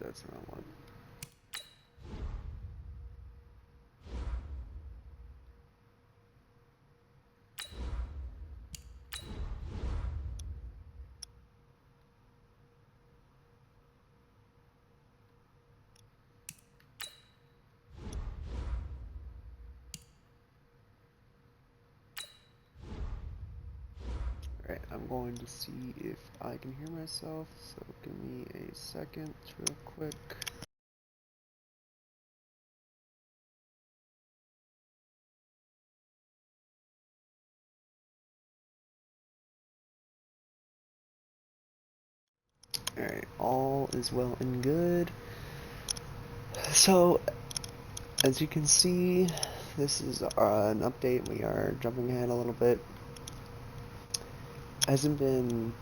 That's the wrong one. Alright, I'm going to see if I can hear myself, so give me a second real quick. Alright, all is well and good. So, as you can see, this is an update. We are jumping ahead a little bit. Hasn't been,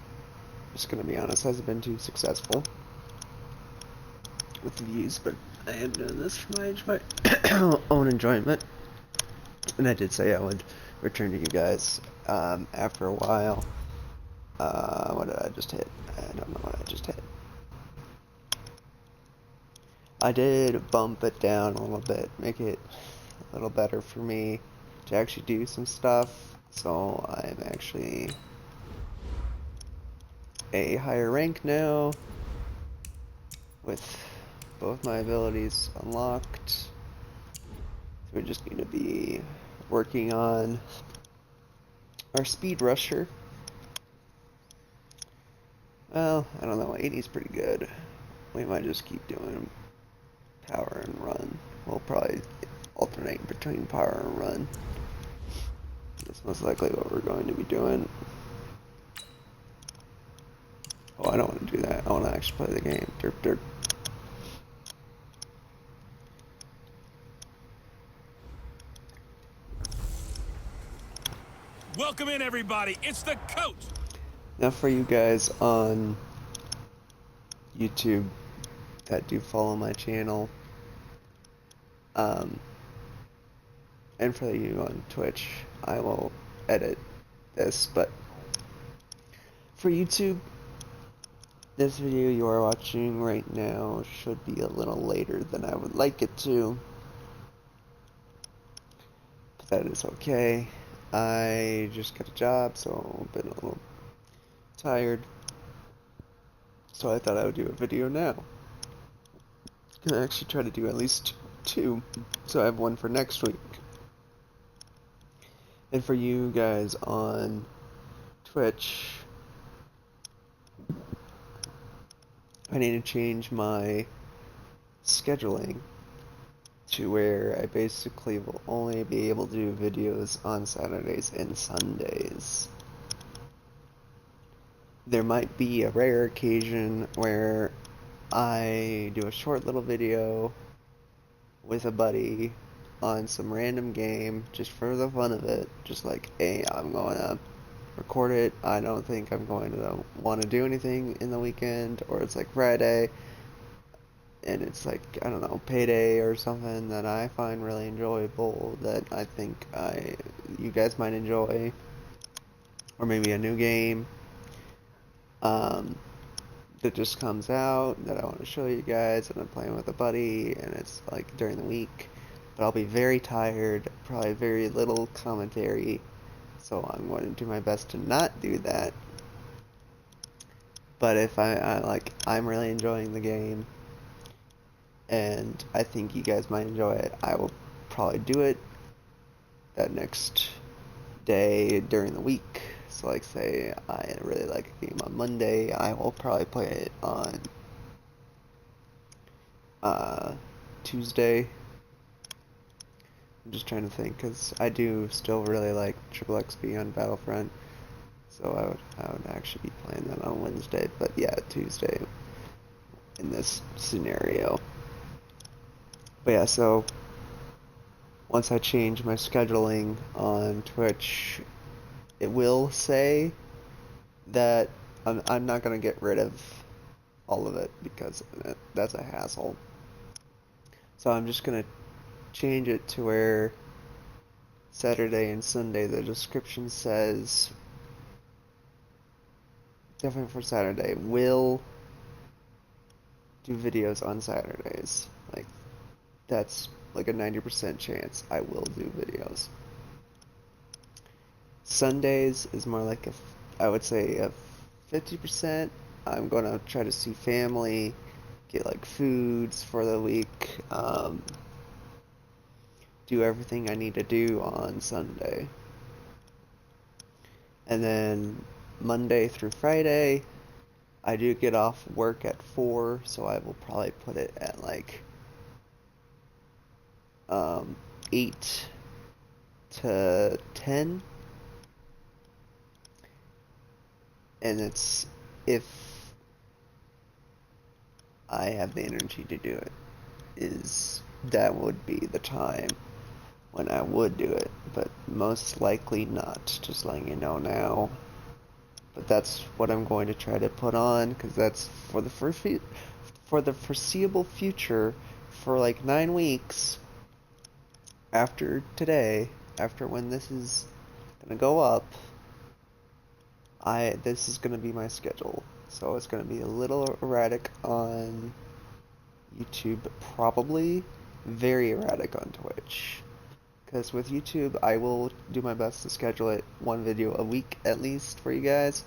just gonna be honest, hasn't been too successful with the views, but I am doing this for my own enjoyment. And I did say I would return to you guys after a while. What did I just hit? I don't know what I just hit. I did bump it down a little bit, make it a little better for me to actually do some stuff. So I'm actually a higher rank now with both my abilities unlocked. So we just need to be working on our speed rusher. Well, I don't know, 80 is pretty good. We might just keep doing power and run. We'll probably alternate between power and run. That's most likely what we're going to be doing. Oh, I don't want to do that. I want to actually play the game. Derp derp. Welcome in, everybody. It's the coach. Now for you guys on YouTube that do follow my channel, and for you on Twitch, I will edit this, but for YouTube, this video you are watching right now should be a little later than I would like it to, but that is okay. I just got a job, so I've been a little tired, so I thought I would do a video now. I'm gonna actually try to do at least two, so I have one for next week. And for you guys on Twitch, I need to change my scheduling to where I basically will only be able to do videos on Saturdays and Sundays. There might be a rare occasion where I do a short little video with a buddy on some random game just for the fun of it. Just like, hey, I'm going to record it. I don't think I'm going to want to do anything in the weekend, or it's like Friday and it's like, I don't know, payday or something that I find really enjoyable that I think you guys might enjoy, or maybe a new game that just comes out that I want to show you guys, and I'm playing with a buddy, and it's like during the week, but I'll be very tired, probably very little commentary, so I'm going to do my best to not do that. But if I'm really enjoying the game, and I think you guys might enjoy it, I will probably do it that next day during the week. So like say I really like a game on Monday, I will probably play it on Tuesday. I'm just trying to think, because I do still really like Triple XP on Battlefront, so I would actually be playing that on Wednesday, but yeah, Tuesday in this scenario. But yeah, so once I change my scheduling on Twitch, it will say that I'm not going to get rid of all of it because that's a hassle. So I'm just going to change it to where Saturday and Sunday the description says, definitely for Saturday, will do videos on Saturdays. Like, that's like a 90% chance I will do videos. Sundays is more like I would say a 50%. I'm gonna try to see family, get like foods for the week, do everything I need to do on Sunday. And then Monday through Friday, I do get off work at 4, so I will probably put it at like 8 to 10. And it's if I have the energy to do it, that would be the time when I would do it, but most likely not, just letting you know now. But that's what I'm going to try to put on, because that's for the foreseeable future, for like 9 weeks after today, after when this is gonna go up. This is gonna be my schedule, so it's gonna be a little erratic on YouTube, probably very erratic on Twitch. Because with YouTube, I will do my best to schedule it 1 video a week at least for you guys.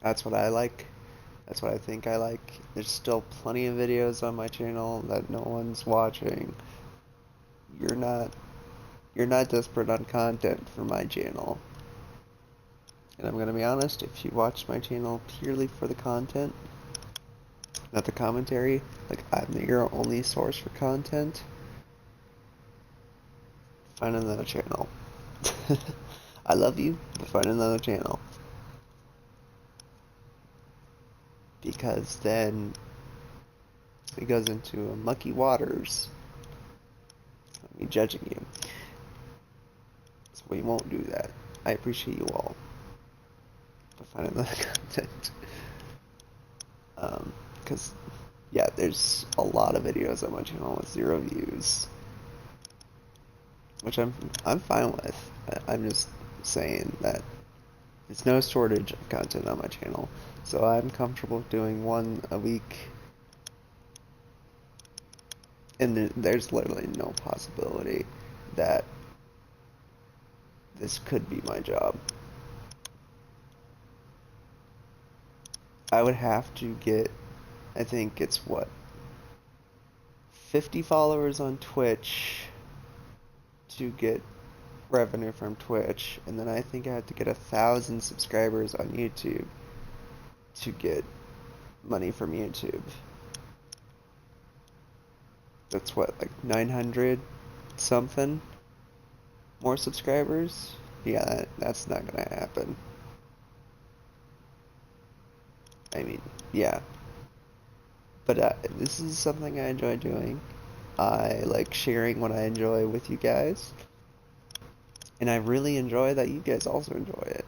That's what I like. That's what I think I like. There's still plenty of videos on my channel that no one's watching. You're not desperate on content for my channel. And I'm gonna be honest, if you watch my channel purely for the content, not the commentary, like I'm your only source for content, find another channel. I love you, but find another channel. Because then it goes into mucky waters. Me judging you. So we won't do that. I appreciate you all. But find another content. Because, yeah, there's a lot of videos on my channel with 0 views. Which I'm fine with. I'm just saying that there's no shortage of content on my channel. So I'm comfortable doing 1 a week. And there's literally no possibility that this could be my job. I would have to get, I think it's 50 followers on Twitch to get revenue from Twitch, and then I think I have to get 1,000 subscribers on YouTube to get money from YouTube. That's like 900 something more subscribers? Yeah, that's not gonna happen. I mean, yeah. But this is something I enjoy doing. I like sharing what I enjoy with you guys. And I really enjoy that you guys also enjoy it.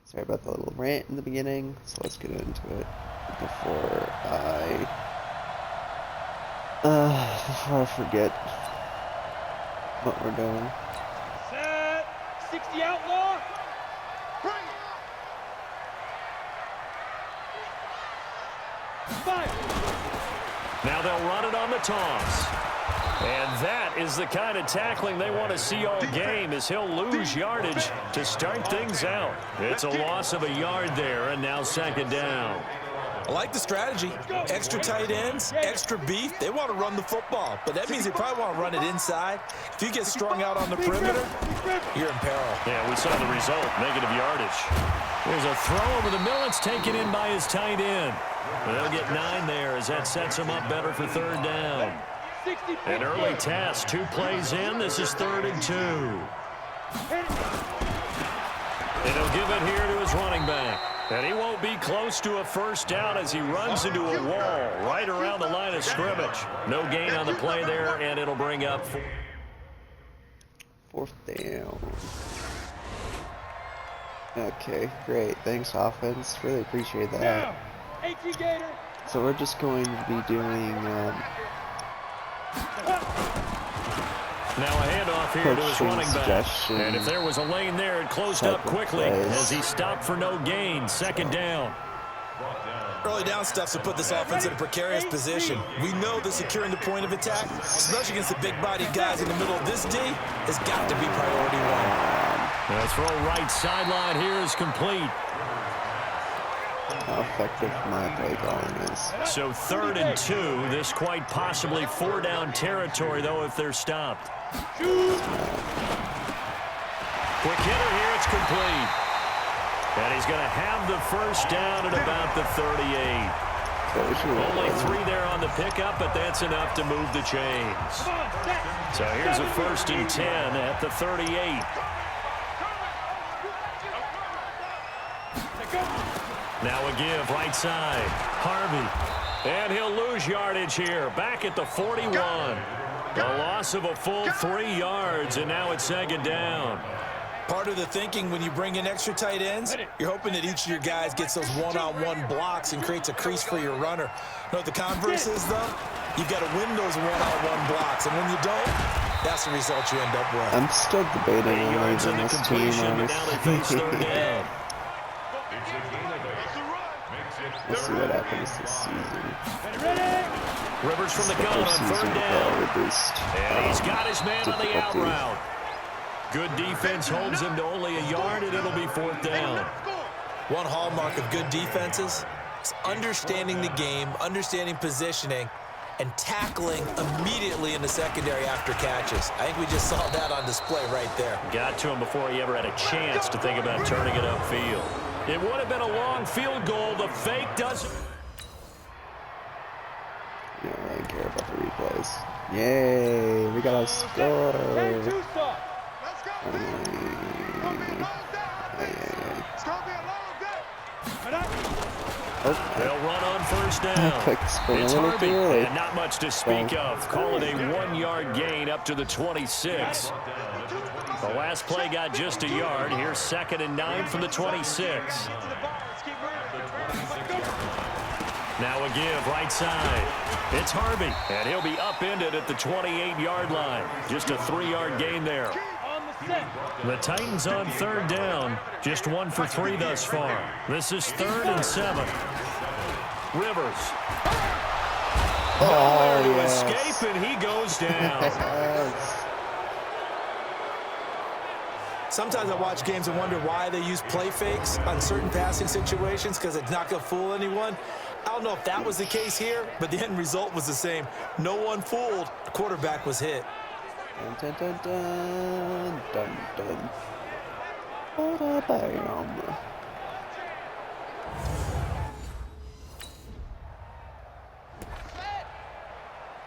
Sorry about the little rant in the beginning, so let's get into it before I forget what we're doing. Set. 60 outlaw. Right. Fire. Now they'll run it on the toss. And that is the kind of tackling they want to see all game, as he'll lose yardage to start things out. It's a loss of a yard there, and now 2nd down. I like the strategy. Extra tight ends, extra beef. They want to run the football, but that means they probably want to run it inside. If you get strung out on the perimeter, you're in peril. Yeah, we saw the result, negative yardage. There's a throw over the middle. It's taken in by his tight end. They'll get 9 there, as that sets them up better for 3rd down. An early task, 2 plays in. This is 3rd and 2. And he'll give it here to his running back. And he won't be close to a 1st down as he runs into a wall right around the line of scrimmage. No gain on the play there, and it'll bring up 4th down. Okay, great. Thanks, offense. Really appreciate that. So we're just going to be doing now a handoff here to his running back. And if there was a lane there, it closed up quickly as he stopped for no gain. 2nd down. early down stuff to put this offense in a precarious position. We know that securing the point of attack, especially against the big-bodied guys in the middle of this D, has got to be priority one. The throw right sideline here is complete. How effective my play calling is. So 3rd and 2. This quite possibly 4-down territory, though, if they're stopped. Quick hitter here. It's complete. And he's going to have the first down at about the 38. Only 3 there on the pickup, but that's enough to move the chains. So here's a 1st and 10 at the 38. Now a give right side. Harvey. And he'll lose yardage here. Back at the 41. A loss of a full 3 yards, and now it's 2nd down. Part of the thinking when you bring in extra tight ends, you're hoping that each of your guys gets those one-on-one blocks and creates a crease for your runner. You know what the converse is, though? You've got to win those one-on-one blocks, and when you don't, that's the result you end up with. I'm still debating on leaving this team, Now they face 3rd down. We'll see what happens this season. Rivers from the gun on 3rd down. And he's got his man on the out route. Good defense holds him to only a yard, and it'll be 4th down. One hallmark of good defenses is understanding the game, understanding positioning, and tackling immediately in the secondary after catches. I think we just saw that on display right there. Got to him before he ever had a chance to think about turning it upfield. It would have been a long field goal. The fake doesn't. You don't really care about the replays. Yay, we got a score. They'll run on 1st down. It's Harvey, and not much to speak of. Call it a 1-yard gain up to the 26. The last play got just a yard. Here's 2nd and 9 from the 26. Now a give right side. It's Harvey, and he'll be upended at the 28-yard line. Just a 3-yard gain there. The Titans on 3rd down. Just 1 for 3 thus far. This is 3rd and 7. Rivers. Nowhere to escape, and he goes down. Sometimes I watch games and wonder why they use play fakes on certain passing situations because it's not going to fool anyone. I don't know if that was the case here, but the end result was the same. No one fooled. The quarterback was hit. Dun, dun, dun, dun, dun. Ba-da-bam.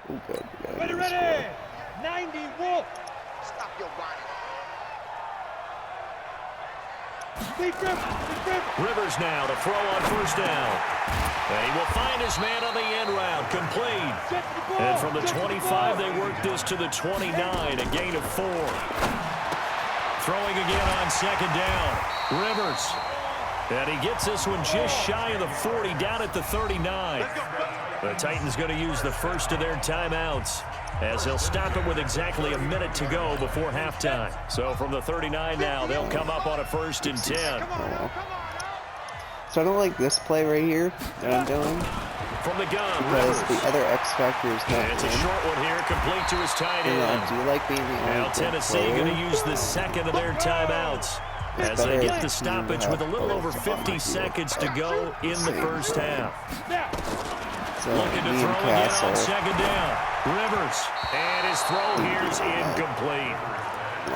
Oh, good. We got a good score. 90 Wolf. Stop your whining. Rivers now to throw on 1st down. And he will find his man on the end route. Complete. And from the 25, they work this to the 29, a gain of 4. Throwing again on 2nd down. Rivers. And he gets this one just shy of the 40, down at the 39. The Titans going to use the first of their timeouts, as they'll stop it with exactly a minute to go before halftime. So from the 39 now, they'll come up on a 1st and 10. So I don't like this play right here that I'm doing. From the gun, because Rivers. The other X factor is not It's a short one here, complete to his tight end. I do like being the Now Tennessee going to use the 2nd of their timeouts as they get the stoppage with a little over 50 seconds to go in the first half. So looking to throw again on 2nd down. Rivers, and his throw here is incomplete.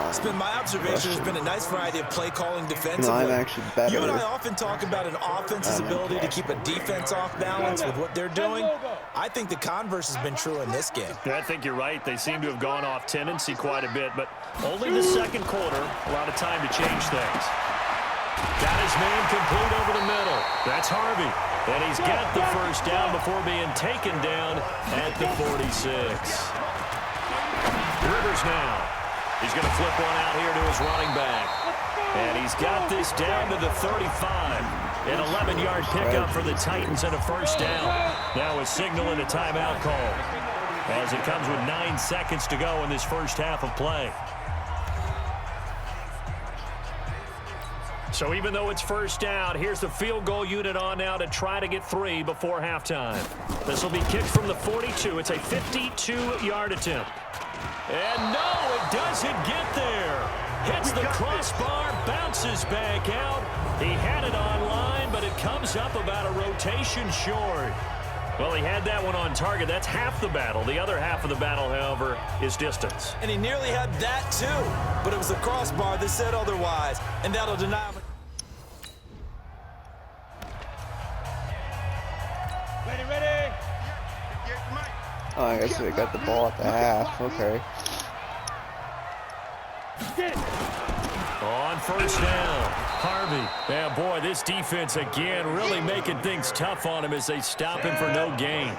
It's been my observation. There's been a nice variety of play calling defensively. I'm actually better. You and I often talk about an offense's ability to keep a defense off balance with what they're doing. I think the converse has been true in this game. I think you're right. They seem to have gone off tendency quite a bit, but only the 2nd quarter, a lot of time to change things. Got his man complete over the middle. That's Harvey. And he's got the first down before being taken down at the 46. Rivers now. He's going to flip one out here to his running back. And he's got this down to the 35. An 11-yard pickup for the Titans and a first down. Now a signal and a timeout call, as it comes with 9 seconds to go in this first half of play. So even though it's first down, here's the field goal unit on now to try to get 3 before halftime. This will be kicked from the 42. It's a 52-yard attempt. And no, it doesn't get there. Hits the crossbar, bounces back out. He had it on line, but it comes up about a rotation short. Well, he had that one on target. That's half the battle. The other half of the battle, however, is distance. And he nearly had that, too. But it was the crossbar that said otherwise. And that'll deny him. Ready. Oh, I guess they got the ball at the half. Okay. On first down, Harvey. Yeah, boy, this defense again really making things tough on him as they stop him for no gain.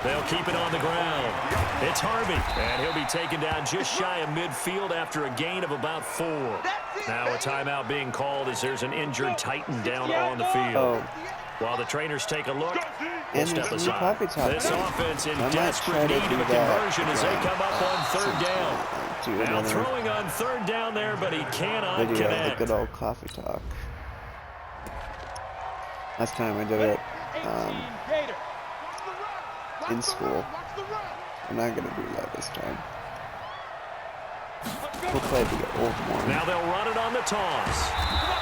They'll keep it on the ground. It's Harvey, and he'll be taken down just shy of midfield after a gain of about 4. Now a timeout being called as there's an injured Titan down on the field. Oh. While the trainers take a look, we'll And step this aside. This offense in desperate need of a conversion as they come up on third down. Now throwing on third down there, but he cannot connect. The good old coffee talk. Last time I did it in school. I'm not going to do that this time. We'll play the old one. Now they'll run it on the toss.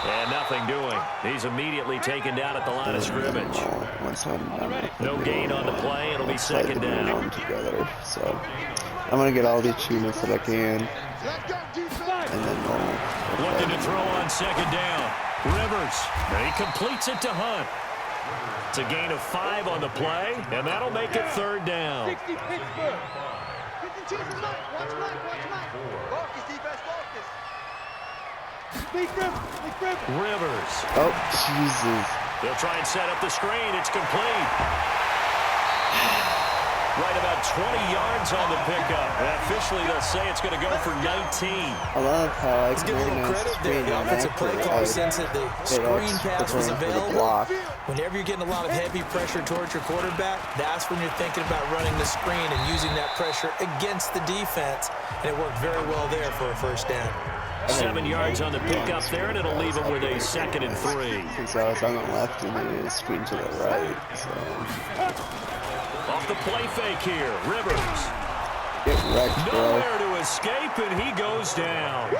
And nothing doing. He's immediately taken down at the line of scrimmage. Once I'm done, No gain on the play. It'll be second down. Together, so I'm going to get all the achievements that I can. And then we'll Looking to throw on second down. Rivers. And he completes it to Hunt. It's a gain of 5 on the play, and that'll make it third down. Rivers. Oh, Jesus. They'll try and set up the screen. It's complete. Right about 20 yards on the pickup. And officially, they'll say it's going to go for 19. I love how I Give a little credit there. The offensive play call sense that the screen pass was available. Whenever you're getting a lot of heavy pressure towards your quarterback, that's when you're thinking about running the screen and using that pressure against the defense. And it worked very well there for a first down. 7 yards on the pickup there, and it'll leave him with a 2nd and 3. Since I was on the left and they just screen to the right, so. Off the play fake here, Rivers. Get wrecked, bro. Nowhere to escape, and he goes down.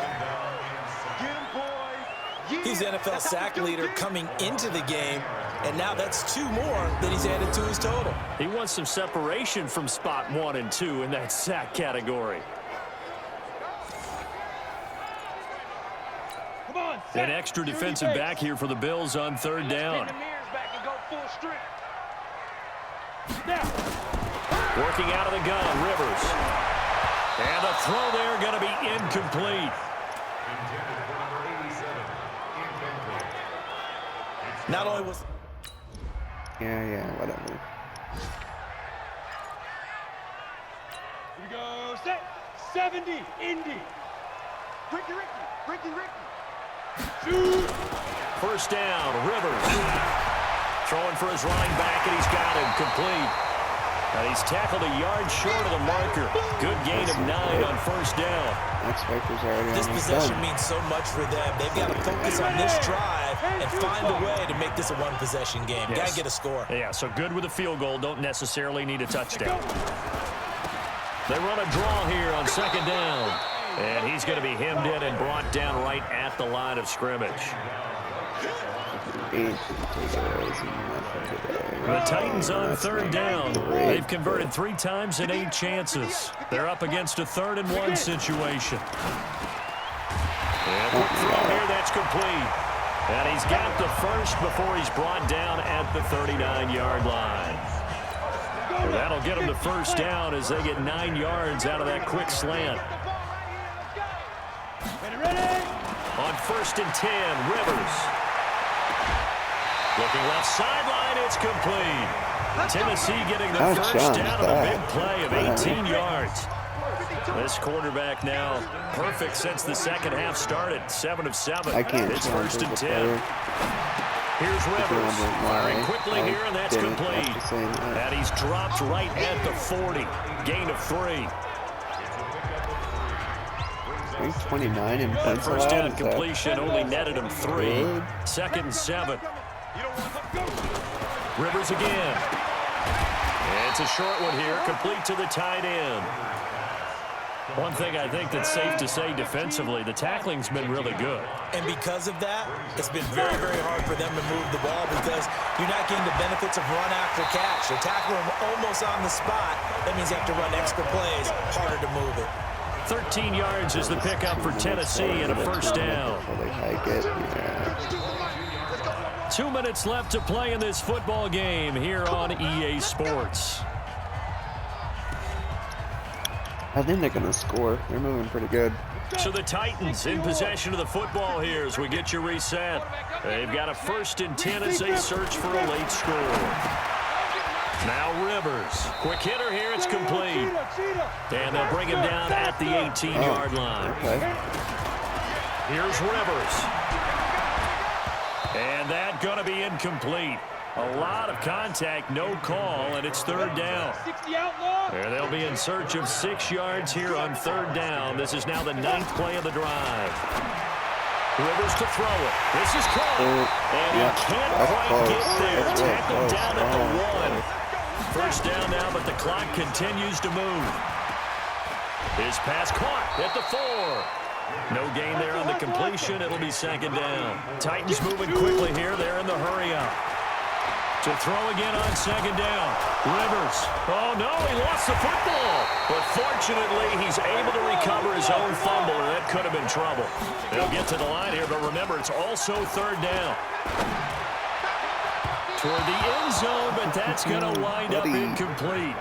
He's NFL sack leader coming into the game, and now that's 2 more that he's added to his total. He wants some separation from spot 1 and 2 in that sack category. An extra defensive back here for the Bills on third down. Working out of the gun, Rivers. And the throw there going to be incomplete. Not only was... Yeah, whatever. Here we go, set, 70, Indy. Ricky. Shoot. First down, Rivers. Throwing for his running back, and he's got him complete. And he's tackled a yard short of the marker. Good gain of 9 on first down. This possession means so much for them. They've got to focus on this drive and find a way to make this a one-possession game. Yes. Got to get a score. Yeah, so good with a field goal. Don't necessarily need a touchdown. They run a draw here on second down. And he's going to be hemmed in and brought down right at the line of scrimmage. The Titans on third down. They've converted 3 times in 8 chances. They're up against a 3rd and 1 situation. And quick throw here, that's complete. And he's got the first before he's brought down at the 39-yard line. And that'll get him the first down as they get 9 yards out of that quick slant. On 1st and 10, Rivers. Looking left sideline, it's complete. Tennessee getting the first down of a big play of 18 yards. This quarterback now perfect since the second half started. 7 of 7. It's 1st and 10. Here's Rivers. Firing quickly here, and that's complete. And he's dropped right at the 40. Gain of 3. Ranked 29 in That points first allowed. down completion only netted him 3. good? 2nd and 7. Rivers again. It's a short one here, complete to the tight end. One thing I think that's safe to say defensively, the tackling's been really good. And because of that, it's been very, very hard for them to move the ball because you're not getting the benefits of run after catch. They're tackling them almost on the spot. That means you have to run extra plays, harder to move it. 13 yards is the pickup for Tennessee and a first down. 2 minutes left to play in this football game here on EA Sports. I think they're going to score. They're moving pretty good. So the Titans in possession of the football here as we get you reset. They've got a 1st and 10 as they search for a late score. Now Rivers. Quick hitter here. It's complete. And they'll bring him down at the 18-yard line. Okay. Here's Rivers. And that going to be incomplete. A lot of contact, no call, and it's 3rd down. And they'll be in search of 6 yards here on 3rd down. This is now the 9th play of the drive. Rivers to throw it. This is caught. And he can't quite get there. Tackled down at the 1. First down now, but the clock continues to move. His pass caught at the 4. No gain there on the completion. It'll be 2nd down. Titans moving quickly here. They're in the hurry-up. To throw again on 2nd down. Rivers. Oh, no, he lost the football. But fortunately, he's able to recover his own fumble, or that could have been trouble. They'll get to the line here, but remember, it's also 3rd down. Toward the end zone, but that's going to wind up incomplete.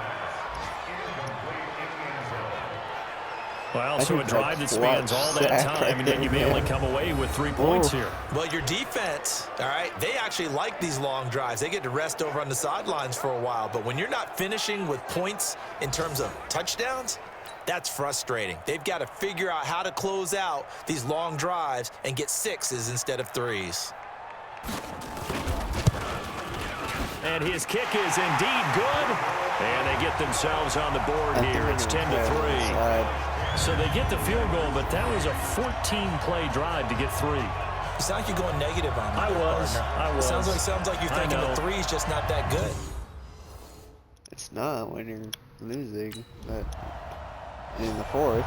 Well, so a drive that spans all that time, and yet you may only come away with 3 points here. Well, your defense, all right, they actually like these long drives. They get to rest over on the sidelines for a while. But when you're not finishing with points in terms of touchdowns, that's frustrating. They've got to figure out how to close out these long drives and get 6s instead of 3s. And his kick is indeed good. And they get themselves on the board here. It's 10-3. So they get the field goal, but that was a 14-play drive to get 3. It's not like you're going negative on that. I was. Sounds like you're thinking the 3's just not that good. It's not when you're losing, but in the 4th.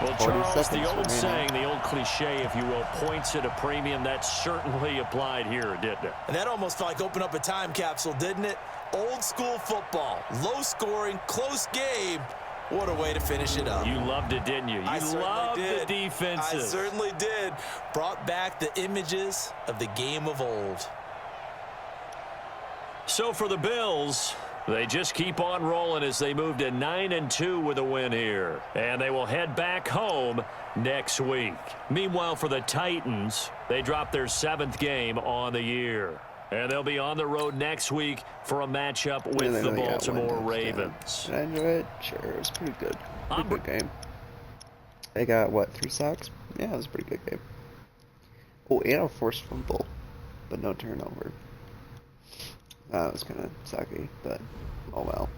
Well, Charles, the old saying, the old cliche, if you will, points at a premium, that certainly applied here, didn't it? And that almost felt like open up a time capsule, didn't it? Old school football, low scoring, close game. What a way to finish it up. You loved it, didn't you? You loved the defenses. I certainly did. Brought back the images of the game of old. So for the Bills, they just keep on rolling as they move to 9-2 with a win here. And they will head back home next week. Meanwhile, for the Titans, they drop their 7th game on the year. And they'll be on the road next week for a matchup with the Baltimore Ravens. Did I enjoy it? Sure, it was pretty good. Pretty good game. They got, what, 3 sacks? Yeah, it was a pretty good game. Oh, and a forced fumble, but no turnover. That was kind of sucky, but oh well.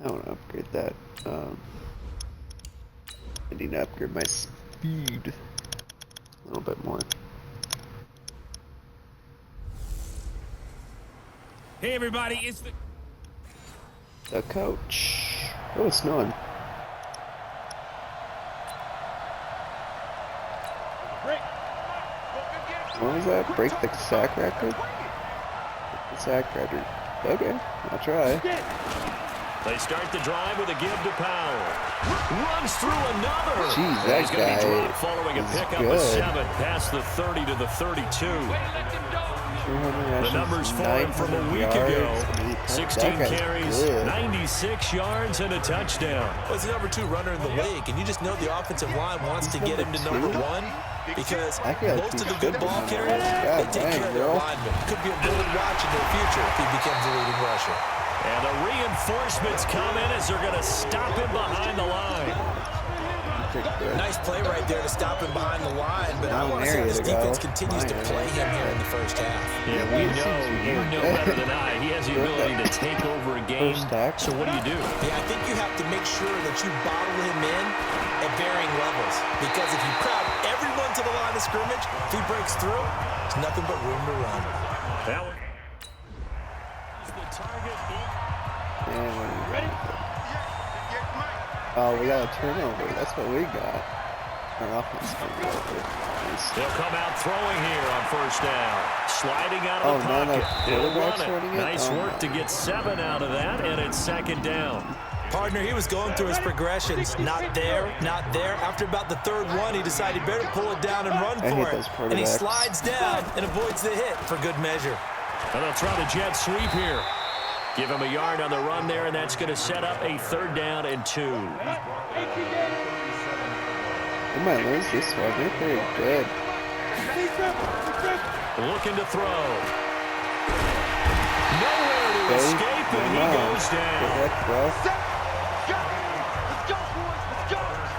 I want to upgrade that. I need to upgrade my speed a little bit more. Hey everybody, it's The coach. Oh, it's snowing. What was that? Break the sack record? Break the sack record. Okay, I'll try. They start the drive with a give to Powell. Runs through another. Jeez, that He's going to be guy dropped following a is pickup good. of 7 past the 30 to the 32. The numbers for him from a week ago. 16 carries, 96 yards, and a touchdown. Well, he's the number 2 runner in the league, and you just know the offensive line wants to get him to number 1 because most of the good ball carriers, they take care of their linemen. Could be a bold watch in their future if he becomes the leading rusher. And the reinforcements come in as they're going to stop him behind the line. Nice play right there to stop him behind the line, but I want to see how this defense continues to play him here in the first half. Yeah, we know, you know better than I. He has the ability to take over a game. So what do? Yeah, I think you have to make sure that you bottle him in at varying levels, because if you crowd everyone to the line of scrimmage, if he breaks through, there's nothing but room to run. That one is the target. Ready? Oh, we got a turnover. That's what we got. Our offense turnover. Nice. They'll come out throwing here on first down. Sliding out of the pocket. He'll run it. Nice work to get 7 out of that, and it's second down. Partner, he was going through his progressions. Not there, not there. After about the third one, he decided better pull it down and run for it. And he slides down and avoids the hit for good measure. And they'll try the jet sweep here. Give him a yard on the run there, and that's going to set up a 3rd down and 2. We might lose this one. They're pretty good. Looking to throw. Nowhere to escape, and he goes down.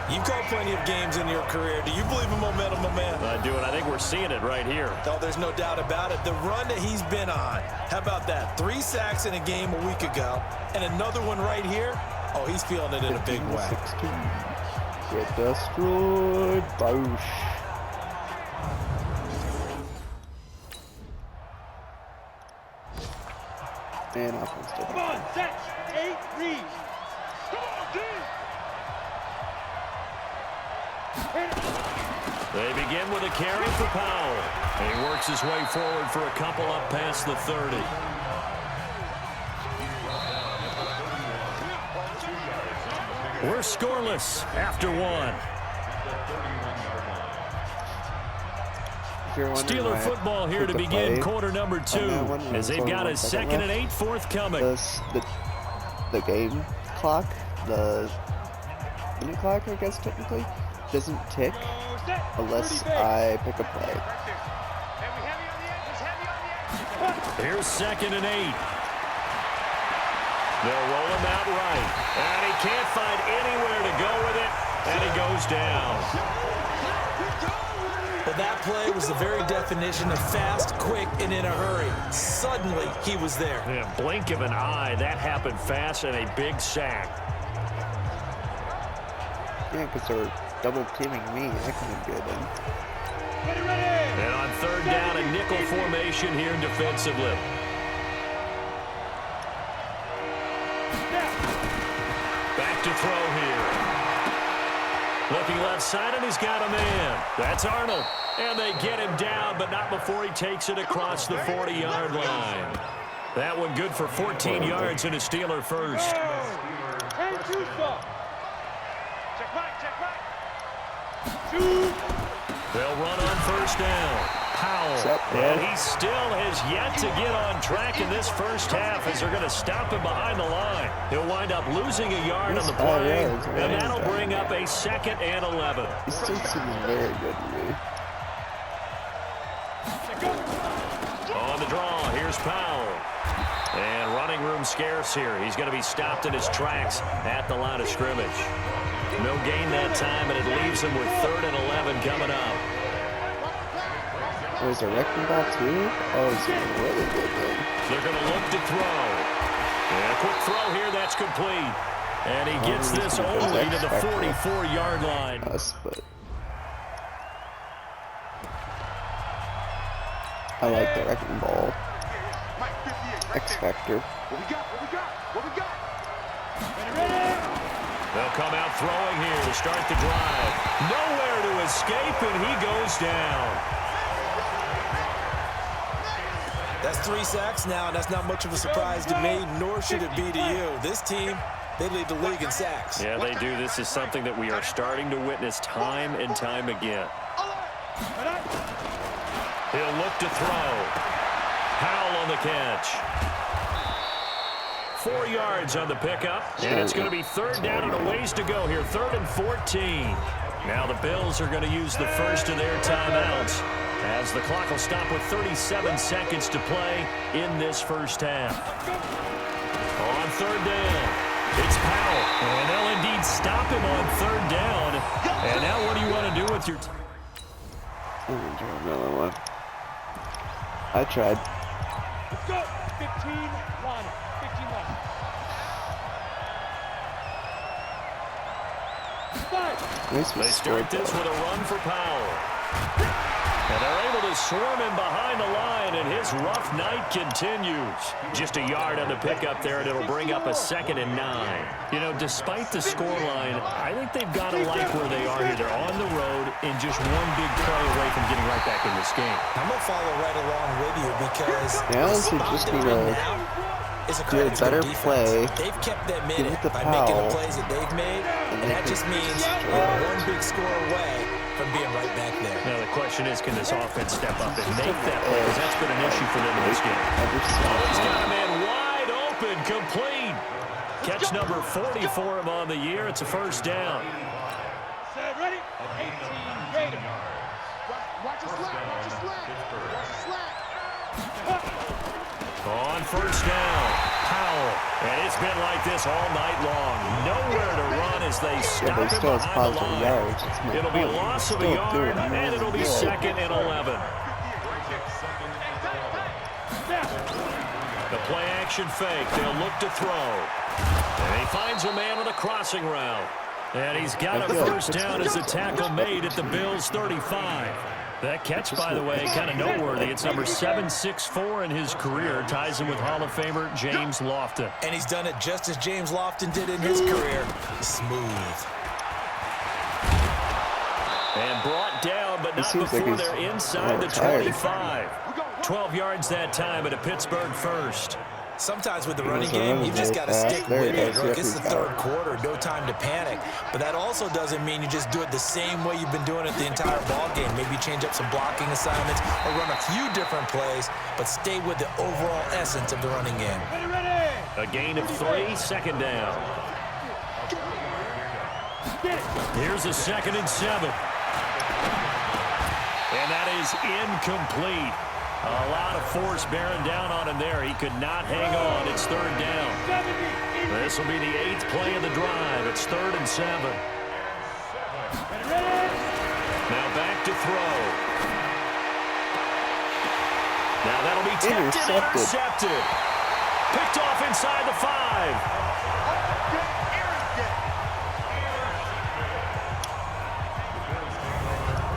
You've called plenty of games in your career. Do you believe in momentum, my man? I do, and I think we're seeing it right here. Oh, there's no doubt about it. The run that he's been on. How about that? 3 sacks in a game a week ago, and another one right here. Oh, he's feeling it in a big way. 16. Get destroyed. Boosh. And offense. Come on, set. 8 reads. Come on, dude. They begin with a carry for Powell. And he works his way forward for a couple up past the 30. We're scoreless after 1. Steeler football here to begin quarter number 2 as they've got a 2nd and 8 forthcoming. The game clock, the minute clock, I guess technically, doesn't tick unless I pick a play. Here's 2nd and 8. They'll roll him out right. And he can't find anywhere to go with it. And he goes down. But that play was the very definition of fast, quick, and in a hurry. Suddenly, he was there. Yeah, blink of an eye. That happened fast and a big sack. Yeah, because they're double teaming me. That couldn't be then. And on 3rd down, a nickel formation here defensively. Back to throw here. Looking left side, and he's got a man. That's Arnold. And they get him down, but not before he takes it across the 40-yard line. That one good for 14 yards and a Steeler first. They'll run on 1st down. Powell. And he still has yet to get on track in this first half as they're going to stop him behind the line. He'll wind up losing a yard on the play, and that'll bring up a 2nd and 11. He still seems very good to me. On the draw, here's Powell. And running room scarce here. He's going to be stopped in his tracks at the line of scrimmage. No gain that time, and it leaves him with 3rd and 11 coming up. Oh, is a wrecking ball too? Oh, it's a really good one. They're going to look to throw. And a quick throw here, that's complete. And he gets this only to the 44-yard line. But I like the wrecking ball. X Factor. What we got? They'll come out throwing here to start the drive. Nowhere to escape, and he goes down. That's 3 sacks now, and that's not much of a surprise to me, nor should it be to you. This team, they lead the league in sacks. Yeah, they do. This is something that we are starting to witness time and time again. He'll look to throw. Powell on the catch. 4 yards on the pickup, and it's going to be third down and a ways to go here. 3rd and 14. Now the Bills are going to use the first of their timeouts as the clock will stop with 37 seconds to play in this first half. On 3rd down, it's Powell, and they'll indeed stop him on 3rd down. And now what do you want to do with your I'm gonna try another one. I tried. Let's go. 15 line. 15 line. 5. Nice They start this with a run for Powell. And they're able to swarm him behind the line, and his rough night continues. Just a yard on the pickup there, and it'll bring up a 2nd and 9. You know, despite the scoreline, I think they've got to like where they are here. They're on the road and just one big play away from getting right back in this game. I'm going to follow right along with you because They honestly just need to do a better play, they've kept them in give it it to by making the Powell, plays that they've made, and that just means they're one big score away from being right back there. Now the question is, can this offense step up and make that play? Because that's been an issue for them in this game. He's got a man wide open, complete. Catch number 40 for him on the year. It's a first down. Set, ready? 18 Raiders. Watch the slack. Watch the slack. Watch the slack. On first down, Powell. And it's been like this all night long. Nowhere to run as they stop him still has behind the positive line. yards. It's my It'll be a point. loss of a Still yard, doing and really it'll be good. 2nd and 11. The play action fake. They'll look to throw. And he finds a man with a crossing route. And he's got a first down as a tackle made at the Bills' 35. That catch, by the way, kind of noteworthy. It's number 764 in his career. Ties him with Hall of Famer James Lofton. And he's done it just as James Lofton did in his career. Smooth. And brought down, but not seems like before he's they're inside the tired. 25. 12 yards that time at a Pittsburgh first. Sometimes with the running game, you just got to stick with it. Look, it's the third quarter, no time to panic. But that also doesn't mean you just do it the same way you've been doing it the entire ball game. Maybe change up some blocking assignments or run a few different plays, but stay with the overall essence of the running game. A gain of 3, 2nd down. Here's a 2nd and 7. And that is incomplete. A lot of force bearing down on him there. He could not hang on. It's 3rd down. This will be the 8th play of the drive. It's 3rd and 7. Now back to throw. Now that'll be tipped and intercepted. Picked off inside the 5.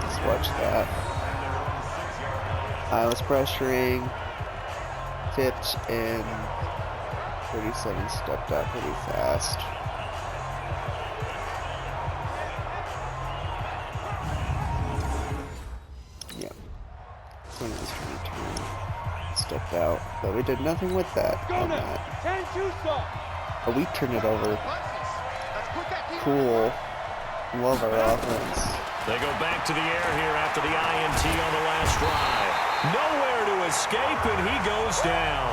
Let's watch that. I was pressuring, tipped, and 37 stepped out pretty fast. Yep. When it was trying to turn, stepped out, but we did nothing with that. Go On now. that. 10-2 stop. But we turned it over. Cool. Love our offense. They go back to the air here after the INT on the last drive. Nowhere to escape, and he goes down.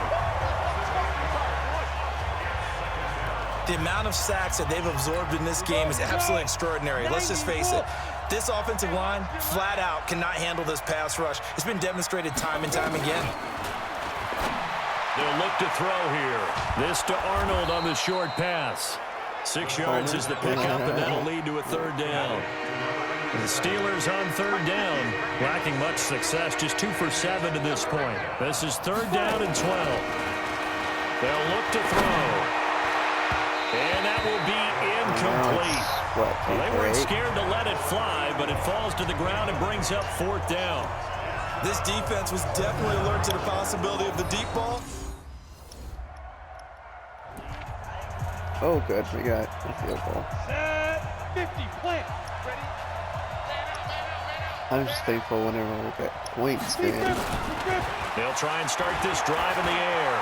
The amount of sacks that they've absorbed in this game is absolutely extraordinary. Let's just face it. This offensive line, flat out, cannot handle this pass rush. It's been demonstrated time and time again. They'll look to throw here. This to Arnold on the short pass. 6 yards is the pickup, and that'll lead to a 3rd down. The Steelers on 3rd down, lacking much success, just 2 for 7 to this point. This is 3rd down and 12. They'll look to throw. And that will be incomplete. Well, they weren't scared to let it fly, but it falls to the ground and brings up 4th down. This defense was definitely alert to the possibility of the deep ball. Oh, good. We got a field goal. Set 50, plant. Ready? I'm just thankful whenever we get points, man. They'll try and start this drive in the air.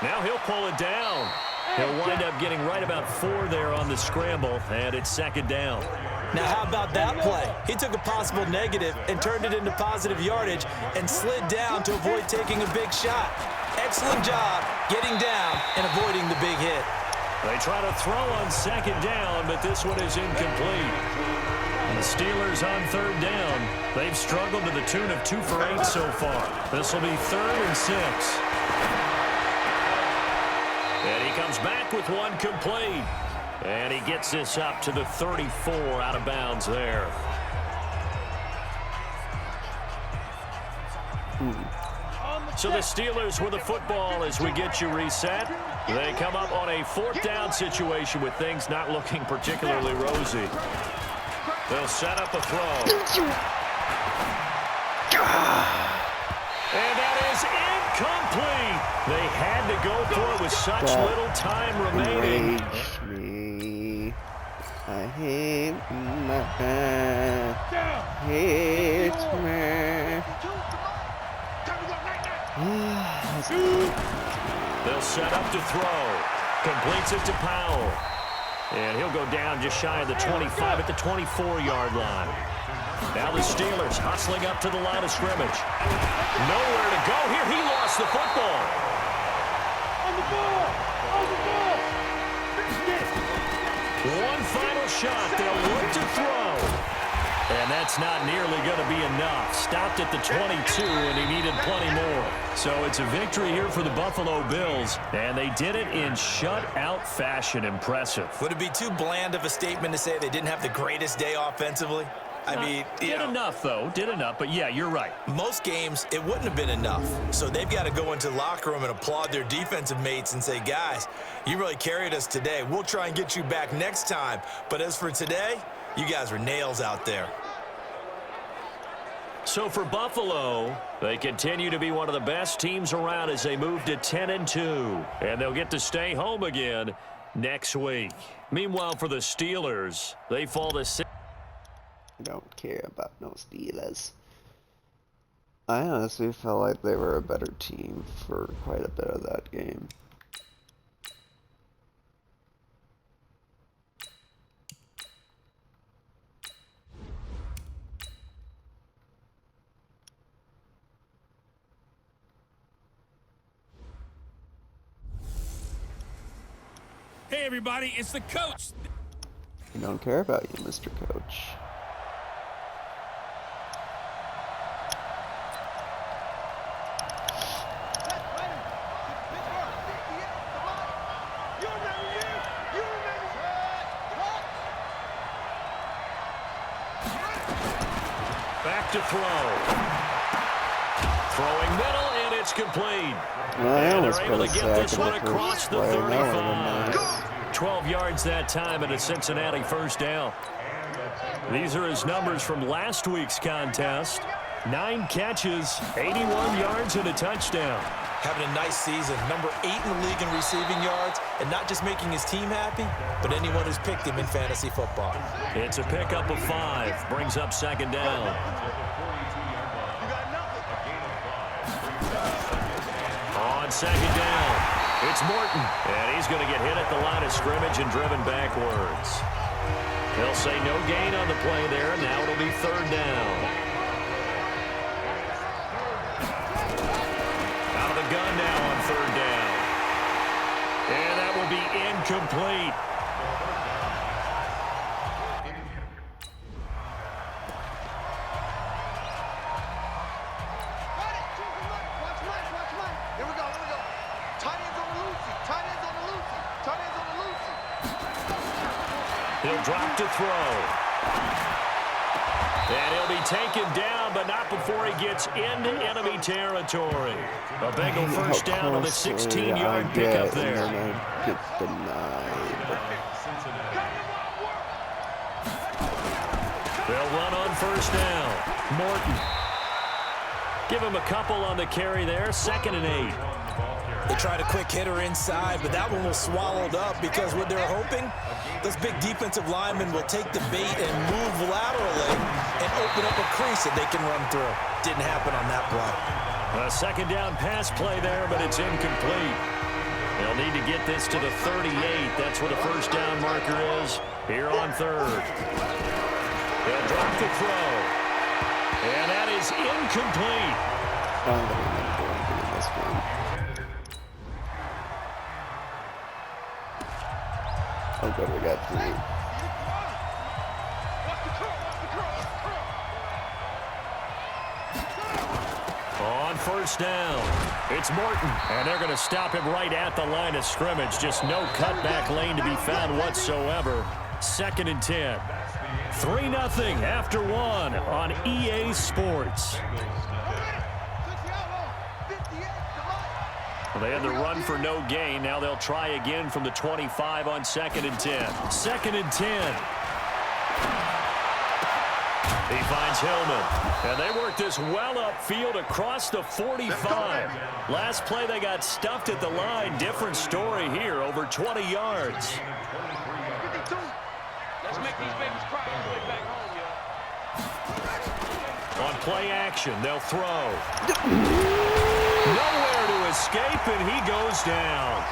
Now he'll pull it down. He'll wind up getting right about 4 there on the scramble, and it's 2nd down. Now, how about that play? He took a possible negative and turned it into positive yardage and slid down to avoid taking a big shot. Excellent job getting down and avoiding the big hit. They try to throw on second down, but this one is incomplete. And the Steelers on third down. They've struggled to the tune of 2 for 8 so far. This will be 3rd and 6. And he comes back with one complete. And he gets this up to the 34 out of bounds there. So the Steelers with the football as we get you reset. They come up on a 4th down situation with things not looking particularly rosy. They'll set up a throw. And that is incomplete. They had to go for it with such little time remaining. Me. I hate my hate me. They'll set up to throw. Completes it to Powell. And he'll go down just shy of the 25 at the 24-yard line. Now the Steelers hustling up to the line of scrimmage. Nowhere to go here. He lost the football. On the ball! On the ball! One final shot. They'll look to throw. And that's not nearly going to be enough. Stopped at the 22, and he needed plenty more. So it's a victory here for the Buffalo Bills, and they did it in shutout fashion. Impressive. Would it be too bland of a statement to say they didn't have the greatest day offensively? I mean, did enough, though. Did enough, but yeah, you're right. Most games, it wouldn't have been enough. So they've got to go into the locker room and applaud their defensive mates and say, guys, you really carried us today. We'll try and get you back next time. But as for today, you guys were nails out there. So for Buffalo, they continue to be one of the best teams around as they move to 10-2. And they'll get to stay home again next week. Meanwhile, for the Steelers, they fall to 6. I don't care about no Steelers. I honestly felt like they were a better team for quite a bit of that game. Hey, everybody, it's the coach. I don't care about you, Mr. Coach. Back to throw. Throwing middle, and it's complete. Well, And they're able to get this one across the play. 35. 12 yards that time and a Cincinnati first down. These are his numbers from last week's contest. 9 catches, 81 yards, and a touchdown. Having a nice season. Number 8 in the league in receiving yards, and not just making his team happy, but anyone who's picked him in fantasy football. It's a pickup of 5. Brings up second down. On second down, it's Morton. And he's going to get hit at the line of scrimmage and driven backwards. They'll say no gain on the play there. Now it'll be third down. Out of the gun now on third down. And that will be incomplete. Here we go. Tight ends on the loosey. Tight ends on the loosey. Tight ends on the loosey. He'll drop to throw. And he'll be taken down, but not before he gets into enemy territory. A Bengal first down on the 16-yard pickup there. And then I get denied. They'll run on first down. Morton. Give him a couple on the carry there. 2nd and 8. They tried a quick hitter inside, but that one was swallowed up because what they're hoping, those big defensive linemen will take the bait and move laterally and open up a crease that they can run through. Didn't happen on that play. A second down pass play there, but it's incomplete. They'll need to get this to the 38. That's what a first down marker is here on third. They'll drop the throw. And that is incomplete. I don't think I'm gonna do anything in this game. Oh good, we got 3. On first down, it's Morton, and they're going to stop him right at the line of scrimmage. Just no cutback lane to be found whatsoever. 2nd and 10. 3-0 after 1 on EA Sports. Well, they had the run for no gain. Now they'll try again from the 25 on 2nd and 10. 2nd and 10. He finds Hillman, and they work this well upfield across the 45. Last play, they got stuffed at the line. Different story here, over 20 yards. 52. Let's make these babies cry on the way back home, On play action, they'll throw. Nowhere to escape, and he goes down.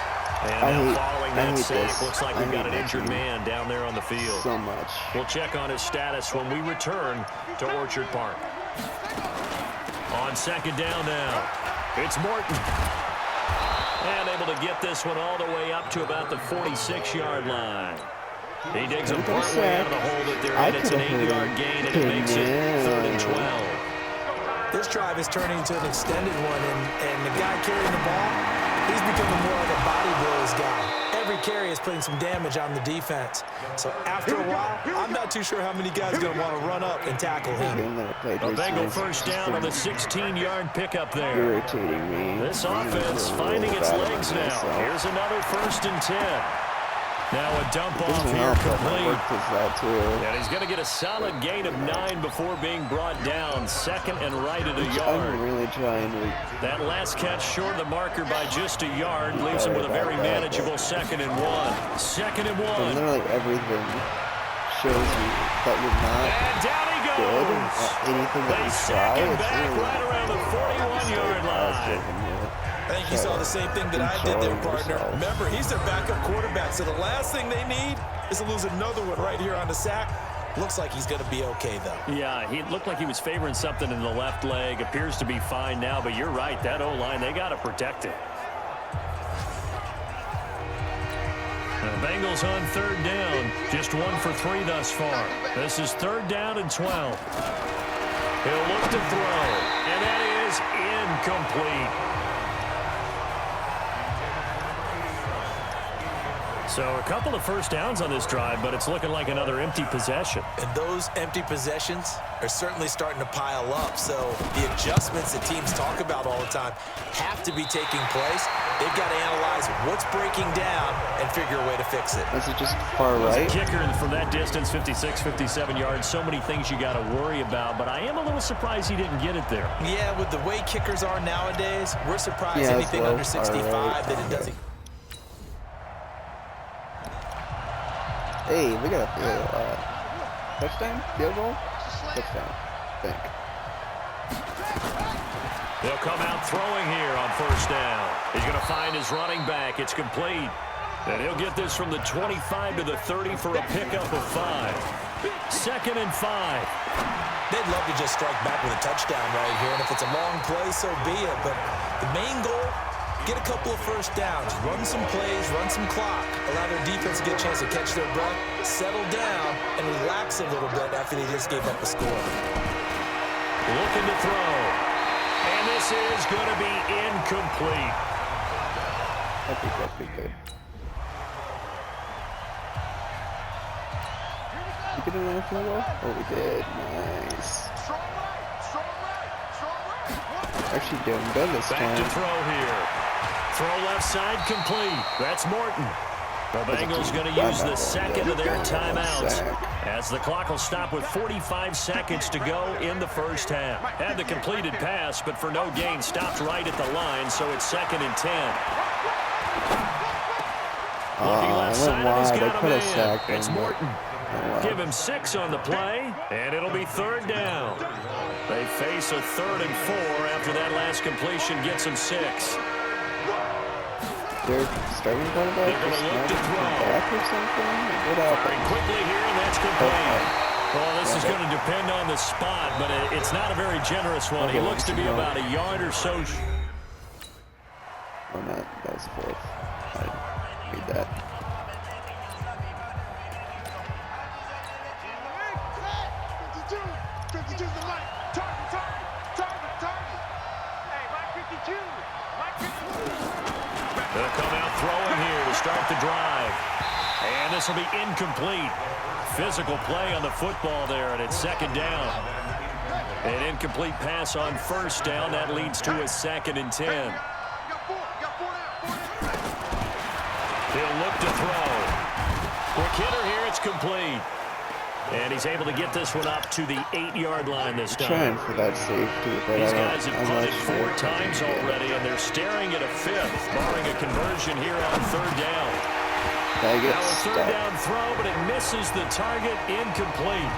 And following that sack, looks like we've got an injured man down there on the field. So much. We'll check on his status when we return to Orchard Park. On 2nd down now, it's Morton. And able to get this one all the way up to about the 46-yard line. He digs him part way out of the hole that they're in. It's an 8-yard gain, and it makes it 3rd and 12. This drive is turning into an extended one, and the guy carrying the ball, he's becoming more like a body blows guy. Every carry is putting some damage on the defense. So after a while, I'm not too sure how many guys are going to want to run up and tackle him. A Bengal first down on the 16-yard pickup there. Irritating me. This offense finding its legs now. Here's another 1st and 10. Now a dump off here complete. And he's going to get a solid gain of 9 before being brought down. 2nd and right at a yard. I'm really trying to... That last catch short of the marker by just a yard leaves him with a very manageable 2nd and 1. 2nd and 1. So literally everything shows you that you're not good at anything that you try. It's back really right around the 41-yard line. I think you saw the same thing that I did there, partner. Remember, he's their backup quarterback, so the last thing they need is to lose another one right here on the sack. Looks like he's going to be okay, though. Yeah, he looked like he was favoring something in the left leg. Appears to be fine now, but you're right. That O-line, they got to protect it. The Bengals on 3rd down. Just 1 for 3 thus far. This is 3rd down and 12. He'll look to throw, and that is incomplete. So a couple of first downs on this drive, but it's looking like another empty possession. And those empty possessions are certainly starting to pile up. So the adjustments that teams talk about all the time have to be taking place. They've got to analyze what's breaking down and figure a way to fix it. Is it just far right? Kicker from that distance, 56, 57 yards. So many things you got to worry about, but I am a little surprised he didn't get it there. Yeah, with the way kickers are nowadays, we're surprised anything under 65 that it doesn't. Hey, we got a touchdown? Field goal? Touchdown. I think. They'll come out throwing here on 1st down. He's going to find his running back. It's complete. And he'll get this from the 25 to the 30 for a pickup of 5. 2nd and 5. They'd love to just strike back with a touchdown right here. And if it's a long play, so be it. But the main goal, get a couple of first downs, run some plays, run some clock, allow their defense to get a chance to catch their breath, settle down, and relax a little bit after they just gave up a score. Looking to throw. And this is going to be incomplete. I think that'd be good. You get another field goal? Oh, we did. Nice. Actually doing good this time. Back to throw here. Throw left side complete. That's Morton. The Bengals going to use the 2nd of their timeouts as the clock will stop with 45 seconds to go in the first half. Had the completed pass, but for no gain, stopped right at the line, so it's 2nd and 10. Looking left side of he's got a man. It's Morton. Give him 6 on the play, and it'll be 3rd down. They face a 3rd and 4 after that last completion gets them 6. They're starting quarterback. They're going to look to throw. Back or something? What happened? Firing quickly here, and that's complete. Well, this is going to depend on the spot, but it's not a very generous one. He looks to be about a yard or so. Oh, no, that was the 4th. I didn't read that. They'll come out throwing here to start the drive. And this will be incomplete. Physical play on the football there, and it's 2nd down. An incomplete pass on 1st down. That leads to a 2nd and 10. He'll look to throw. Quick hitter here. It's complete. And he's able to get this one up to the 8-yard line this time. Trying for that safety, but These guys I'm have not punted sure 4 times already, and they're staring at a 5th, barring a conversion here on 3rd down. Now A 3rd down throw, but it misses the target, incomplete.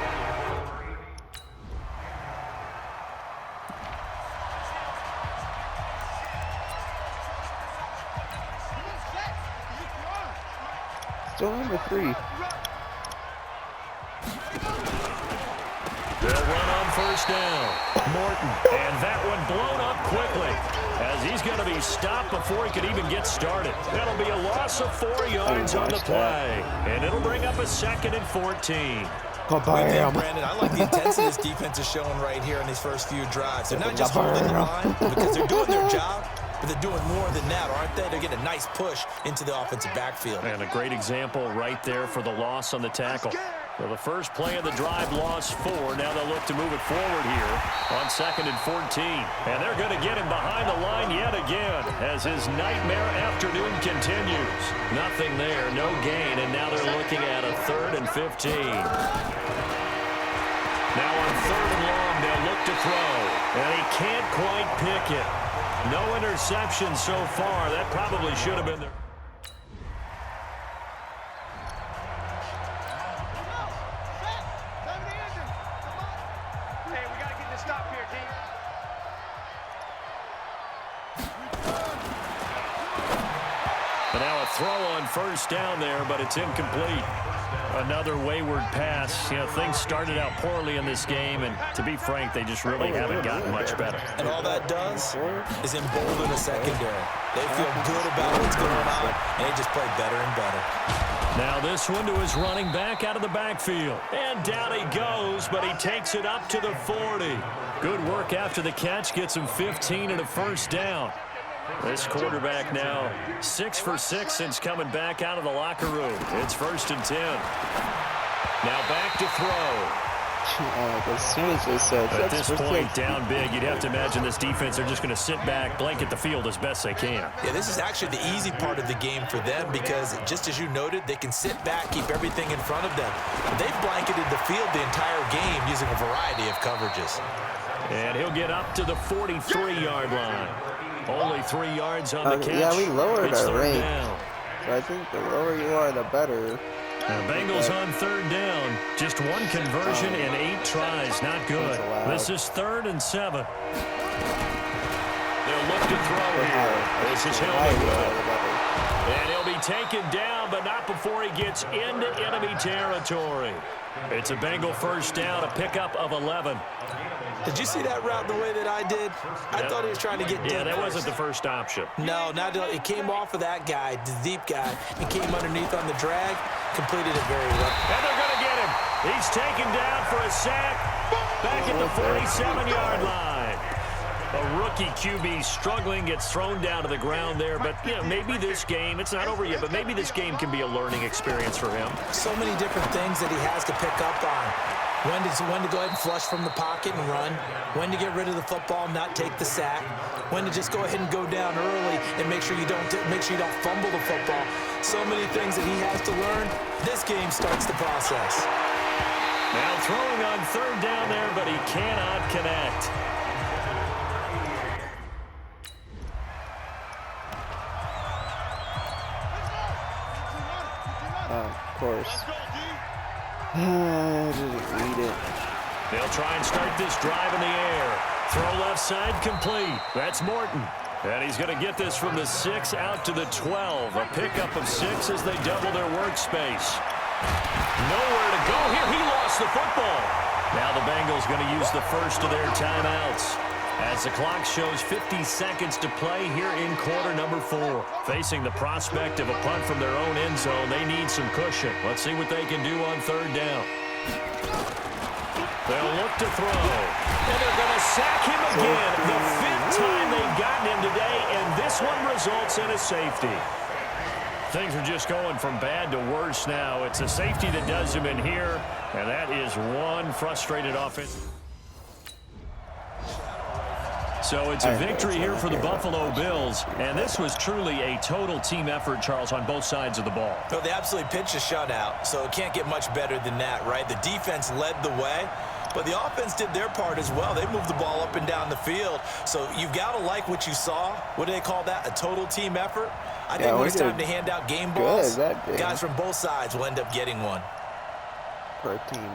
Still number 3. They'll run on 1st down. Morton, and that one blown up quickly as he's going to be stopped before he could even get started. That'll be a loss of 4 yards on the play, and it'll bring up a 2nd and 14. Brandon, I like the intensity this defense is showing right here in these first few drives. They're not just holding the line because they're doing their job, but they're doing more than that, aren't they? They're getting a nice push into the offensive backfield. And a great example right there for the loss on the tackle. So the first play of the drive lost 4. Now they'll look to move it forward here on 2nd and 14. And they're going to get him behind the line yet again as his nightmare afternoon continues. Nothing there, no gain, and now they're looking at a 3rd and 15. Now on 3rd and long, they'll look to throw. And he can't quite pick it. No interception so far. That probably should have been there. And now a throw on 1st down there, but it's incomplete. Another wayward pass. You know, things started out poorly in this game, and to be frank, they just really haven't gotten much better. And all that does is embolden the secondary. They feel good about what's going on, and they just play better and better. Now this one to his running back out of the backfield. And down he goes, but he takes it up to the 40. Good work after the catch, gets him 15 and a 1st down. This quarterback now 6 for 6 since coming back out of the locker room. It's 1st and 10. Now back to throw. As soon as they said at this point, down big, you'd have to imagine this defense are just going to sit back, blanket the field as best they can. Yeah, this is actually the easy part of the game for them because, just as you noted, they can sit back, keep everything in front of them. They've blanketed the field the entire game using a variety of coverages. And he'll get up to the 43-yard line. Only 3 yards on the catch. Yeah, we lowered our range. Down. So I think the lower you are, the better. Now Bengals on 3rd down. Just 1 conversion and 8 tries. Not good. This is 3rd and 7. They'll look to throw here. This is Hildewood. And he'll be taken down, but not before he gets into enemy territory. It's a Bengal 1st down, a pickup of 11. Did you see that route the way that I did? I thought he was trying to get deep. Yeah, that wasn't the first option. No, it came off of that guy, the deep guy, and came underneath on the drag, completed it very well. And they're going to get him. He's taken down for a sack back at the 47-yard line. A rookie QB struggling, gets thrown down to the ground there. But, you know, maybe this game, it's not over yet, but maybe this game can be a learning experience for him. So many different things that he has to pick up on. When to go ahead and flush from the pocket and run. When to get rid of the football and not take the sack. When to just go ahead and go down early and make sure you don't fumble the football. So many things that he has to learn. This game starts the process. Now throwing on 3rd down there, but he cannot connect. Of course. I didn't read it. They'll try and start this drive in the air. Throw left side complete. That's Morton. And he's going to get this from the 6 out to the 12. A pickup of 6 as they double their workspace. Nowhere to go here. He lost the football. Now the Bengals going to use the first of their timeouts. As the clock shows 50 seconds to play here in quarter number 4. Facing the prospect of a punt from their own end zone, they need some cushion. Let's see what they can do on third down. They'll look to throw. And they're going to sack him again. The 5th time they've gotten him today, and this one results in a safety. Things are just going from bad to worse now. It's a safety that does him in here, and that is one frustrated offense. So it's a victory here for the Buffalo Bills, and this was truly a total team effort, Charles, on both sides of the ball. No, they absolutely pitched a shutout, so it can't get much better than that, right? The defense led the way, but the offense did their part as well. They moved the ball up and down the field, so you've got to like what you saw. What do they call that? A total team effort? I think when it's time to hand out game balls, guys from both sides will end up getting one. Per team.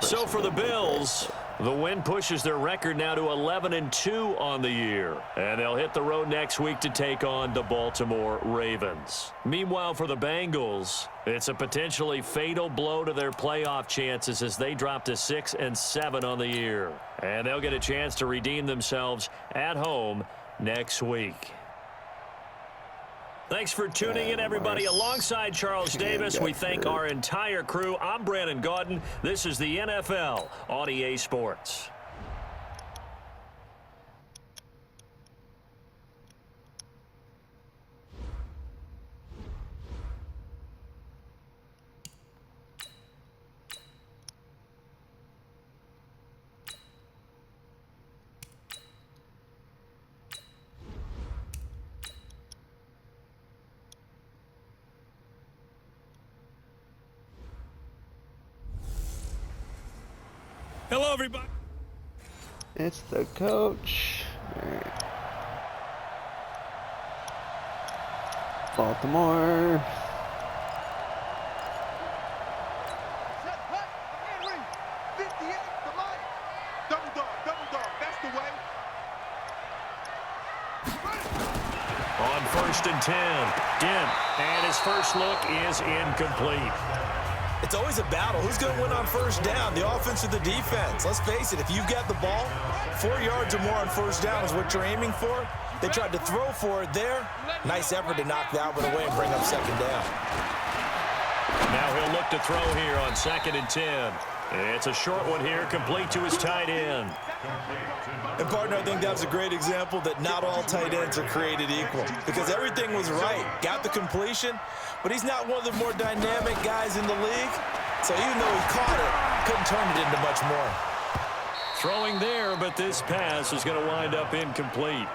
So for the Bills, the win pushes their record now to 11-2 on the year. And they'll hit the road next week to take on the Baltimore Ravens. Meanwhile, for the Bengals, it's a potentially fatal blow to their playoff chances as they drop to 6-7 on the year. And they'll get a chance to redeem themselves at home next week. Thanks for tuning in, everybody. Alongside Charles Davis, we thank our entire crew. I'm Brandon Gaudin. This is the NFL on EA Sports. Hello, everybody. It's the coach. Baltimore. Set, hut, and ring. 58, the line. Double dog, that's the way. On 1st and 10, Dent, and his first look is incomplete. It's always a battle. Who's going to win on first down, the offense or the defense? Let's face it, if you've got the ball, 4 yards or more on first down is what you're aiming for. They tried to throw for it there. Nice effort to knock that one away and bring up second down. Now he'll look to throw here on 2nd and 10. It's a short one here, complete to his tight end. And, partner, I think that was a great example that not all tight ends are created equal because everything was right. Got the completion, but he's not one of the more dynamic guys in the league. So even though he caught it, couldn't turn it into much more. Throwing there, but this pass is going to wind up incomplete.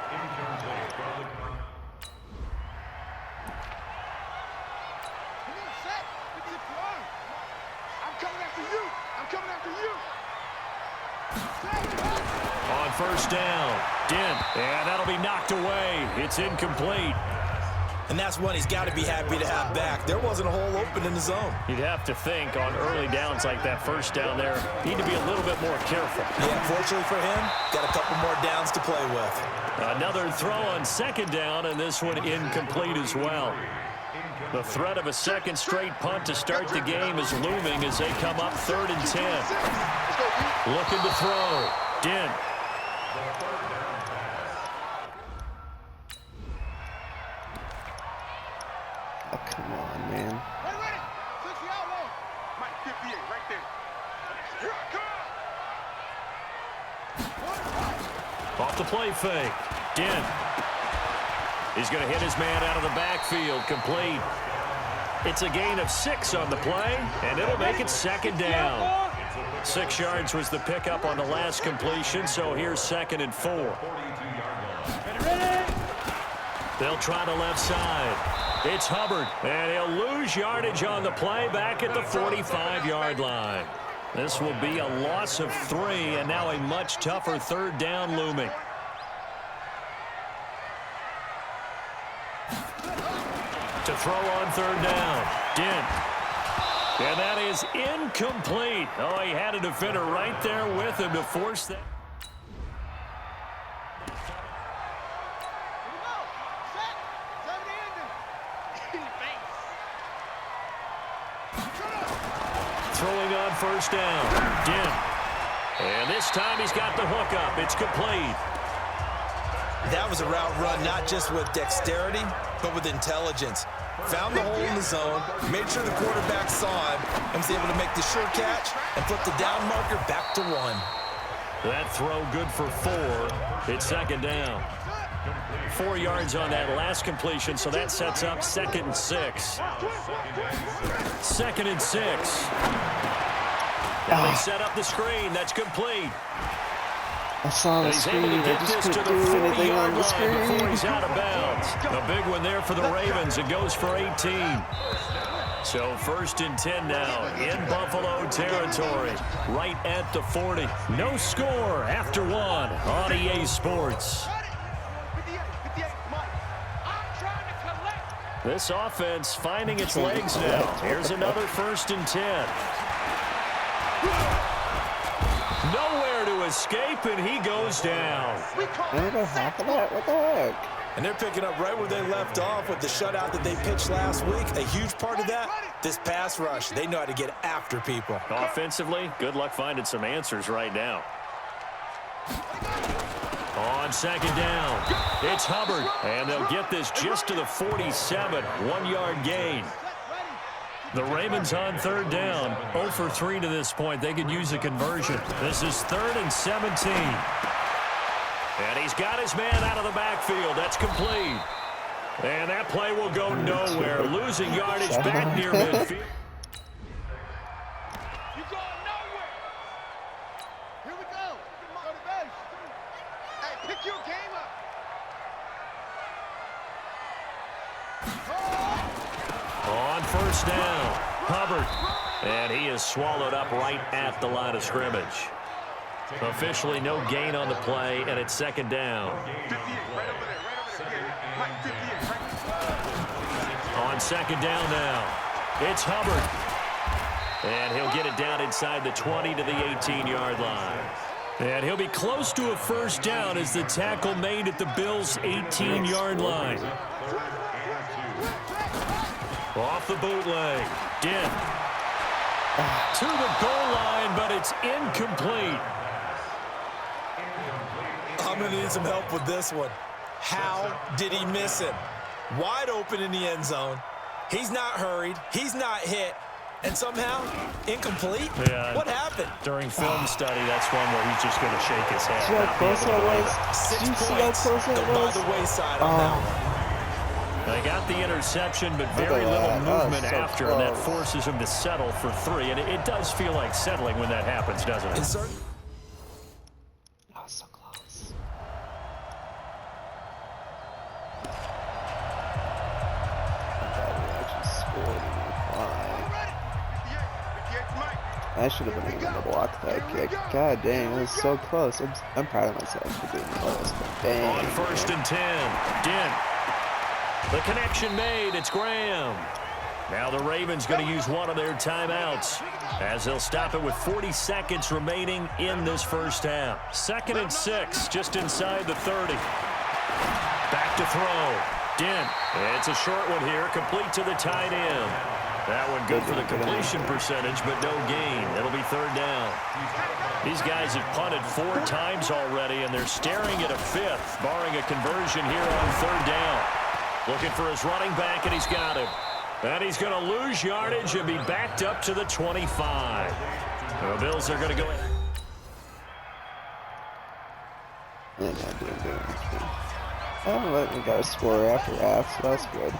On first down, Dent, and that'll be knocked away. It's incomplete. And that's one he's got to be happy to have back. There wasn't a hole open in the zone. You'd have to think on early downs like that first down there, need to be a little bit more careful. Yeah, fortunately for him, got a couple more downs to play with. Another throw on 2nd down, and this one incomplete as well. The threat of a second straight punt to start the game is looming as they come up 3rd and 10. Looking to throw. Dent. Oh, come on, man. Ready. 60 outlaw. Mike 58 right there. Here I come. Off the play fake. Dent. He's going to hit his man out of the backfield. Complete. It's a gain of 6 on the play, and it'll make it 2nd down. 6 yards was the pickup on the last completion, so here's 2nd and 4. They'll try the left side. It's Hubbard, and he'll lose yardage on the play back at the 45-yard line. This will be a loss of 3, and now a much tougher 3rd down looming. To throw on 3rd down, Dent. And that is incomplete. Oh, he had a defender right there with him to force that. throwing on first down. Dent. And this time he's got the hook up. It's complete. That was a route run not just with dexterity, but with intelligence. Found the hole in the zone, made sure the quarterback saw him, and was able to make the sure catch and flip the down marker back to 1. That throw good for 4. It's second down. 4 yards on that last completion, so that sets up 2nd and 6. 2nd and 6. Now they set up the screen. That's complete. I saw the screen. I just couldn't do anything on the screen. Before he's out of bounds. A big one there for the Ravens. It goes for 18. So 1st and 10 now in Buffalo territory. Right at the 40. No score after 1 on EA Sports. This offense finding its legs now. Here's another 1st and 10. Nowhere to escape, and he goes down. Another half of that? What the heck? And they're picking up right where they left off with the shutout that they pitched last week. A huge part of that, this pass rush. They know how to get after people. Offensively, good luck finding some answers right now. On 2nd down, it's Hubbard, and they'll get this just to the 47, 1-yard gain. The Ravens on 3rd down, 0 for 3 to this point. They could use a conversion. This is 3rd and 17. And he's got his man out of the backfield. That's complete. And that play will go nowhere. Losing yardage back near midfield. You going nowhere. Here we go. Go to base. Hey, pick your game up. On 1st down, Hubbard. And he is swallowed up right at the line of scrimmage. Officially no gain on the play, and it's 2nd down. On 2nd down now, it's Hubbard. And he'll get it down inside the 20 to the 18-yard line. And he'll be close to a 1st down as the tackle made at the Bills' 18-yard line. Off the bootleg. Dent. To the goal line, but it's incomplete. I'm going to need some help with this one. How did he miss him? Wide open in the end zone. He's not hurried. He's not hit. And somehow, incomplete? Yeah. What happened? During film study, that's one where he's just going to shake his head. See how close that was? 6 Did you see how points close that go by was? the wayside on that one. They got the interception, but very Look at little that. That was movement so after, and that close. forces him to settle for 3. And it does feel like settling when that happens, doesn't it? Insert. Oh, so close. I'm glad we actually scored in reply. I should have been able to block that kick. God dang, it was so close. I'm proud of myself for being close, but dang. On 1st and 10, Dent. The connection made. It's Graham. Now the Ravens going to use one of their timeouts as they'll stop it with 40 seconds remaining in this 1st half. 2nd and 6, just inside the 30. Back to throw. Dent. It's a short one here, complete to the tight end. That one good for the completion percentage, but no gain. It'll be 3rd down. These guys have punted 4 times already, and they're staring at a 5th, barring a conversion here on 3rd down. Looking for his running back, and he's got him. And he's going to lose yardage and be backed up to the 25. The Bills are going to go in. Yeah, not doing good. I haven't let the guys score after half, so that's good.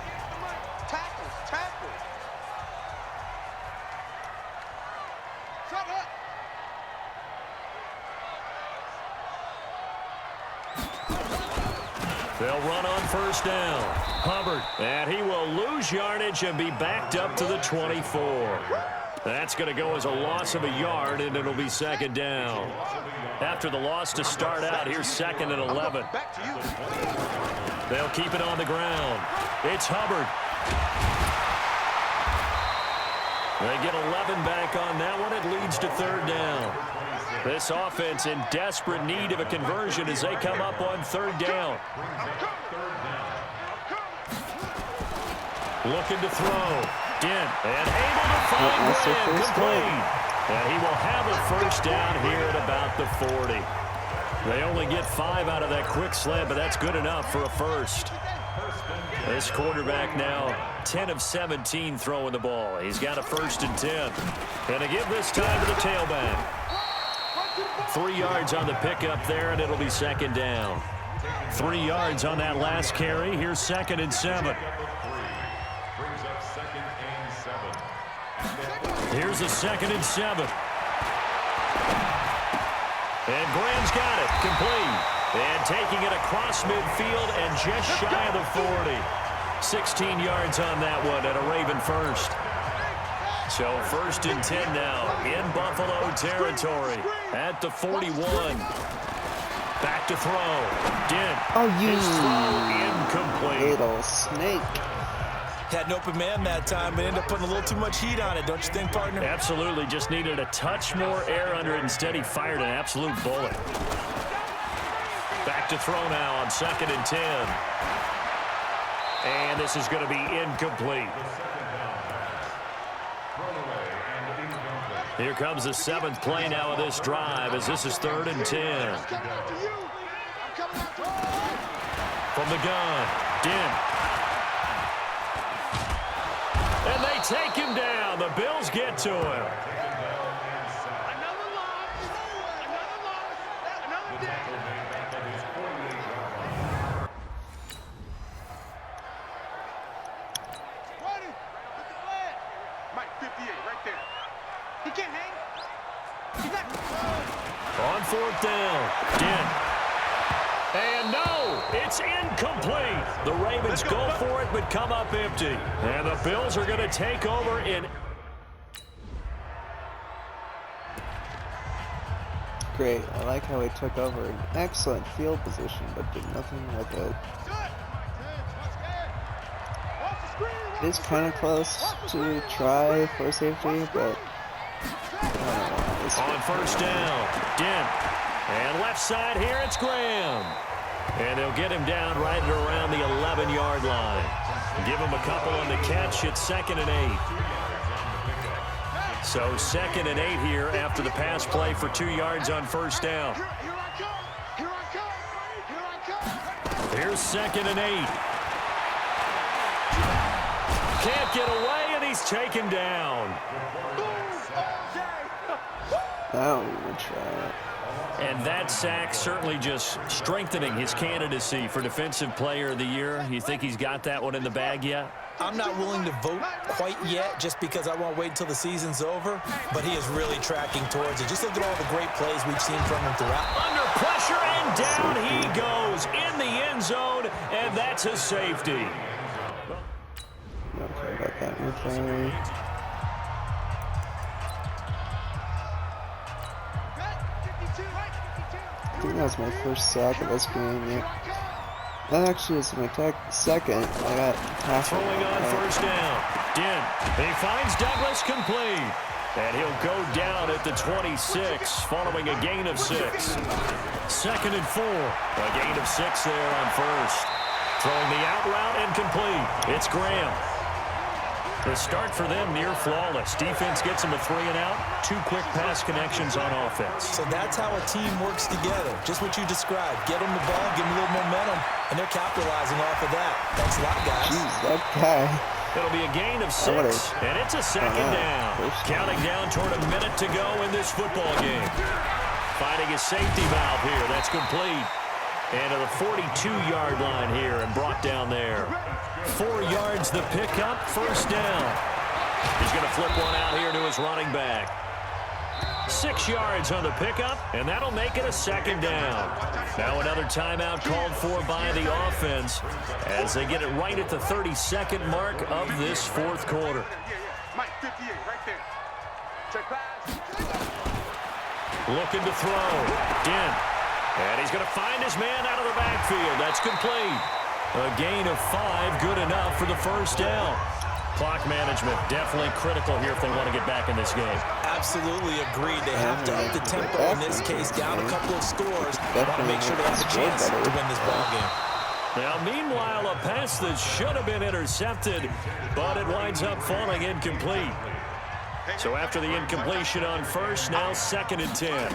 Tackle. Shut up. They'll run on 1st down. Hubbard, and he will lose yardage and be backed up to the 24. That's going to go as a loss of a yard, and it'll be 2nd down. After the loss to start out, here's 2nd and 11. Back to you. They'll keep it on the ground. It's Hubbard. They get 11 back on that one. It leads to 3rd down. This offense in desperate need of a conversion as they come up on 3rd down. Looking to throw. Dent, and able to find Graham, complete. And he will have a first down here at about the 40. They only get 5 out of that quick slant, but that's good enough for a first. This quarterback now 10 of 17 throwing the ball. He's got a 1st and 10. And to give this time to the tailback. 3 yards on the pickup there, and it'll be 2nd down. 3 yards on that last carry. Here's 2nd and 7. Here's a 2nd and 7. And Graham's got it, complete. And taking it across midfield and just shy of the 40. 16 yards on that one and a Raven first. So 1st and 10 now in Buffalo territory at the 41. Back to throw. Dent. Oh, you His throw incomplete. little snake. Had an open man that time, but ended up putting a little too much heat on it, don't you think, partner? Absolutely. Just needed a touch more air under it. Instead, he fired an absolute bullet. Back to throw now on 2nd and 10. And this is going to be incomplete. Here comes the 7th play now of this drive as this is 3rd and 10. From the gun, Dent. And they take him down. The Bills get to him. Another loss. Another day. Ready? Mike, 58, right there. He can't hang. He's not. On 4th down, Dent. And no, it's incomplete. The Ravens go for it, but come up empty. And the Bills are going to take over in. Great. I like how he took over an excellent field position, but did nothing with it. It's kind of close to try for safety, but I don't know. On 1st down, Dent. And left side here, it's Graham. And they'll get him down right at around the 11-yard line. Give him a couple on the catch. It's 2nd and 8. So 2nd and 8 here after the pass play for 2 yards on 1st down. Here's 2nd and 8. Can't get away, and he's taken down. I don't even try it. And that sack certainly just strengthening his candidacy for Defensive Player of the Year. You think he's got that one in the bag yet? I'm not willing to vote quite yet just because I won't wait until the season's over, but he is really tracking towards it. Just look at all the great plays we've seen from him throughout. Under pressure, and down he goes in the end zone, and that's a safety. Not care about that replay. I think that was my first sack of this game. Yeah. That actually is my second. I got tackled. Throwing on 1st down. Dent. He finds Douglas complete. And he'll go down at the 26 following a gain of 6. 2nd and 4. A gain of 6 there on 1st. Throwing the out route and complete. It's Graham. The start for them near flawless. Defense gets them a 3 and out. 2 quick pass connections on offense. So that's how a team works together. Just what you described. Get them the ball, give them a little momentum, and they're capitalizing off of that. Thanks a lot, guys. Jeez, that guy. It'll be a gain of 6, and it's a 2nd down. Counting down toward a minute to go in this football game. Finding a safety valve here. That's complete. And to the 42-yard line here and brought down there. 4 yards the pickup, 1st down. He's going to flip one out here to his running back. 6 yards on the pickup, and that'll make it a 2nd down. Now another timeout called for by the offense as they get it right at the 32nd mark of this 4th quarter. Mike, 58, right there. Check pass. Looking to throw. Dent. And he's going to find his man out of the backfield. That's complete. A gain of 5, good enough for the 1st down. Clock management definitely critical here if they want to get back in this game. Absolutely agreed. They have to up the tempo in this case, down a couple of scores. They want to make sure they have a chance to win this ball game. Now, meanwhile, a pass that should have been intercepted, but it winds up falling incomplete. So after the incompletion on first, now 2nd and 10.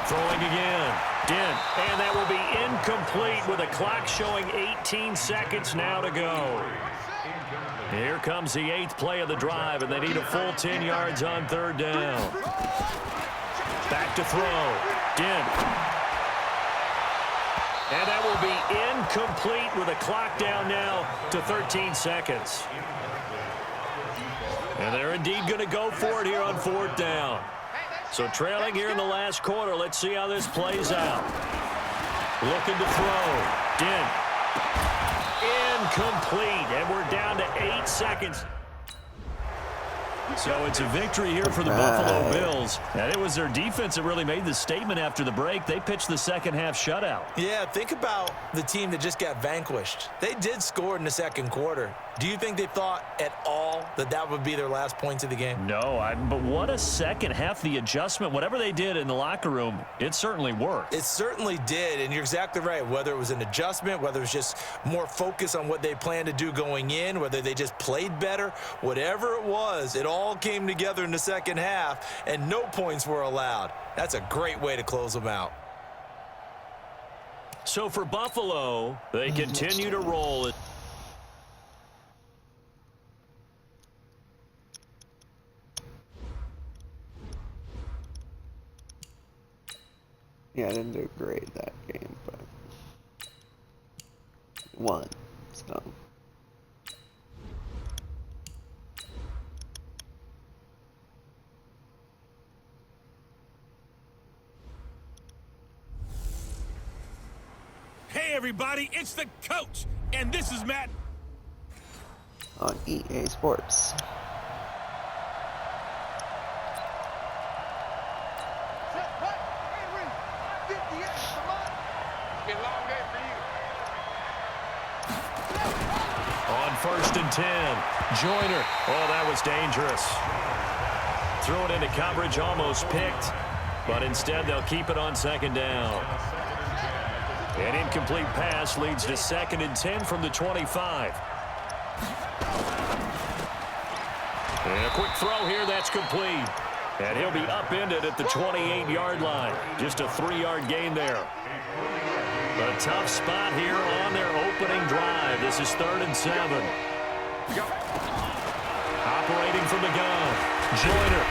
Throwing again. Dent. And that will be incomplete with the clock showing 18 seconds now to go. Here comes the 8th play of the drive, and they need a full 10 yards on 3rd down. Back to throw. Dent. And that will be incomplete with the clock down now to 13 seconds. And they're indeed going to go for it here on 4th down. So trailing here in the last quarter. Let's see how this plays out. Looking to throw. Dent. Incomplete. And we're down to 8 seconds. So it's a victory here for the Buffalo Bills. And it was their defense that really made the statement after the break. They pitched the second half shutout. Yeah, think about the team that just got vanquished. They did score in the second quarter. Do you think they thought at all that that would be their last points of the game? No, but what a second half. The adjustment, whatever they did in the locker room, it certainly worked. It certainly did, and you're exactly right. Whether it was an adjustment, whether it was just more focus on what they planned to do going in, whether they just played better, whatever it was, it all came together in the second half, and no points were allowed. That's a great way to close them out. So for Buffalo, they continue to roll it. Yeah, I didn't do great that game, but won, so. Hey, everybody, it's the coach, and this is Madden. On EA Sports. On 1st and 10, Joyner. Oh, that was dangerous. Threw it into coverage, almost picked, but instead they'll keep it on 2nd down. An incomplete pass leads to 2nd and 10 from the 25. And a quick throw here, that's complete. And he'll be upended at the 28-yard line. Just a 3-yard gain there. A tough spot here on their opening drive. This is 3rd and 7. Operating from the gun. Joyner.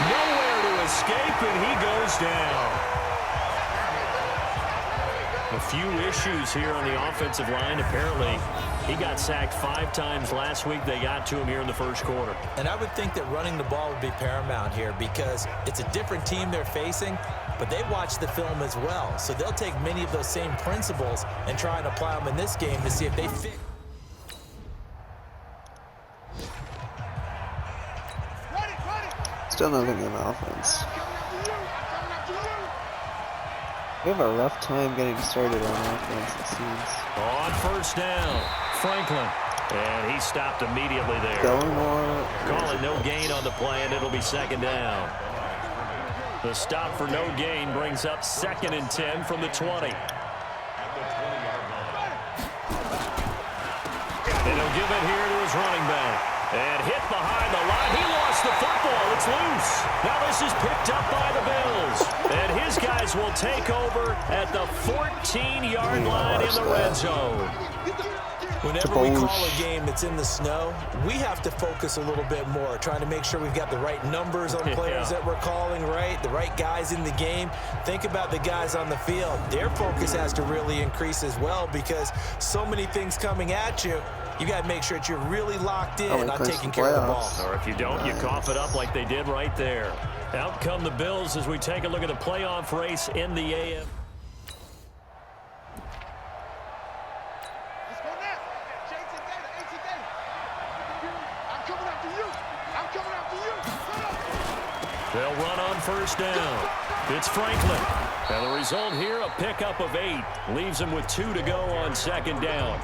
Nowhere to escape, and he goes down. A few issues here on the offensive line. Apparently, he got sacked 5 times last week. They got to him here in the first quarter. And I would think that running the ball would be paramount here because it's a different team they're facing, but they watch the film as well. So they'll take many of those same principles and try and apply them in this game to see if they fit. Still nothing in offense. We have a rough time getting started on offense, it seems. On 1st down, Franklin. And he stopped immediately there. Gilmore. Call it no gain on the play, and it'll be 2nd down. The stop for no gain brings up 2nd and 10 from the 20. And he'll give it here to his running back. And hit behind the line. He lost the football. It's loose. Now this is picked up by the Bills. And his guys will take over at the 14-yard line in the red zone. Whenever we call a game that's in the snow, we have to focus a little bit more, trying to make sure we've got the right numbers on players that we're calling, right? The right guys in the game. Think about the guys on the field. Their focus has to really increase as well because so many things coming at you. You got to make sure that you're really locked in on taking care of the ball. Or if you don't, you cough it up like they did right there. Out come the Bills as we take a look at the playoff race in the AFC. They'll run on 1st down. It's Franklin. And the result here, a pickup of 8. Leaves him with 2 to go on 2nd down.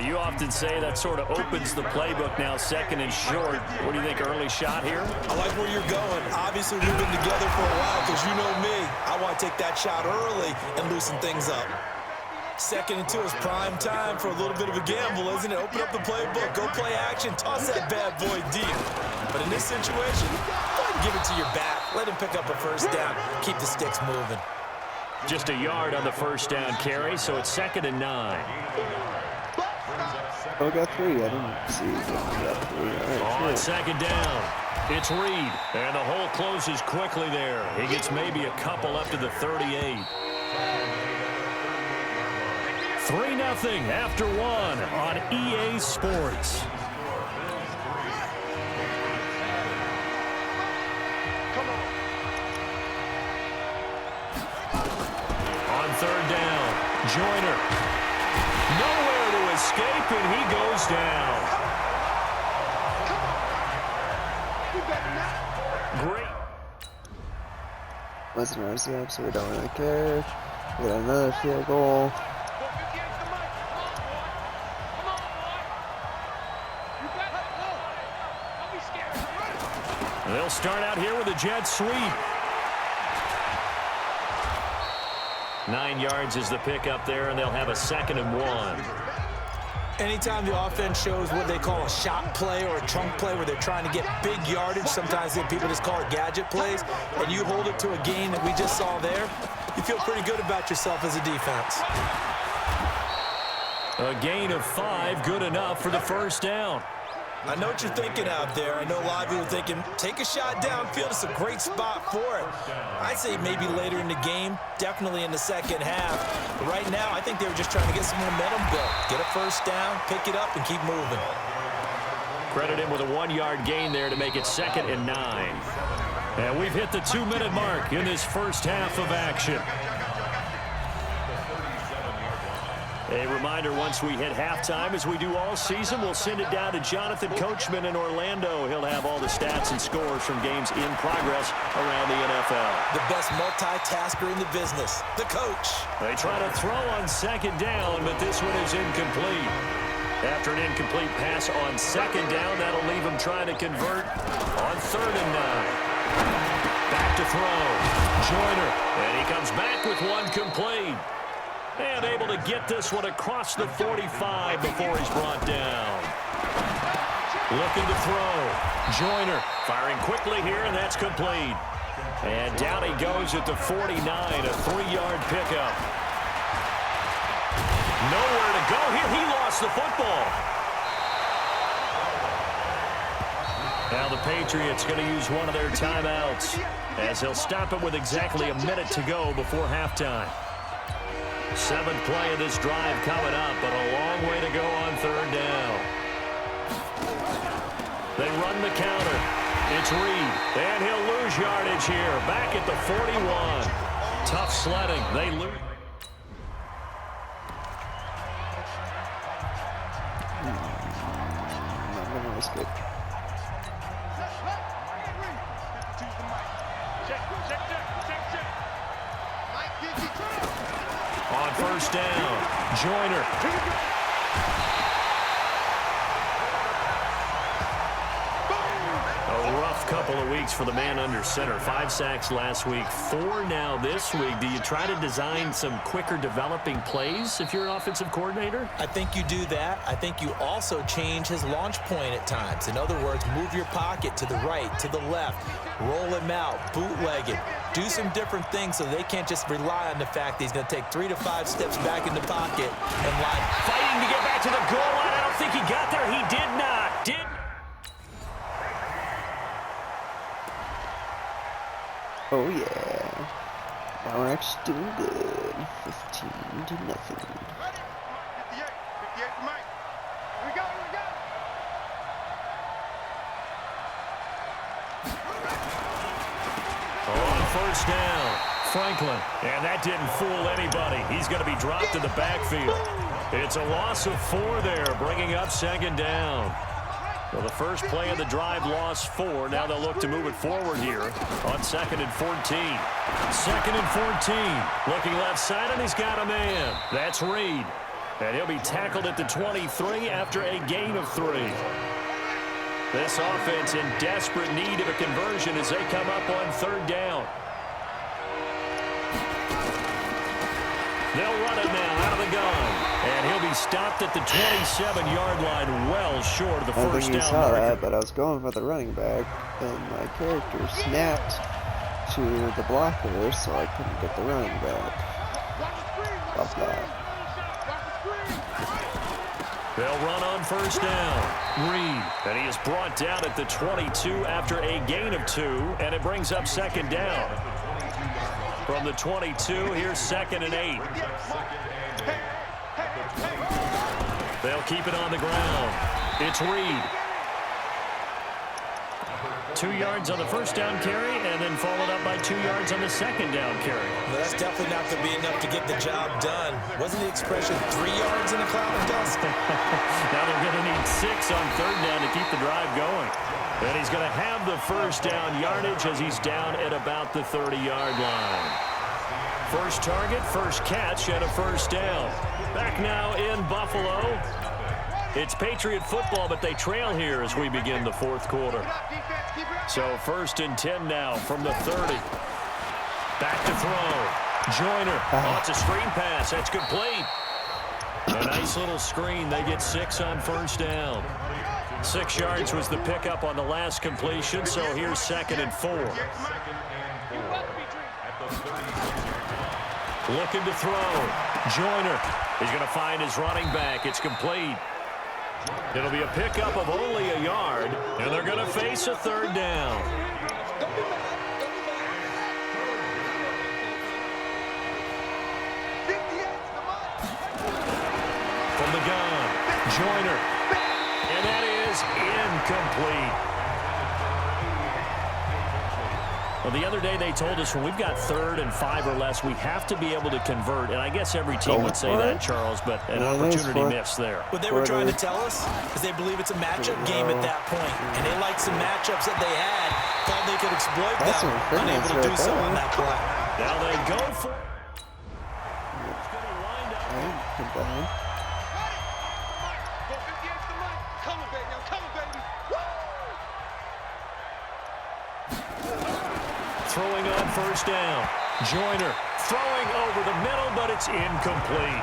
You often say that sort of opens the playbook now, 2nd and short. What do you think, early shot here? I like where you're going. Obviously, we've been together for a while because you know me. I want to take that shot early and loosen things up. 2nd and 2 is prime time for a little bit of a gamble, isn't it? Open up the playbook, go play action, toss that bad boy deep. But in this situation, go ahead and give it to your back. Let him pick up a first down. Keep the sticks moving. Just a yard on the first down carry, so it's 2nd and 9. Oh, got 3. I didn't see it. Got 3. All right, On cool. 2nd down, it's Reed. And the hole closes quickly there. He gets maybe a couple up to the 38. 3-0 after 1 on EA Sports. On 3rd down, Joyner. Nowhere to escape, and he goes down. Great. Wasn't RCF, so we don't really care. We got another field goal. They'll start out here with a jet sweep. 9 yards is the pickup there, and they'll have a 2nd and 1. Anytime the offense shows what they call a shot play or a chunk play where they're trying to get big yardage, sometimes people just call it gadget plays, and you hold it to a gain that we just saw there, you feel pretty good about yourself as a defense. A gain of 5, good enough for the first down. I know what you're thinking out there. I know a lot of you are thinking, take a shot downfield. It's a great spot for it. I'd say maybe later in the game, definitely in the second half. But right now, I think they were just trying to get some momentum built. Get a first down, pick it up, and keep moving. Credit him with a 1-yard gain there to make it 2nd and 9. And we've hit the 2-minute mark in this first half of action. A reminder, once we hit halftime, as we do all season, we'll send it down to Jonathan Coachman in Orlando. He'll have all the stats and scores from games in progress around the NFL. The best multitasker in the business, the coach. They try to throw on 2nd down, but this one is incomplete. After an incomplete pass on 2nd down, that'll leave them trying to convert on 3rd and 9. Back to throw. Joyner, and he comes back with one complete. And able to get this one across the 45 before he's brought down. Looking to throw. Joyner firing quickly here, and that's complete. And down he goes at the 49, a 3-yard pickup. Nowhere to go here. He lost the football. Now the Patriots going to use one of their timeouts as they'll stop it with exactly a minute to go before halftime. 7th play of this drive coming up, but a long way to go on 3rd down. They run the counter. It's Reed, and he'll lose yardage here. Back at the 41. Tough sledding. They lose. Not gonna risk it. On 1st down, Joyner. A rough couple of weeks for the man under center. 5 sacks last week, 4 now this week. Do you try to design some quicker developing plays if you're an offensive coordinator? I think you do that. I think you also change his launch point at times. In other words, move your pocket to the right, to the left, roll him out, bootleg it. Do some different things so they can't just rely on the fact that he's going to take 3 to 5 steps back in the pocket and line. Fighting to get back to the goal line. I don't think he got there. He did not. Oh yeah. Now we're actually doing good. 15-0. 58 for Mike. Here we go. On 1st down, Franklin. And that didn't fool anybody. He's going to be dropped in the backfield. It's a loss of 4 there, bringing up 2nd down. Well, the first play of the drive lost 4. Now they'll look to move it forward here on 2nd and 14. 2nd and 14. Looking left side, and he's got a man. That's Reed. And he'll be tackled at the 23 after a gain of 3. This offense in desperate need of a conversion as they come up on 3rd down. They'll run it now out of the gun. And he'll be stopped at the 27-yard line, well short of the I don't first think you down saw marker. that, but I was going for the running back, and my character snapped to the blocker, so I couldn't get the running back. Love that. They'll run on first down. Reed, and he is brought down at the 22 after a gain of 2, and it brings up second down. From the 22, here's 2nd and 8. They'll keep it on the ground. It's Reed. 2 yards on the first down carry, and then followed up by 2 yards on the second down carry. Well, that's definitely not going to be enough to get the job done. Wasn't the expression 3 yards in a cloud of dust? Now they're going to need 6 on third down to keep the drive going. And he's going to have the first down yardage as he's down at about the 30-yard line. First target, first catch, and a first down. Back now in Buffalo. It's Patriot football, but they trail here as we begin the fourth quarter. So 1st and 10 now from the 30. Back to throw. Joyner. Oh, it's a screen pass. That's complete. A nice little screen. They get 6 on first down. 6 yards was the pickup on the last completion, so here's 2nd and 4. Looking to throw. Joyner. He's going to find his running back. It's complete. It'll be a pickup of only a yard, and they're going to face a third down. From the gun, Joyner. And that is incomplete. Well, the other day they told us when we've got 3rd and 5 or less, we have to be able to convert. And I guess every team would say that, Charles, but an opportunity missed there. What they were trying to tell us is they believe it's a matchup game at that point. And they liked some matchups that they had, thought they could exploit them, unable to do so on that play. Now they go for it. Throwing on first down. Joyner throwing over the middle, but it's incomplete.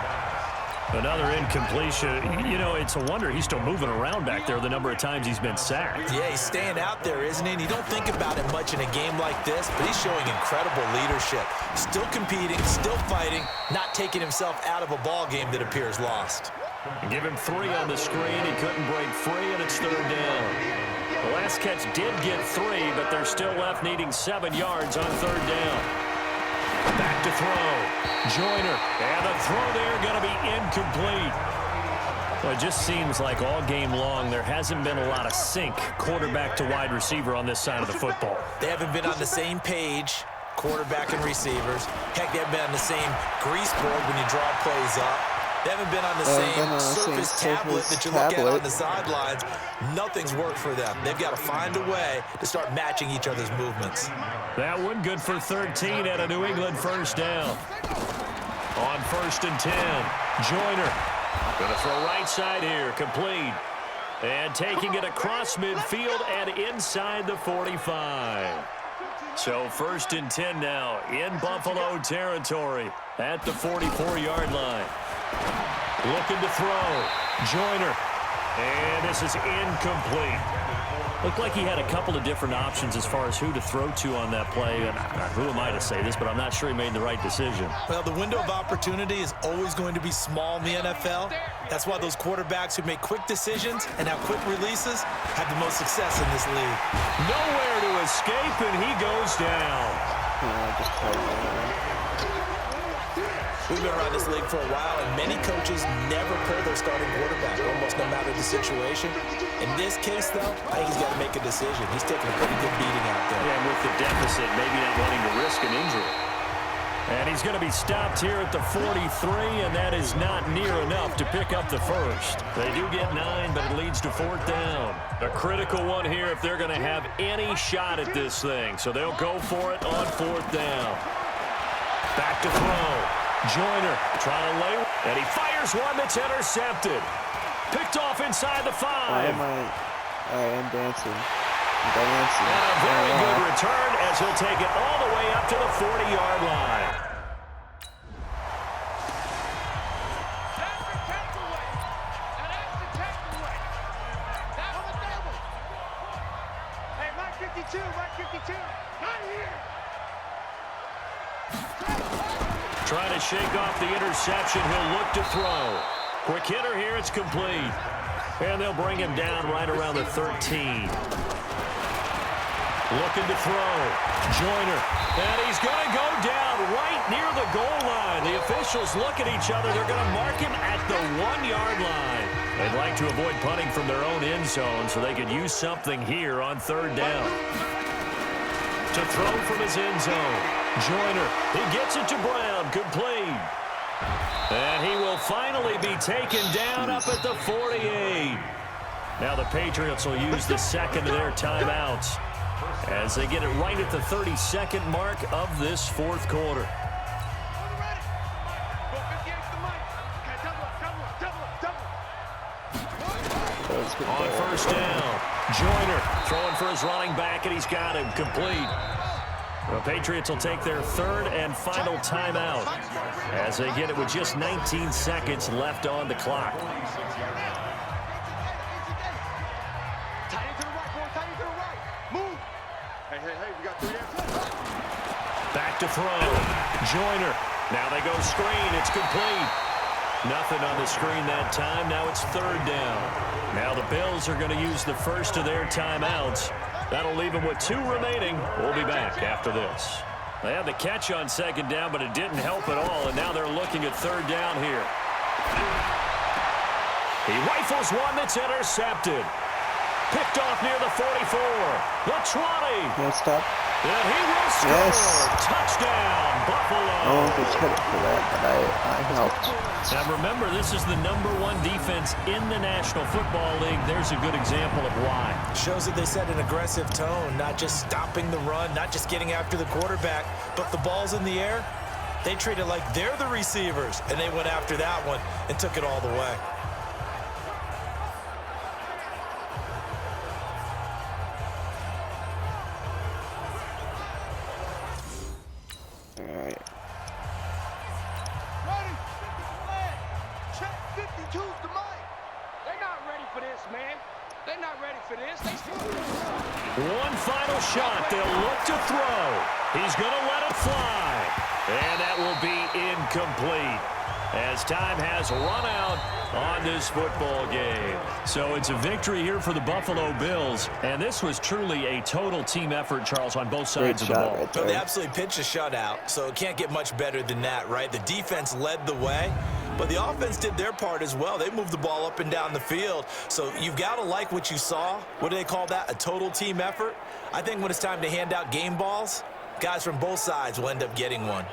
Another incompletion. You know, it's a wonder he's still moving around back there the number of times he's been sacked. Yeah, he's staying out there, isn't he? And you don't think about it much in a game like this, but he's showing incredible leadership. Still competing, still fighting, not taking himself out of a ball game that appears lost. Give him 3 on the screen. He couldn't break free, and it's 3rd down. The last catch did get 3, but they're still left needing 7 yards on 3rd down. Back to throw. Joyner. And the throw there going to be incomplete. Well, it just seems like all game long there hasn't been a lot of sync quarterback to wide receiver on this side of the football. They haven't been on the same page, quarterback and receivers. Heck, they haven't been on the same grease board when you draw plays up. They haven't been on the same surface tablet that you look at on the sidelines. Nothing's worked for them. They've got to find a way to start matching each other's movements. That one good for 13 at a New England first down. On 1st and 10, Joyner. Going to throw right side here, complete. And taking it across midfield and inside the 45. So 1st and 10 now in Buffalo territory at the 44-yard line. Looking to throw. Joyner. And this is incomplete. Looked like he had a couple of different options as far as who to throw to on that play. And who am I to say this, but I'm not sure he made the right decision. Well, the window of opportunity is always going to be small in the NFL. That's why those quarterbacks who make quick decisions and have quick releases have the most success in this league. Nowhere to escape, and he goes down. We've been around this league for a while, and many coaches never pull their starting quarterback, almost no matter the situation. In this case, though, I think he's got to make a decision. He's taking a pretty good beating out there. Yeah, with the deficit, maybe not wanting to risk an injury. And he's going to be stopped here at the 43, and that is not near enough to pick up the first. They do get 9, but it leads to 4th down. A critical one here if they're going to have any shot at this thing. So they'll go for it on 4th down. Back to throw. Joyner trying to lay, and he fires one that's intercepted. Picked off inside the 5. I am dancing. And a very good return as he'll take it all the way up to the 40-yard line. 52, Mike 52. Out of here. Trying to shake off the interception. He'll look to throw. Quick hitter here. It's complete. And they'll bring him down right around the 13. Looking to throw. Joyner. And he's going to go down right near the goal line. The officials look at each other. They're going to mark him at the 1-yard line. They'd like to avoid punting from their own end zone so they could use something here on third down. To throw from his end zone. Joyner. He gets it to Brown. Complete. And he will finally be taken down up at the 48. Now the Patriots will use the second of their timeouts as they get it right at the 32nd mark of this fourth quarter. On first down, Joyner throwing for his running back, and he's got him complete. The Patriots will take their third and final timeout as they get it with just 19 seconds left on the clock. Back to throw. Joyner. Now they go screen. It's complete. Nothing on the screen that time. Now it's third down. Now the Bills are going to use the first of their timeouts. That'll leave them with 2 remaining. We'll be back after this. They had the catch on second down, but it didn't help at all, and now they're looking at third down here. He rifles one that's intercepted. Picked off near the 44. The 20. No stop. And he will score. Yes. Touchdown, Buffalo. I won't get credit for that, but I helped. Now remember, this is the #1 defense in the National Football League. There's a good example of why. Shows that they set an aggressive tone, not just stopping the run, not just getting after the quarterback, but the ball's in the air. They treat it like they're the receivers, and they went after that one and took it all the way. One final shot. They'll look to throw. He's going to let it fly. And that will be incomplete as time has run out on this football game. So it's a victory here for the Buffalo Bills. And this was truly a total team effort, Charles, on both sides of the ball. Right so they absolutely pitched a shutout, so it can't get much better than that, right? The defense led the way, but the offense did their part as well. They moved the ball up and down the field. So you've got to like what you saw. What do they call that? A total team effort? I think when it's time to hand out game balls, guys from both sides will end up getting one.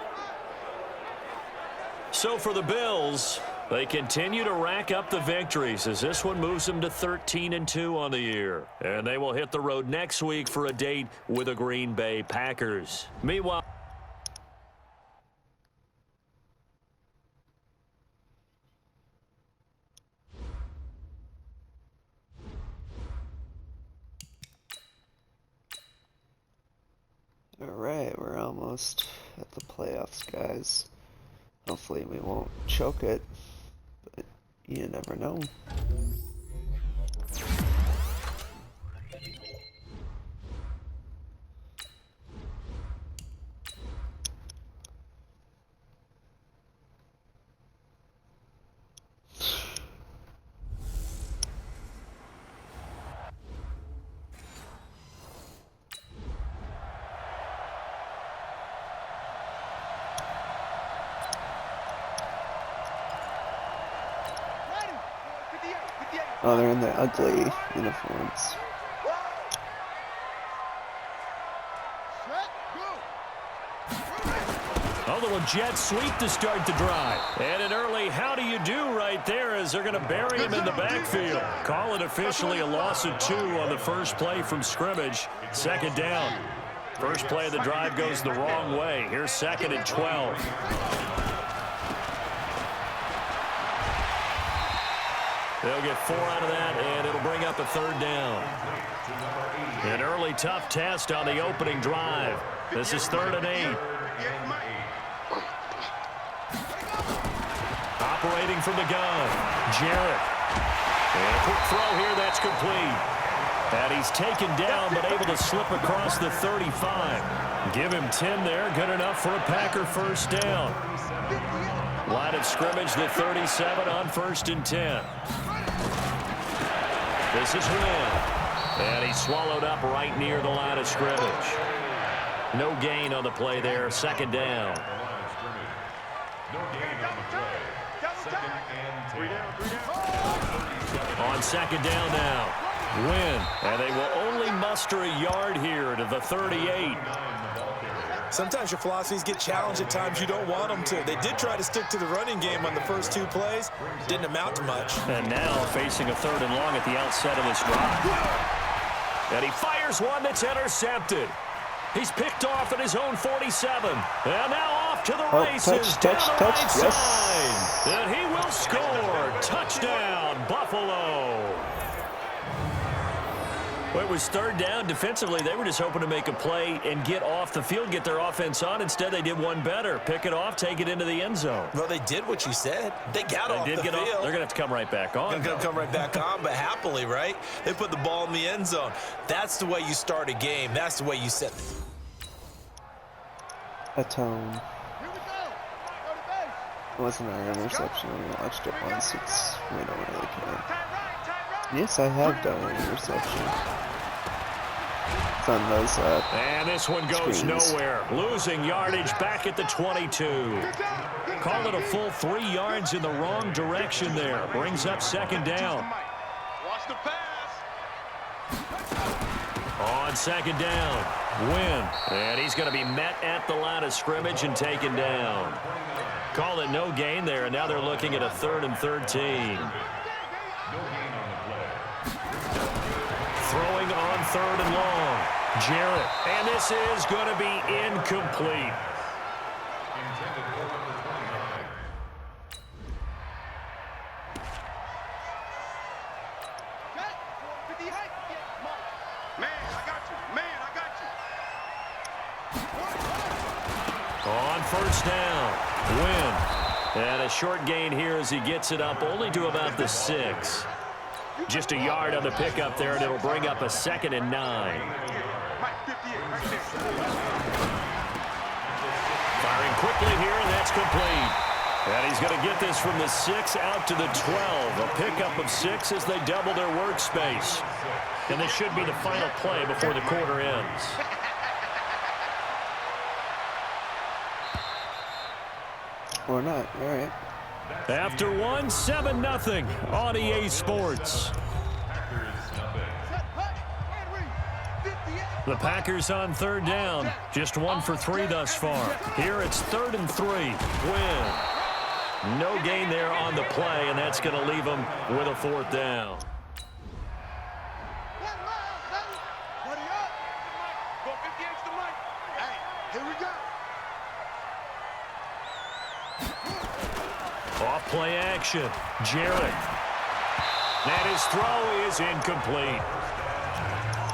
So for the Bills, they continue to rack up the victories as this one moves them to 13-2 on the year. And they will hit the road next week for a date with the Green Bay Packers. Meanwhile, All right, we're almost at the playoffs, guys. Hopefully we won't choke it, but you never know. Oh, they're in their ugly uniforms. oh, the little jet sweep to start the drive. And an early how do you do right there as they're going to bury him in the backfield. Call it officially a loss of 2 on the first play from scrimmage. Second down. First play of the drive goes the wrong way. Here's 2nd and 12. They'll get 4 out of that, and it'll bring up a third down. An early tough test on the opening drive. This is 3rd and 8. Operating from the gun, Jarrett. And a quick throw here, that's complete. And he's taken down, but able to slip across the 35. Give him 10 there. Good enough for a Packer first down. Line of scrimmage, the 37 on 1st and 10. This is Wynn. And he's swallowed up right near the line of scrimmage. No gain on the play there. 2nd down. On 2nd down now. Win, and they will only muster a yard here to the 38. Sometimes your philosophies get challenged at times you don't want them to. They did try to stick to the running game on the first 2 plays. Didn't amount to much. And now facing a 3rd and long at the outset of this drive. And he fires one that's intercepted. He's picked off at his own 47. And now off to the races. Touch, yes. Side. And he will score. Touchdown, Buffalo. Well, it was 3rd down. Defensively, they were just hoping to make a play and get off the field, get their offense on. Instead, they did one better. Pick it off, take it into the end zone. Well, they did what you said. They got off the field. They're going to have to come right back on. They're going to come right back on, but happily, right? They put the ball in the end zone. That's the way you start a game. That's the way you set it. A tone. It wasn't an interception. We watched it once. We don't really care. Yes, I have done an interception. It's on those and this one goes screens. nowhere. Losing yardage back at the 22. Call it a full 3 yards in the wrong direction there. Brings up 2nd down. Watch the pass. On 2nd down. Win. And he's going to be met at the line of scrimmage and taken down. Call it no gain there, and now they're looking at a 3rd and 13. Throwing on 3rd and long. Jarrett. And this is going to be incomplete. On 1st down. Win. And a short gain here as he gets it up only to about the 6. Just a yard on the pickup there, and it'll bring up a 2nd and 9. Firing quickly here, and that's complete. And he's going to get this from the 6 out to the 12. A pickup of 6 as they double their workspace. And this should be the final play before the quarter ends. Or not. All right. After 1, 7-0 on EA Sports. The Packers on 3rd down. Just 1 for 3 thus far. Here it's 3rd and 3. Win. No gain there on the play, and that's going to leave them with a 4th down. Off play action. Jarrett. And his throw is incomplete.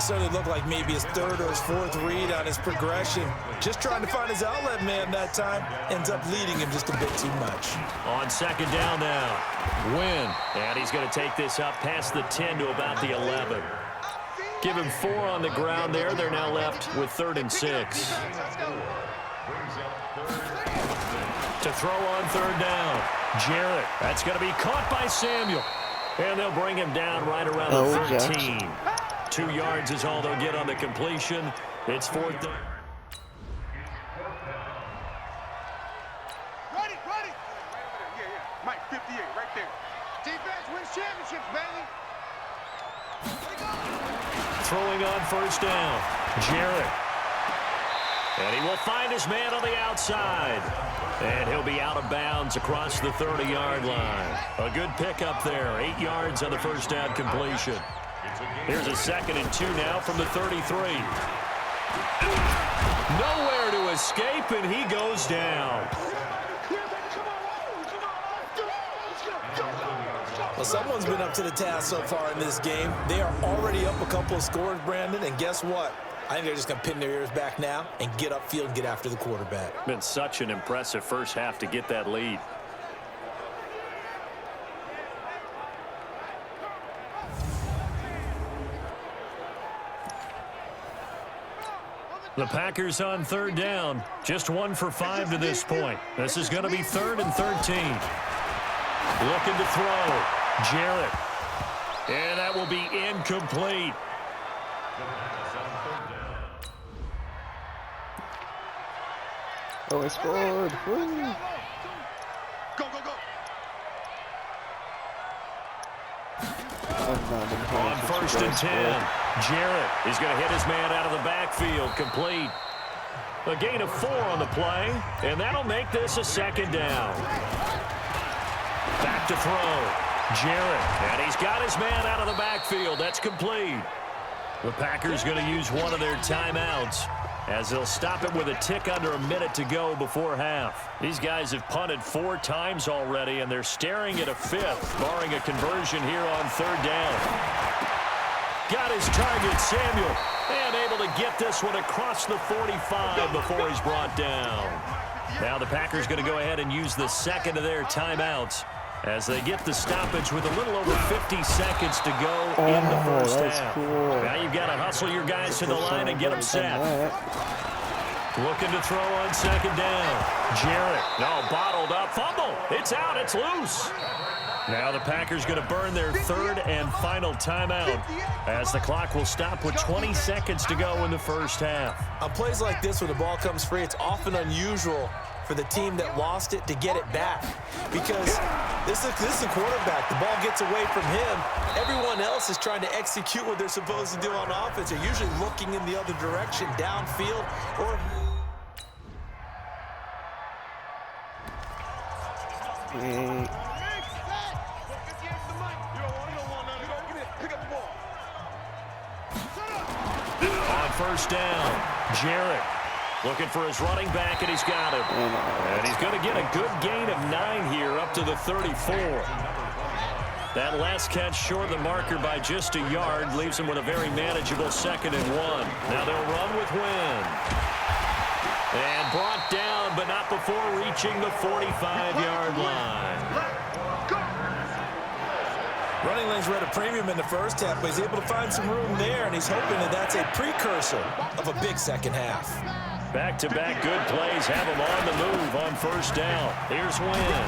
Certainly looked like maybe his 3rd or his 4th read on his progression. Just trying to find his outlet man that time. Ends up leading him just a bit too much. On 2nd down now. Win. And he's going to take this up past the 10 to about the 11. Give him 4 on the ground there. They're now left with 3rd and 6. To throw on 3rd down. Jarrett. That's going to be caught by Samuel. And they'll bring him down right around the 13. 2 yards is all they'll get on the completion. It's 4th down. Ready. Yeah. Mike, 58, right there. Defense wins championships, baby. Throwing on 1st down. Jarrett. And he will find his man on the outside. And he'll be out of bounds across the 30-yard line. A good pickup there. 8 yards on the 1st down completion. Here's a 2nd and 2 now from the 33. Nowhere to escape, and he goes down. Well, someone's been up to the task so far in this game. They are already up a couple of scores, Brandon, and guess what? I think they're just going to pin their ears back now and get upfield and get after the quarterback. Been such an impressive first half to get that lead. The Packers on third down. Just 1 for 5 to this point. This is going to be 3rd and 13. Looking to throw. Jarrett. And that will be incomplete. Oh, I scored. Woo. Go, go, go. I've not been playing On since 1st you and guys 10. scored. Jarrett is going to hit his man out of the backfield. Complete. A gain of 4 on the play, and that'll make this a 2nd down. Back to throw. Jarrett, and he's got his man out of the backfield. That's complete. The Packers going to use one of their timeouts as they'll stop it with a tick under a minute to go before half. These guys have punted 4 times already, and they're staring at a 5th, barring a conversion here on 3rd down. Got his target, Samuel, and able to get this one across the 45 before he's brought down. Now the Packers going to go ahead and use the 2nd of their timeouts as they get the stoppage with a little over 50 seconds to go in the first half. Cool. Now you've got to hustle your guys to the line and get them set. Looking to throw on 2nd down. Jarrett, no, bottled up, fumble. It's out, it's loose. Now the Packers going to burn their 3rd and final timeout as the clock will stop with 20 seconds to go in the first half. On plays like this, when the ball comes free, it's often unusual for the team that lost it to get it back, because this is the quarterback. The ball gets away from him. Everyone else is trying to execute what they're supposed to do on offense. They're usually looking in the other direction, downfield, or... On 1st down, Jarrett looking for his running back, and he's got him. And he's going to get a good gain of 9 here up to the 34. That last catch short of the marker by just a yard leaves him with a very manageable 2nd and 1. Now they'll run with Wynn. And brought down, but not before reaching the 45-yard line. Running lanes were at a premium in the first half, but he's able to find some room there, and he's hoping that that's a precursor of a big second half. Back-to-back good plays have him on the move on 1st down. Here's Wynn.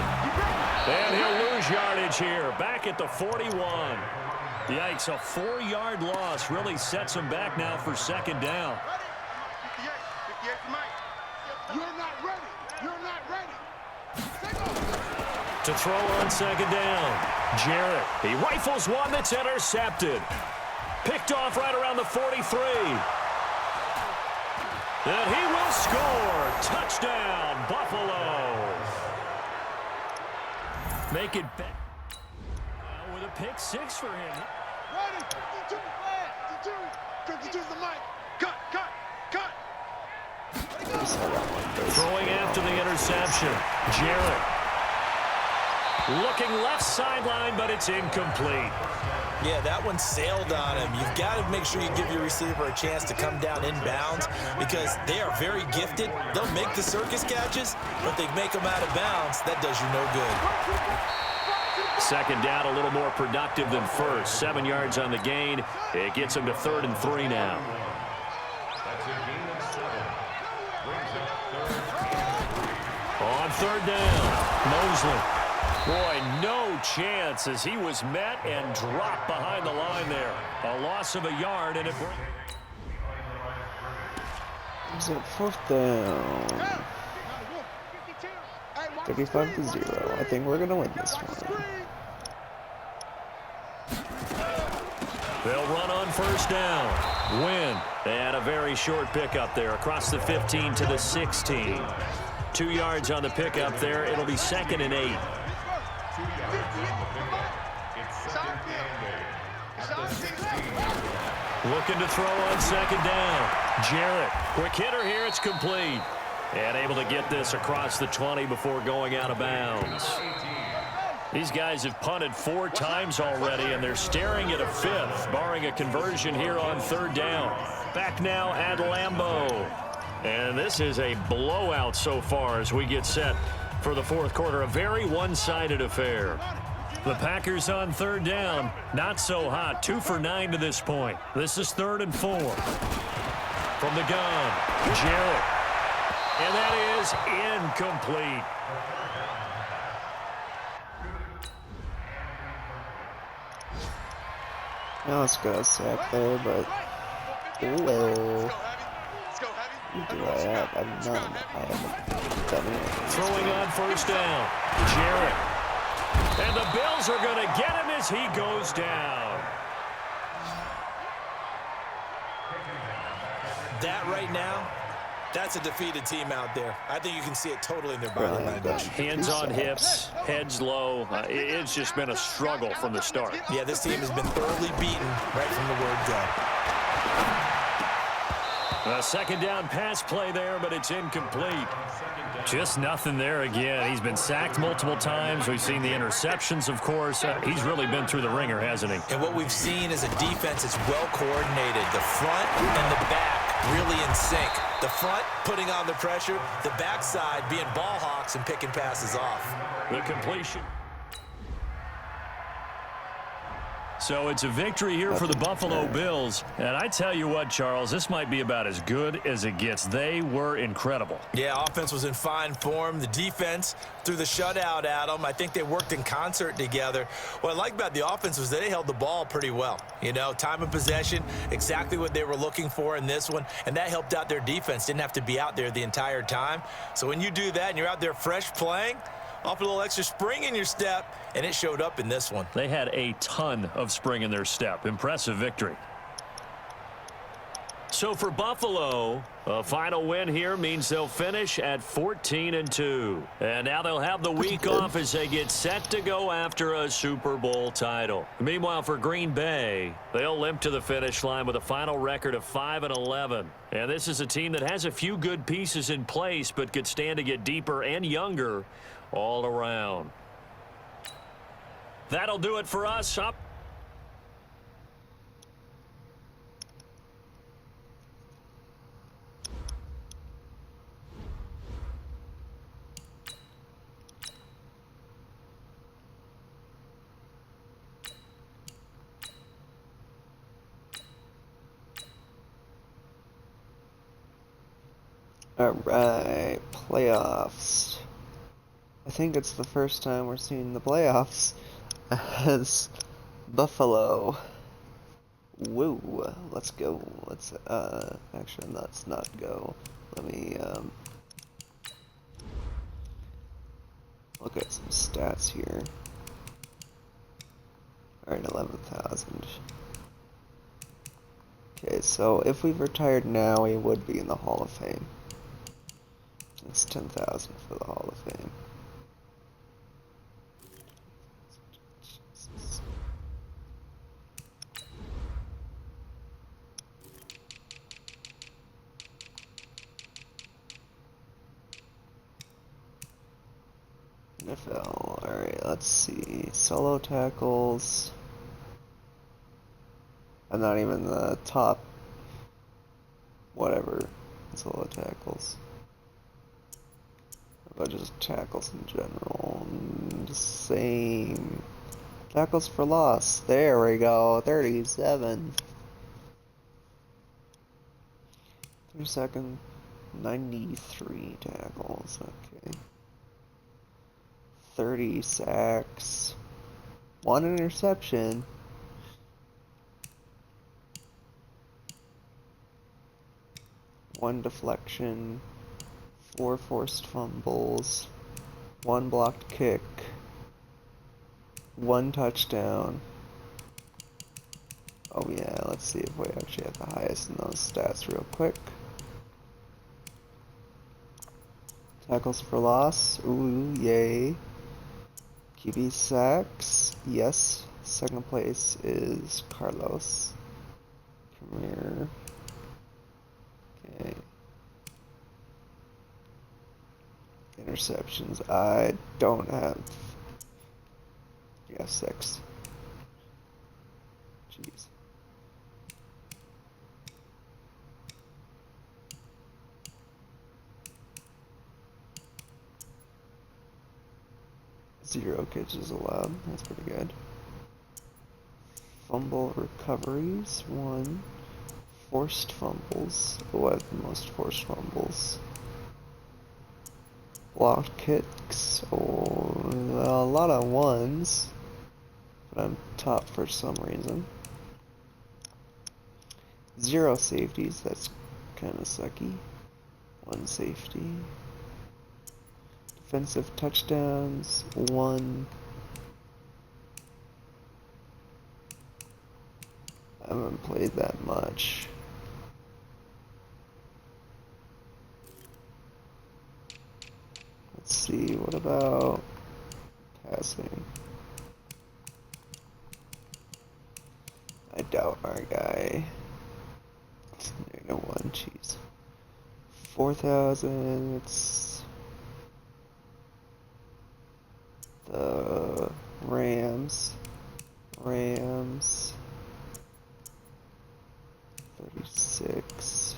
And he'll lose yardage here, back at the 41. Yikes, a 4-yard loss really sets him back now for 2nd down. 58 for Mike. You're not ready. You're not ready. To throw on 2nd down. Jarrett, he rifles one that's intercepted. Picked off right around the 43. And he will score. Touchdown, Buffalo. Make it back. Now with a pick 6 for him. Ready. 52. 52's the mic. Cut. Throwing after the interception. Jarrett. Looking left sideline, but it's incomplete. Yeah, that one sailed on him. You've got to make sure you give your receiver a chance to come down inbounds, because they are very gifted. They'll make the circus catches, but they make them out of bounds. That does you no good. 2nd down, a little more productive than 1st. 7 yards on the gain. It gets him to 3rd and 3 now. On 3rd down, Mosley. Boy, no chance as he was met and dropped behind the line there. A loss of a yard, and it brings... Is it 4th down? 35-0. I think we're going to win this one. They'll run on 1st down. Win. They had a very short pickup there across the 15 to the 16. 2 yards on the pickup there. It'll be 2nd and 8. Looking to throw on 2nd down. Jarrett, quick hitter here, it's complete. And able to get this across the 20 before going out of bounds. These guys have punted 4 times already, and they're staring at a 5th, barring a conversion here on 3rd down. Back now at Lambeau. And this is a blowout so far as we get set for the 4th quarter. A very one-sided affair. The Packers on 3rd down. Not so hot. 2 for 9 to this point. This is 3rd and 4. from the gun. Jarrett. And that is incomplete. Now it's got a sack there, but oh well. What do I have? I have none. I haven't done anything. Throwing on first down. Jarrett. And the Bills are going to get him as he goes down. That right now, that's a defeated team out there. I think you can see it totally in their body language. Hands on hips, heads low. It's just been a struggle from the start. Yeah, this team has been thoroughly beaten right from the word go. A second down pass play there, but it's incomplete. Just nothing there again. He's been sacked multiple times. We've seen the interceptions, of course. He's really been through the ringer, hasn't he? And what we've seen is a defense that's well coordinated. The front and the back really in sync. The front putting on the pressure, the backside being ball hawks and picking passes off. The completion. So it's a victory here for the Buffalo Bills. And I tell you what, Charles, this might be about as good as it gets. They were incredible. Yeah, offense was in fine form. The defense threw the shutout at them. I think they worked in concert together. What I like about the offense was they held the ball pretty well. You know, time of possession, exactly what they were looking for in this one. And that helped out their defense. Didn't have to be out there the entire time. So when you do that and you're out there fresh playing, off a little extra spring in your step, and it showed up in this one. They had a ton of spring in their step. Impressive victory. So for Buffalo, a final win here means they'll finish at 14-2. And now they'll have the week off as they get set to go after a Super Bowl title. Meanwhile, for Green Bay, they'll limp to the finish line with a final record of 5-11. And this is a team that has a few good pieces in place, but could stand to get deeper and younger all around. That'll do it for us. Up. All right, playoffs. I think it's the first time we're seeing the playoffs as Buffalo. Woo, let's go. Let's actually let's not go. Let me look at some stats here. Alright, 11,000. Okay, so if we've retired now, we would be in the Hall of Fame. It's 10,000 for the Hall of Fame. NFL. Alright, let's see. Solo tackles. I'm not even the top. Whatever. Solo tackles. But just tackles in general. Same. Tackles for loss. There we go. 37. 2-second. 93 tackles. Okay. 30 sacks, 1 interception, 1 deflection, 4 forced fumbles, 1 blocked kick, 1 touchdown. Oh yeah, let's see if we actually have the highest in those stats real quick. Tackles for loss, ooh, yay. QB sacks, yes. Second place is Carlos. Premier. Okay. Interceptions, I don't have. Yeah, 6. Jeez. Zero catches allowed. That's pretty good. Fumble recoveries, 1. Forced fumbles. Who has the most forced fumbles? Blocked kicks. Oh, a lot of ones. But I'm top for some reason. 0 safeties. That's kind of sucky. 1 safety. Defensive touchdowns. 1. I haven't played that much. Let's see, what about passing? I doubt our guy. -1, jeez. 4,000, it's the Rams. 36.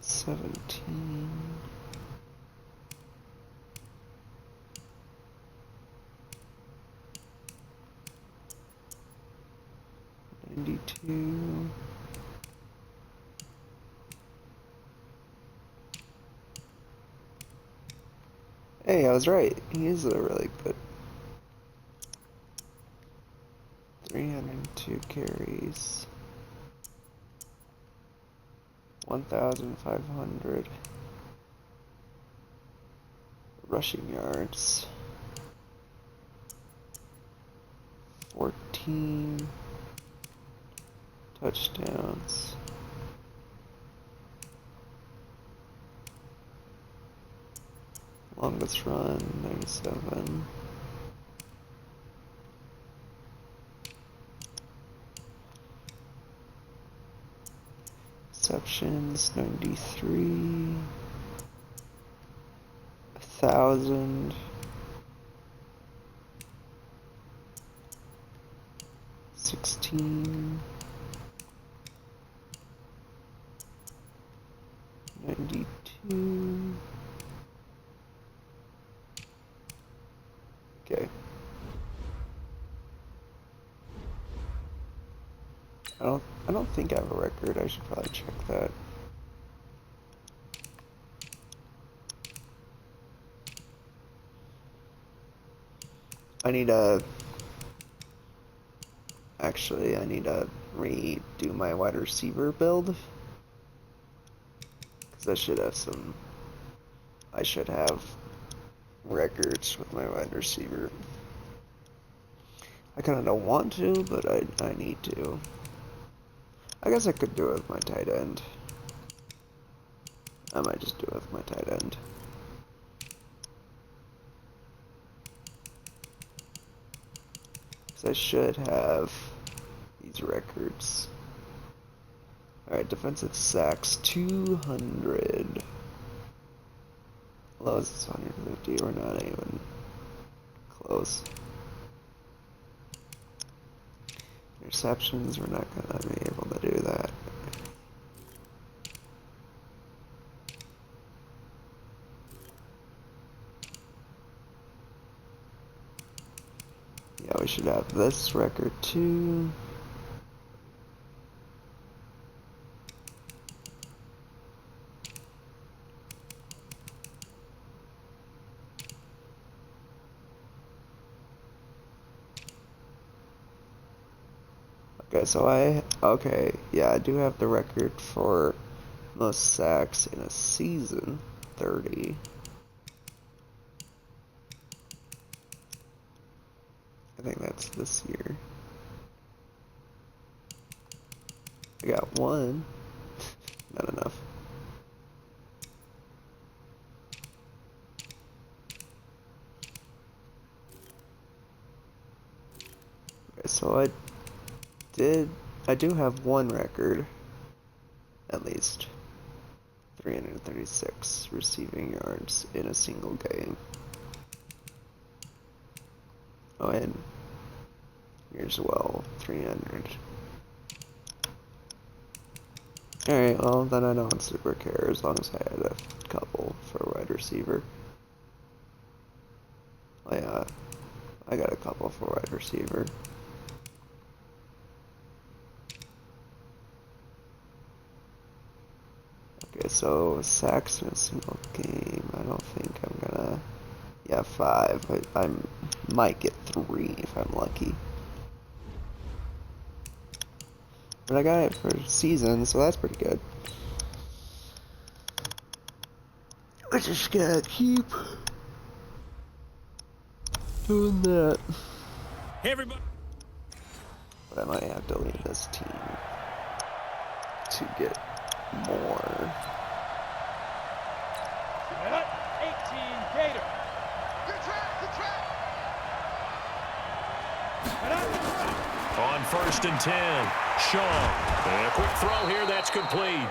17. 92. Hey, I was right. He is a really good. 302 carries. 1,500 rushing yards. 14 touchdowns. Longest run, 97. Receptions, 93. 1,000. 16. 92. Okay. I don't think I have a record. I should probably check that. I need to redo my wide receiver build. Cuz I should have records with my wide receiver. I kind of don't want to, but I need to. I guess I could do it with my tight end. I might just do it with my tight end. Because I should have these records. Alright, defensive sacks, 200. Lowest is 150, we're not even close. Interceptions, we're not going to be able to do that. Yeah, we should have this record too. Okay, yeah, I do have the record for most sacks in a season, 30. I think that's this year. I got 1. Not enough. Okay, so I do have 1 record, at least. 336 receiving yards in a single game. Oh, and here's 300. Alright, well, then I don't super care as long as I had a couple for wide receiver. Oh yeah, I got a couple for wide receiver. So sacks in a single game. I don't think I'm gonna. Yeah, 5. I might get 3 if I'm lucky. But I got it for season, so that's pretty good. I just gotta keep doing that. Hey, everybody. But I might have to leave this team to get more. 18 Gator. Good track, good track. On 1st and 10, Shaw. And a quick throw here, that's complete.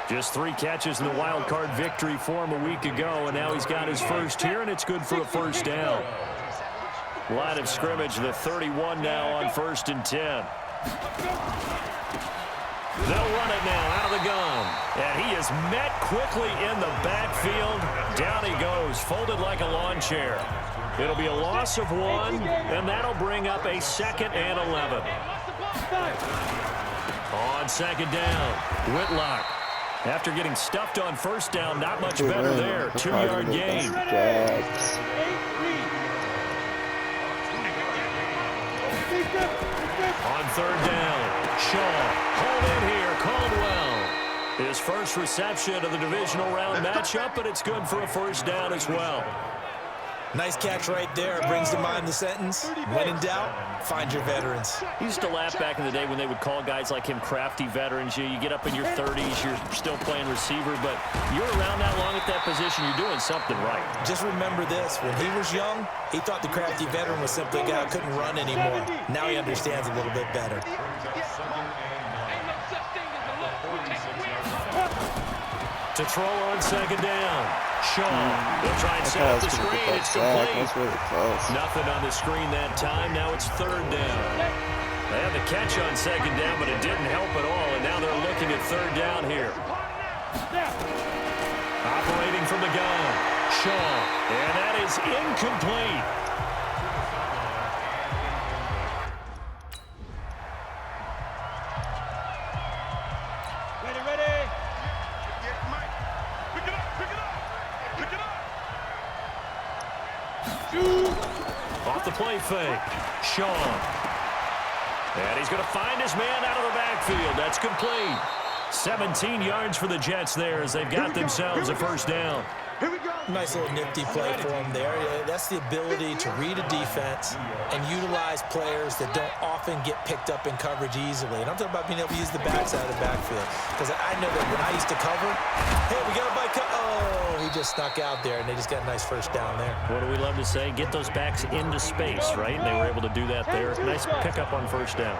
Just 3 catches in the wild card victory for him a week ago, and now he's got his first here, and it's good for a first down. Line of scrimmage, the 31 now on 1st and 10. They'll run it now out of the gun. And he is met quickly in the backfield. Down he goes, folded like a lawn chair. It'll be a loss of 1, and that'll bring up a 2nd and 11. On 2nd down, Whitlock. After getting stuffed on 1st down, not much better there. 2-yard gain. On 3rd down, Shaw. Hold in here, Caldwell. His first reception of the divisional round matchup, but it's good for a first down as well. Nice catch right there. Brings to mind the sentence, when in doubt, find your veterans. He used to laugh back in the day when they would call guys like him crafty veterans. You get up in your 30s, you're still playing receiver, but you're around that long at that position, you're doing something right. Just remember this, when he was young, he thought the crafty veteran was simply a guy who couldn't run anymore. Now he understands a little bit better. To throw on 2nd down. Shaw. They'll try and set up the screen. It's complete. That's really close. Nothing on the screen that time. Now it's 3rd down. They had the catch on 2nd down, but it didn't help at all. And now they're looking at 3rd down here. Operating from the gun. Shaw. And that is incomplete. Off the play fake. Shaw. And he's going to find his man out of the backfield. That's complete. 17 yards for the Jets there as they've got themselves a first down. Nice little nifty play for him there. That's the ability to read a defense and utilize players that don't often get picked up in coverage easily. And I'm talking about being able to use the backside of the backfield. Because I know that when I used to cover, hey, we got a bike. Oh, he just snuck out there, and they just got a nice first down there. What do we love to say? Get those backs into space, right? And they were able to do that there. Nice pickup on first down.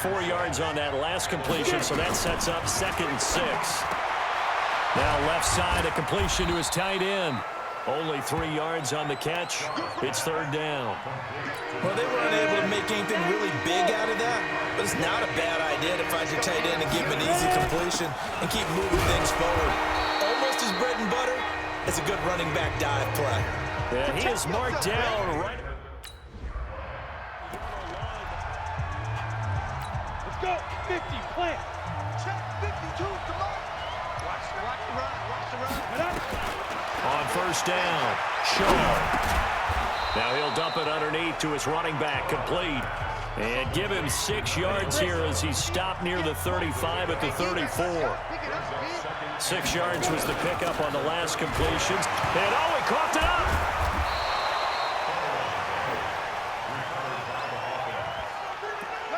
4 yards on that last completion, so that sets up 2nd and 6. Now left side, a completion to his tight end. Only 3 yards on the catch. It's 3rd down. Well, they were unable to make anything really big out of that, but it's not a bad idea to find your tight end and give him an easy completion and keep moving things forward. Almost his bread and butter. It's a good running back dive play. Yeah, he is marked down right. Let's go. 50, plant. Check 52, come on. Watch the run, watch the run. On 1st down, Shaw. Now he'll dump it underneath to his running back, complete. And give him 6 yards here as he stopped near the 35 at the 34. 6 yards was the pickup on the last completions. And oh, he coughed it up!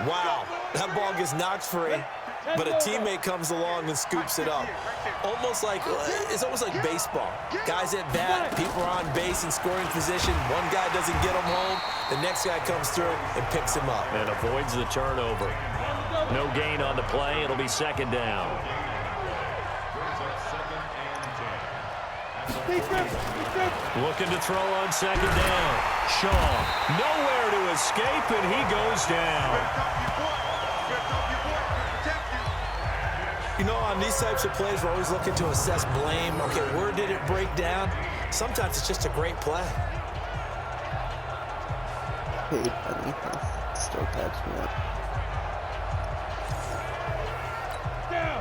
Wow, that ball gets knocked free, but a teammate comes along and scoops it up. It's almost like baseball. Guys at bat, people are on base in scoring position. One guy doesn't get him home, the next guy comes through and picks him up. And avoids the turnover. No gain on the play. It'll be 2nd down. Looking to throw on 2nd down. Shaw, nowhere to escape, and he goes down. You know, on these types of plays, we're always looking to assess blame. Okay, where did it break down? Sometimes it's just a great play. Hey, buddy. Still catch me up.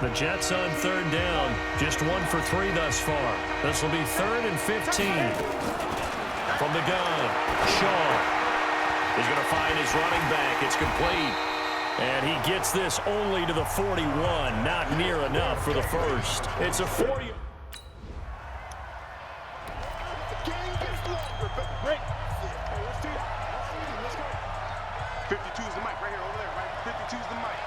The Jets on third down, just 1 for 3 thus far. This will be 3rd and 15. From the gun, Shaw is going to find his running back. It's complete. And he gets this only to the 41. Not near enough for the first. It's a 40. Break. Let's do it. Let's go. 52 is the mic right here over there, right? 52 is the mic.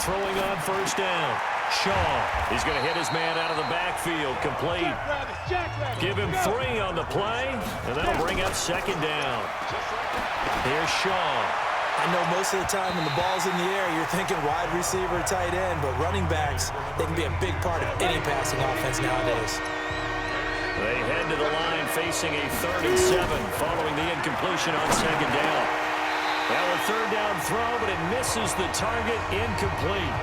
Throwing on first down. Shaw is going to hit his man out of the backfield. Complete. Give him 3 on the play, and that'll bring up second down. Here's Shaw. I know most of the time when the ball's in the air, you're thinking wide receiver, tight end, but running backs, they can be a big part of any passing offense nowadays. They head to the line facing a 3rd and 7 following the incompletion on second down. Well, a 3rd down throw, but it misses the target, incomplete.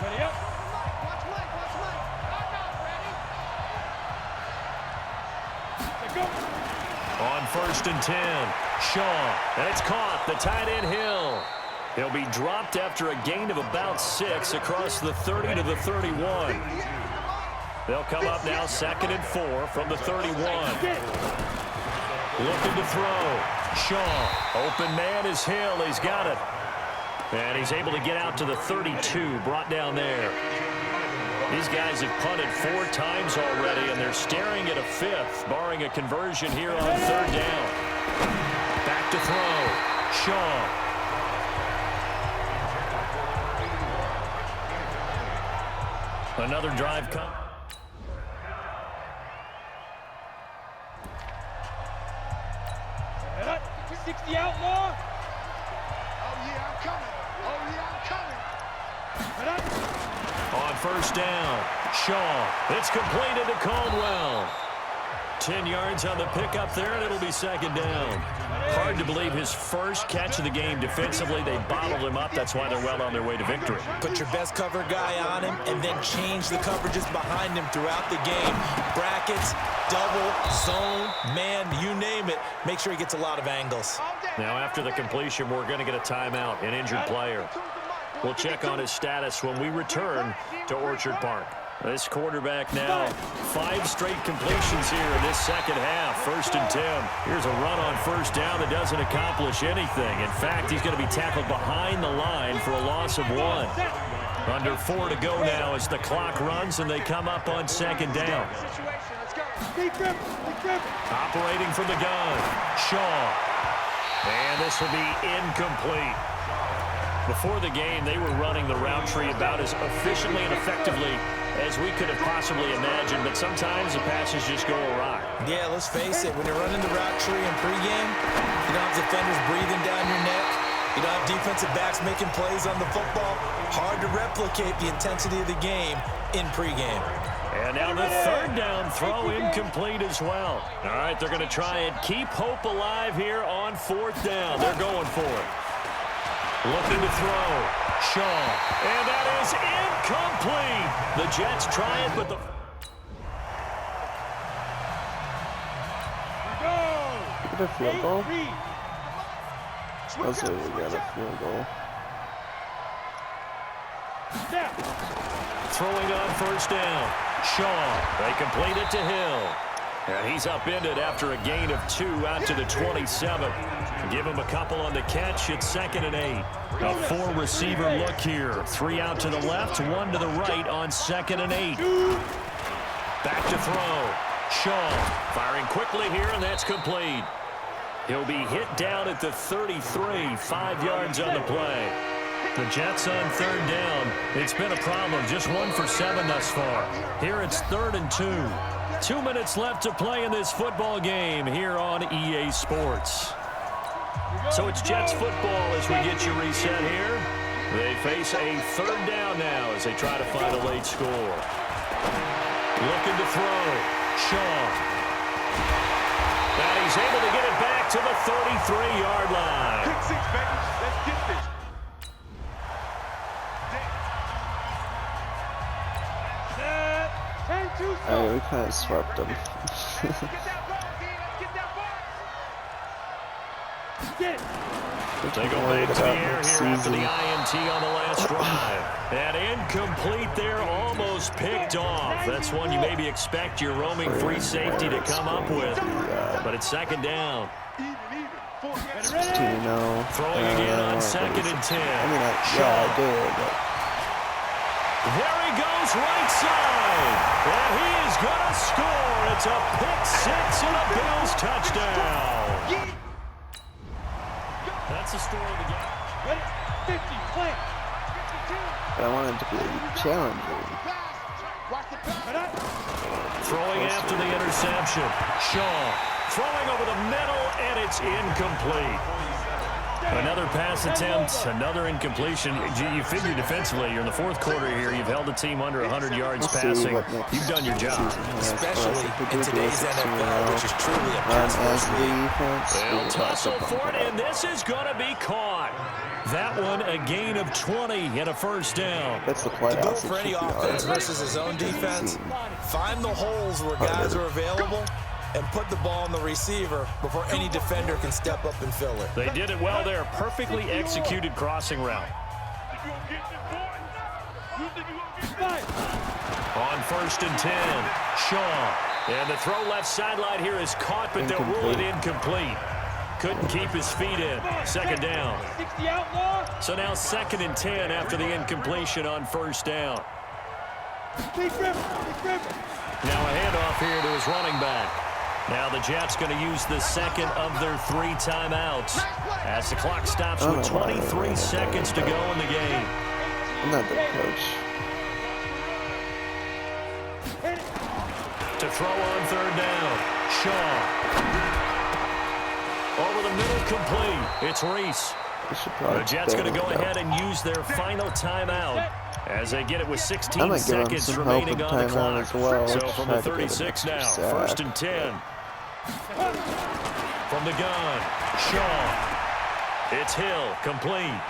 Ready up. Watch Mike. I'm not ready. Go. On 1st and 10, Shaw, and it's caught. The tight end Hill. He'll be dropped after a gain of about 6 across the 30 to the 31. They'll come up now 2nd and 4 from the 31. Looking to throw. Shaw, open man is Hill. He's got it. And he's able to get out to the 32, brought down there. These guys have punted 4 times already, and they're staring at a 5th, barring a conversion here on 3rd down. Back to throw. Shaw. Another drive come. 60 outlaw. Oh, yeah, I'm coming. On 1st down, Shaw. It's completed to Caldwell. 10 yards on the pickup there, and it'll be 2nd down. Hard to believe his first catch of the game defensively. They bottled him up. That's why they're well on their way to victory. Put your best cover guy on him and then change the coverages behind him throughout the game. Brackets, double, zone, man, you name it. Make sure he gets a lot of angles. Now, after the completion, we're going to get a timeout, an injured player. We'll check on his status when we return to Orchard Park. This quarterback now, 5 straight completions here in this second half. 1st and 10. Here's a run on 1st down that doesn't accomplish anything. In fact, he's going to be tackled behind the line for a loss of 1. Under 4 to go now as the clock runs and they come up on 2nd down. Operating from the gun, Shaw. And this will be incomplete. Before the game, they were running the route tree about as efficiently and effectively as we could have possibly imagined, but sometimes the passes just go awry. Yeah, let's face it, when you're running the route tree in pregame, you don't have defenders breathing down your neck. You don't have defensive backs making plays on the football. Hard to replicate the intensity of the game in pregame. And now the 3rd down throw incomplete as well. All right, they're going to try and keep hope alive here on 4th down. They're going for it. Looking to throw. Shaw. And that is incomplete. The Jets try it, but the... Get a field goal. Let's say we got a field goal. Throwing on 1st down. Shaw. They complete it to Hill. And he's upended after a gain of 2 out to the 27. Give him a couple on the catch. It's 2nd and 8. A 4-receiver look here. 3 out to the left, 1 to the right on 2nd and 8. Back to throw. Shaw firing quickly here, and that's complete. He'll be hit down at the 33, 5 yards on the play. The Jets on 3rd down. It's been a problem. Just 1 for 7 thus far. Here it's 3rd and 2. 2 minutes left to play in this football game here on EA Sports. So it's Jets football as we get you reset here. They face a 3rd down now as they try to find a late score. Looking to throw. Shaw. And he's able to get it back to the 33-yard line. Pick 6, baby. Let's get this. We kind of swept them. They go back to the air here after the INT on the last drive. And incomplete there, almost picked off. That's one you maybe expect your roaming free safety to come up with. But it's second down. 16-0. Throwing again on 2nd and 10. I mean, yeah, I did. But... There he goes, right side. And he is going to score. It's a pick six and a Bills touchdown. That's the story of the game. Ready? 50, play. 52. But I want it to be challenging. Throwing after the interception. Shaw throwing over the middle, and it's incomplete. Another pass attempt, another incompletion. You figure defensively, you're in the fourth quarter here. You've held the team under 100 yards passing. You've done your job. Especially in today's NFL, which is truly a pass-first league. They'll tussle for it, and this is going to be caught. That one, a gain of 20 and a first down. That's the playoffs. The goal for any offense versus his own defense, find the holes where guys are available and put the ball on the receiver before any defender can step up and fill it. They did it well there. Perfectly executed crossing route. On 1st and 10, Shaw. And the throw left sideline here is caught, but they'll rule it incomplete. Couldn't keep his feet in. Second down. So now 2nd and 10 after the incompletion on 1st down. Now a handoff here to his running back. Now the Jets going to use the second of their 3 timeouts as the clock stops with 23 seconds to go in the game. I'm not the coach. To throw on 3rd down. Shaw. Over the middle, complete. It's Reese. The Jets going to go ahead and use their final timeout as they get it with 16 seconds remaining on the clock. So from the 36 now, 1st and 10. From the gun, Shaw. It's Hill, complete.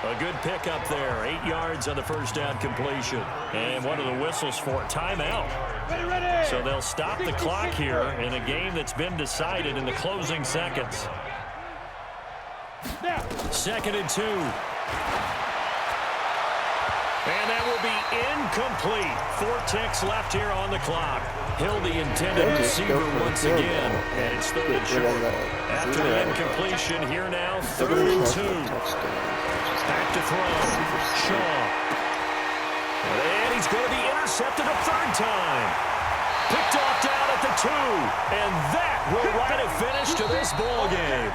A good pickup there, 8 yards on the 1st down completion. And what are the whistles for? Timeout. So they'll stop the clock here in a game that's been decided in the closing seconds. 2nd and 2. And that will be incomplete. 4 ticks left here on the clock. Hill, the intended receiver once again. And it's 3rd and short. After the incompletion, here now, 3rd and 2. Back to throw. Shaw. And he's going to be intercepted a 3rd time. Picked off down at the 2. And that will write a finish to this ball game.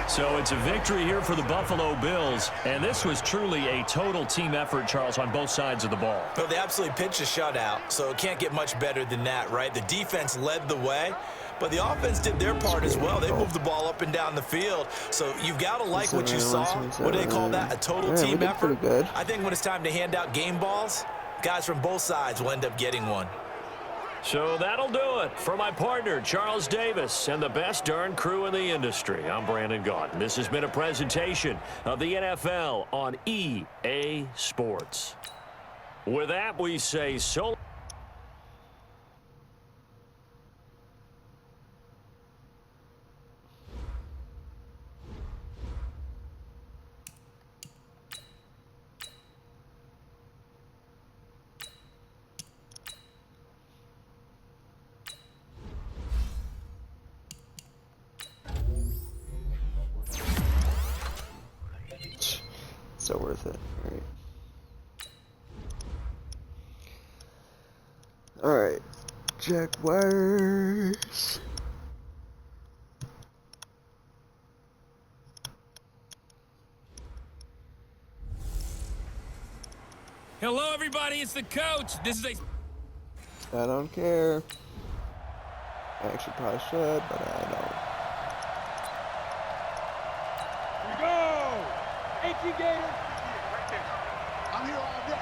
So it's a victory here for the Buffalo Bills. And this was truly a total team effort, Charles, on both sides of the ball. Well, they absolutely pitched a shutout, so it can't get much better than that, right? The defense led the way, but the offense did their part as well. They moved the ball up and down the field. So you've got to like what you saw. What do they call that? A total team effort? I think when it's time to hand out game balls, guys from both sides will end up getting one. So that'll do it for my partner, Charles Davis, and the best darn crew in the industry. I'm Brandon Gaudin. This has been a presentation of the NFL on EA Sports. With that, we say so. So worth it, right? Alright, Jaguars. Hello, everybody. It's the coach. This is a... I don't care. I actually probably should, but I don't. Here we go. 18 Gator. Right there. I'm here all day.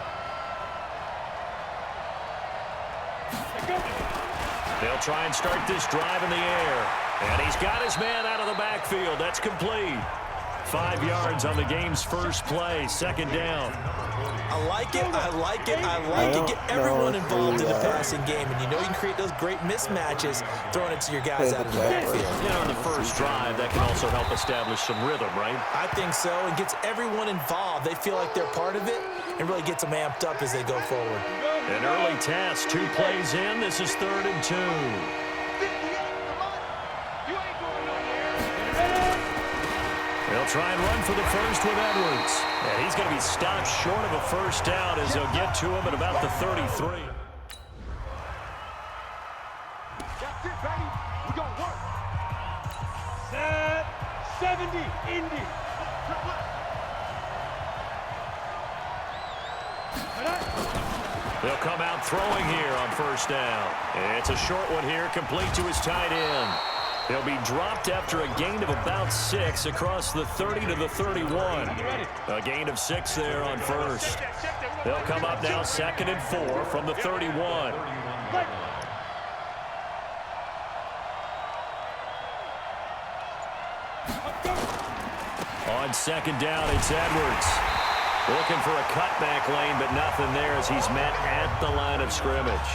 They'll try and start this drive in the air. And he's got his man out of the backfield. That's complete. 5 yards on the game's first play, second down. I like it, I like it, I like it. Get everyone involved in the passing game, and you know you can create those great mismatches throwing it to your guys out of the backfield. You know, on the first drive, that can also help establish some rhythm, right? I think so, and gets everyone involved. They feel like they're part of it, and really gets them amped up as they go forward. An early task, 2 plays in. This is 3rd and 2. They'll try and run for the first with Edwards. And he's going to be stopped short of a first down as they'll get to him at about the 33. That's it, baby. We gonna work. Set 70, Indy. They'll come out throwing here on first down. It's a short one here, complete to his tight end. He'll be dropped after a gain of about 6 across the 30 to the 31. A gain of 6 there on first. They'll come up now 2nd and 4 from the 31. On 2nd down, it's Edwards. Looking for a cutback lane, but nothing there as he's met at the line of scrimmage.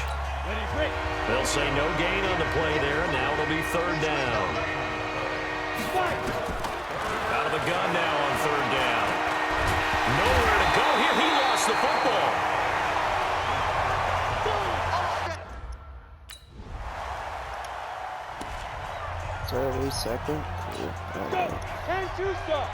They'll say no gain on the play there. Now it'll be 3rd down. Out of the gun now on 3rd down. Nowhere to go here. He lost the football. So every second. Go! 10-2 stop.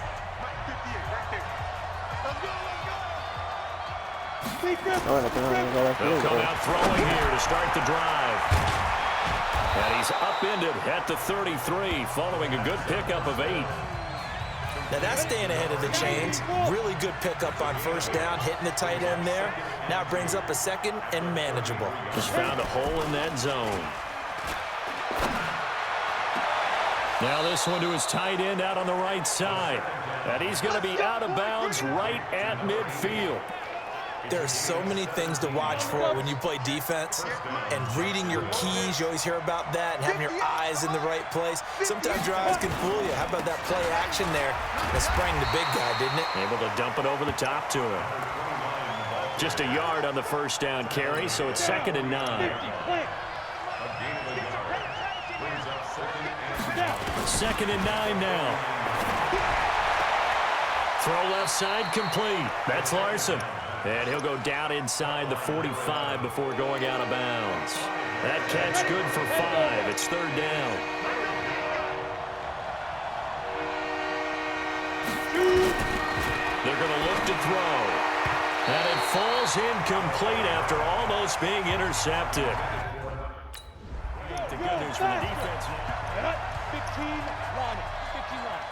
They'll come out throwing here to start the drive. And he's upended at the 33 following a good pickup of 8. Now that's staying ahead of the chains. Really good pickup on first down, hitting the tight end there. Now it brings up a 2nd and manageable. Just found a hole in that zone. Now this one to his tight end out on the right side. And he's going to be out of bounds right at midfield. There are so many things to watch for when you play defense, and reading your keys, you always hear about that, and having your eyes in the right place. Sometimes your eyes can fool you. How about that play action there? That sprang the big guy, didn't it? Able to dump it over the top to him. Just a yard on the first down carry, so it's 2nd and 9. 2nd and 9 now. Throw left side complete. That's Larson. And he'll go down inside the 45 before going out of bounds. That catch good for 5. It's 3rd down. They're going to look to throw. And it falls incomplete after almost being intercepted. The good news for the defense. 15 line. 15 line.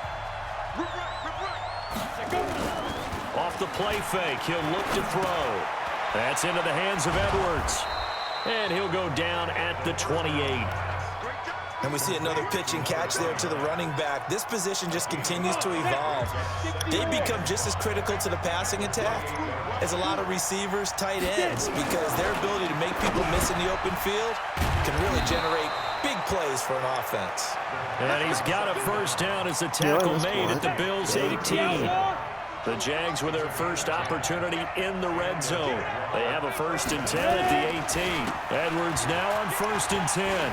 Off the play fake, he'll look to throw. That's into the hands of Edwards. And he'll go down at the 28. And we see another pitch and catch there to the running back. This position just continues to evolve. They become just as critical to the passing attack as a lot of receivers, tight ends, because their ability to make people miss in the open field can really generate big plays for an offense. And he's got a first down as the tackle made at the Bills' 18. The Jags with their first opportunity in the red zone. They have a 1st and 10 at the 18. Edwards now on 1st and 10.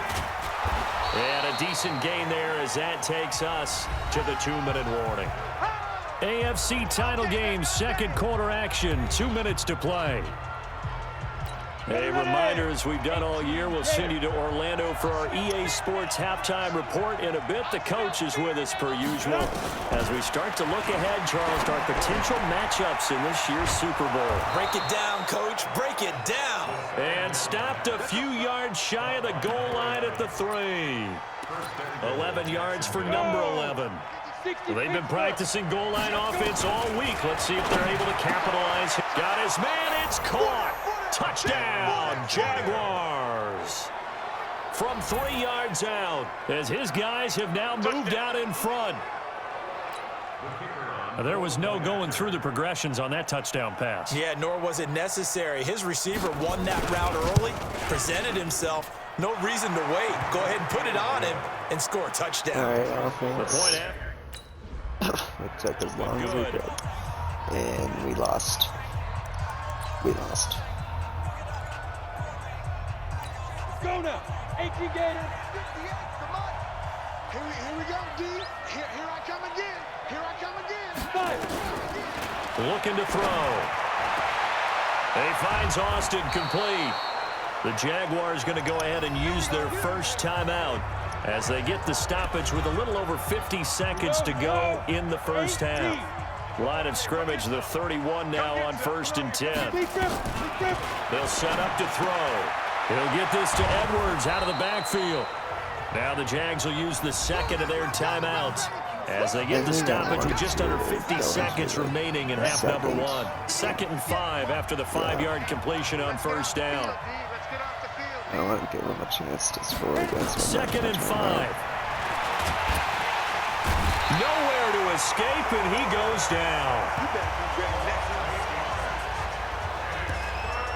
And a decent gain there as that takes us to the 2-minute warning. AFC title game, 2nd quarter action, 2 minutes to play. A reminder, as we've done all year, we'll send you to Orlando for our EA Sports halftime report in a bit. The coach is with us per usual as we start to look ahead, Charles, to our potential matchups in this year's Super Bowl. Break it down, Coach. Break it down. And stopped a few yards shy of the goal line at the 3. 11 yards for number 11. They've been practicing goal line offense all week. Let's see if they're able to capitalize. Got his man. It's caught. Touchdown, Jaguars. From 3 yards out, as his guys have now moved out in front. There was no going through the progressions on that touchdown pass. Yeah, nor was it necessary. His receiver won that route early, presented himself. No reason to wait. Go ahead and put it on him and score a touchdown. All right, offense. The point after. The took as long as we could. And we lost. We lost. Go now. 18 Gators. Come on. Here we go, D. Here I come again. Here I come again. 5. Looking to throw. He finds Austin complete. The Jaguars going to go ahead and use their first timeout as they get the stoppage with a little over 50 seconds to go in the first half. Line of scrimmage, the 31 now on 1st and 10. They'll set up to throw. He'll get this to Edwards out of the backfield. Now the Jags will use the second of their timeouts as they get the stoppage with just under 50 seconds remaining in half number 1. 2nd and 5 after the 5-yard completion on 1st down. I want to give him a chance to score against him. 2nd and 5. Nowhere to escape, and he goes down.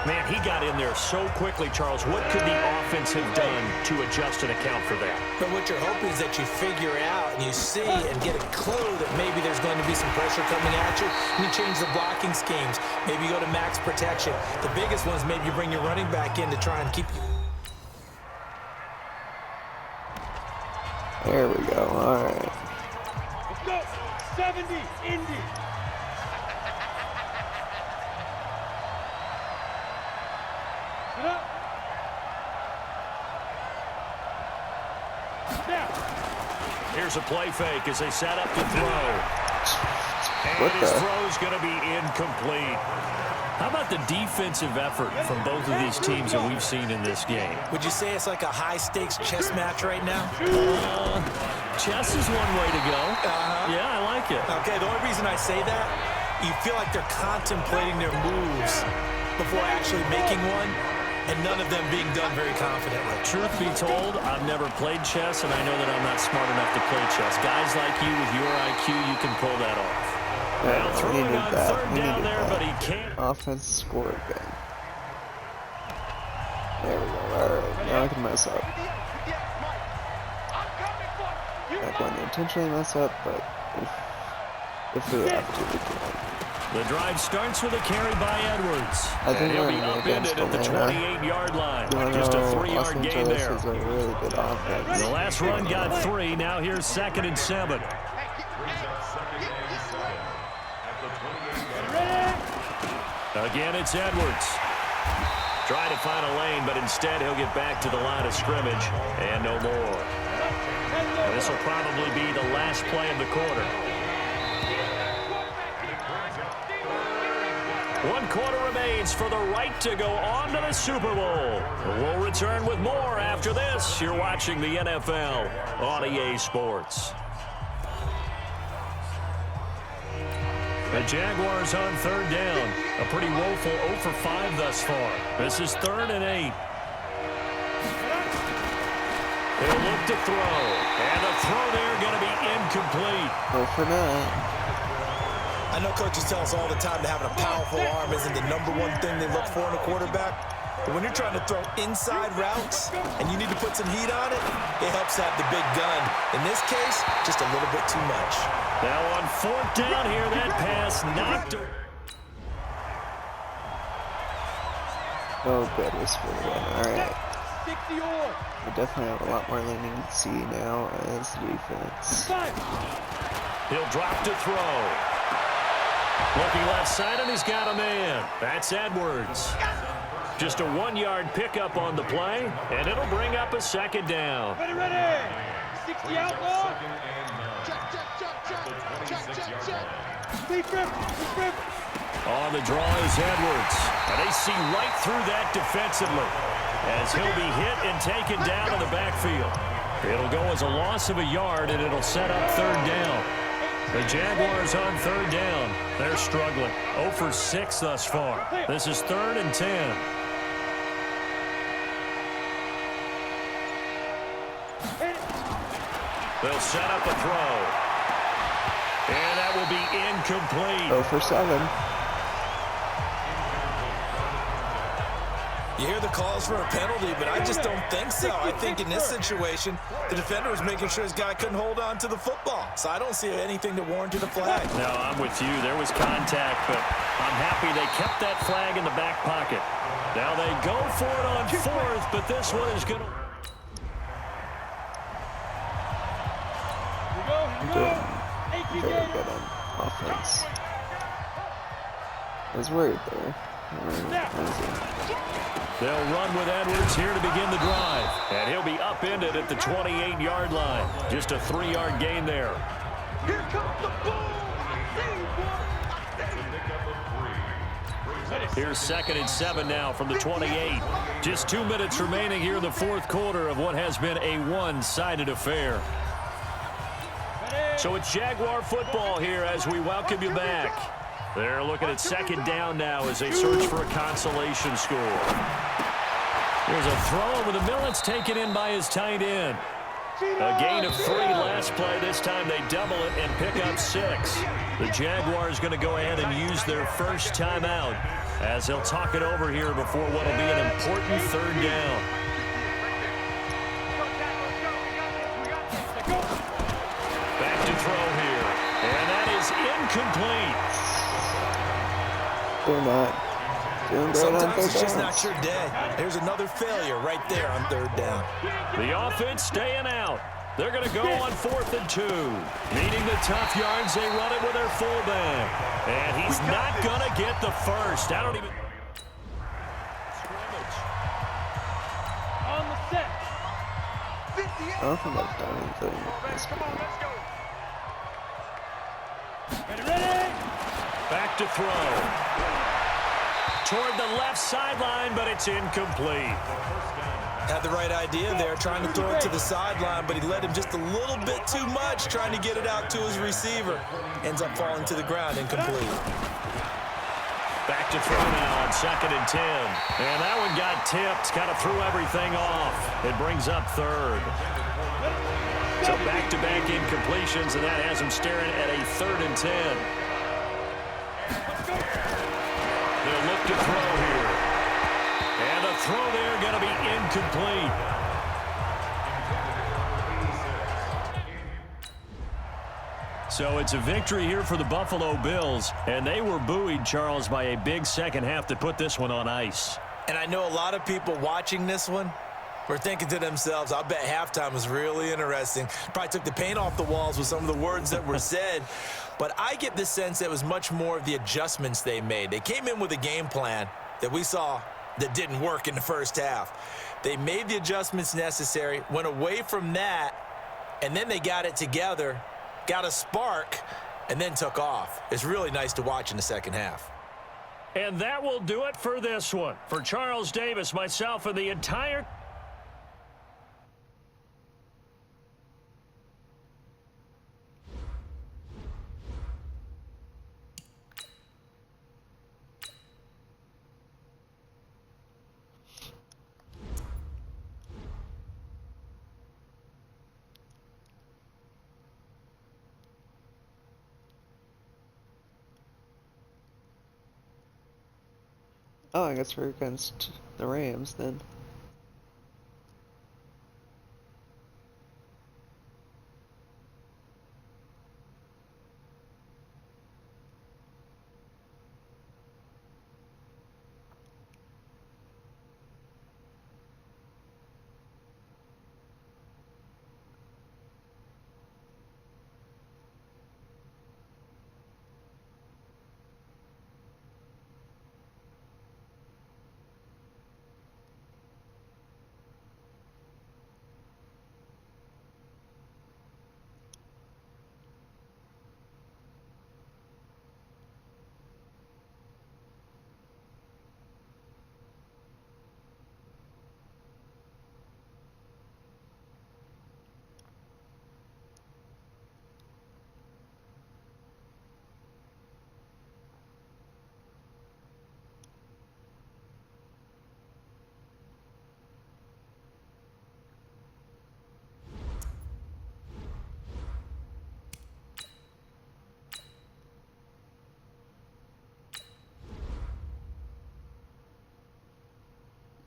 Man, he got in there so quickly, Charles. What could the offense have done to adjust and account for that? But what you're hoping is that you figure out and you see and get a clue that maybe there's going to be some pressure coming at you, and you change the blocking schemes. Maybe you go to max protection. The biggest one is maybe you bring your running back in to try and keep you. There we go. All right. Let's go. 70, Indy. Get up. Now. Here's a play fake as they set up to throw. And his throw's going to be incomplete. How about the defensive effort from both of these teams that we've seen in this game? Would you say it's like a high-stakes chess match right now? Chess is one way to go. Yeah, I like it. Okay, the only reason I say that, you feel like they're contemplating their moves before actually making one, and none of them being done very confidently. Truth be told, I've never played chess, and I know that I'm not smart enough to play chess. Guys like you with your IQ, you can pull that off. Well, throwing on 3rd down there, but he can't. Offense score again. There we go. All right, now I can mess up. Not going to intentionally mess up, but if we have to, we can. The drive starts with a carry by Edwards. I think he'll we're be upended at the 28-yard line. Just a 3-yard gain there. Is a really good offense. The last run got 3. Now here's 2nd and 7. Again, it's Edwards. Trying to find a lane, but instead he'll get back to the line of scrimmage and no more. This will probably be the last play of the quarter. 1 quarter remains for the right to go on to the Super Bowl. We'll return with more after this. You're watching the NFL on EA Sports. The Jaguars on 3rd down. A pretty woeful 0 for 5 thus far. This is 3rd and 8. He'll look to throw. And the throw there going to be incomplete. 0 for 9. I know coaches tell us all the time that having a powerful arm isn't the #1 thing they look for in a quarterback. But when you're trying to throw inside routes and you need to put some heat on it, it helps have the big gun. In this case, just a little bit too much. Now on 4th down here, that pass knocked. Oh, good. We're scored again. All right. 60 on. We definitely have a lot more leniency now as defense. He'll drop to throw. Looking left side, and he's got a man. That's Edwards. Just a 1-yard pickup on the play, and it'll bring up a 2nd down. Ready. 60 outlaw. Check. On the draw is Edwards. And they see right through that defensively as he'll be hit and taken down in the backfield. It'll go as a loss of a yard, and it'll set up 3rd down. The Jaguars on 3rd down. They're struggling. 0 for 6 thus far. This is 3rd and 10. They'll set up a throw. And that will be incomplete. 0 for 7. You hear the calls for a penalty, but I just don't think so. I think in this situation, the defender was making sure his guy couldn't hold on to the football. So I don't see anything to warrant a flag. No, I'm with you. There was contact, but I'm happy they kept that flag in the back pocket. Now they go for it on fourth, but this one is going to... Very good on offense. I was worried there. They'll run with Edwards here to begin the drive. And he'll be upended at the 28-yard line. Just a 3-yard gain there. Here comes the ball. Here's 2nd and 7 now from the 28. Just 2 minutes remaining here in the fourth quarter of what has been a one-sided affair. So it's Jaguar football here as we welcome you back. They're looking at 2nd down now as they search for a consolation score. There's a throw over the middle. It's taken in by his tight end. A gain of 3 last play. This time they double it and pick up 6. The Jaguars going to go ahead and use their first timeout as they'll talk it over here before what will be an important 3rd down. Back to throw here. And that is incomplete. They're not doing great on Sometimes third it's just downs. not your day. There's another failure right there on 3rd down. The offense staying out. They're going to go on 4th and 2. Needing the tough yards, they run it with their fullback. And he's not going to get the first. I don't even... Scrimmage. On the set. I don't think I've done anything this Come on, game. let's go. Ready? Back to throw. Toward the left sideline, but it's incomplete. Had the right idea there, trying to throw it to the sideline, but he led him just a little bit too much, trying to get it out to his receiver. Ends up falling to the ground, incomplete. Back to throw now on 2nd and 10. And that one got tipped, kind of threw everything off. It brings up 3rd. So back-to-back incompletions, and that has him staring at a 3rd and 10. They'll look to throw here. And the throw there going to be incomplete. So it's a victory here for the Buffalo Bills, and they were buoyed, Charles, by a big second half to put this one on ice. And I know a lot of people watching this one were thinking to themselves, I bet halftime was really interesting. Probably took the paint off the walls with some of the words that were said. But I get the sense that it was much more of the adjustments they made. They came in with a game plan that we saw that didn't work in the first half. They made the adjustments necessary, went away from that, and then they got it together, got a spark, and then took off. It's really nice to watch in the second half. And that will do it for this one. For Charles Davis, myself, and the entire... Oh, I guess we're against the Rams then.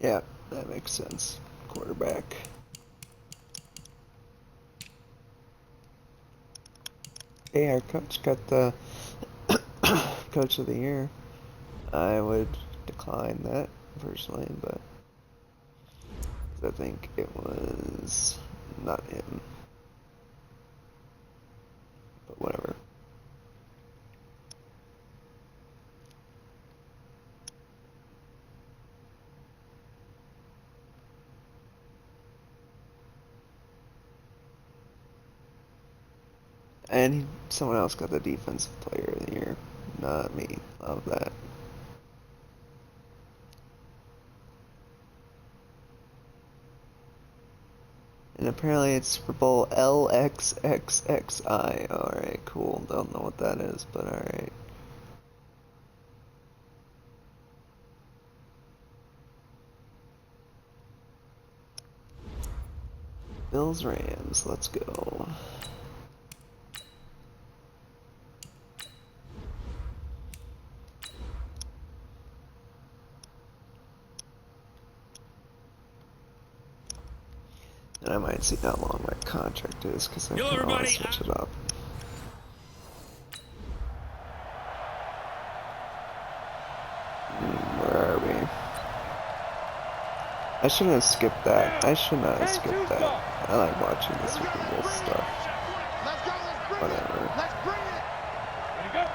Yeah, that makes sense. Quarterback. Hey, our coach got the coach of the year. I would decline that personally, but I think it was not him. But whatever. And someone else got the defensive player of the year, not me. Love that. And apparently it's Super Bowl LXXXI. Alright, cool. Don't know what that is, but alright. Bills Rams, let's go. And I might see how long my contract is, because I can always switch it up. Where are we? I shouldn't have skipped that. I should not have skipped that. I like watching the Super Bowl stuff. Whatever. Let's bring it. Ready to go.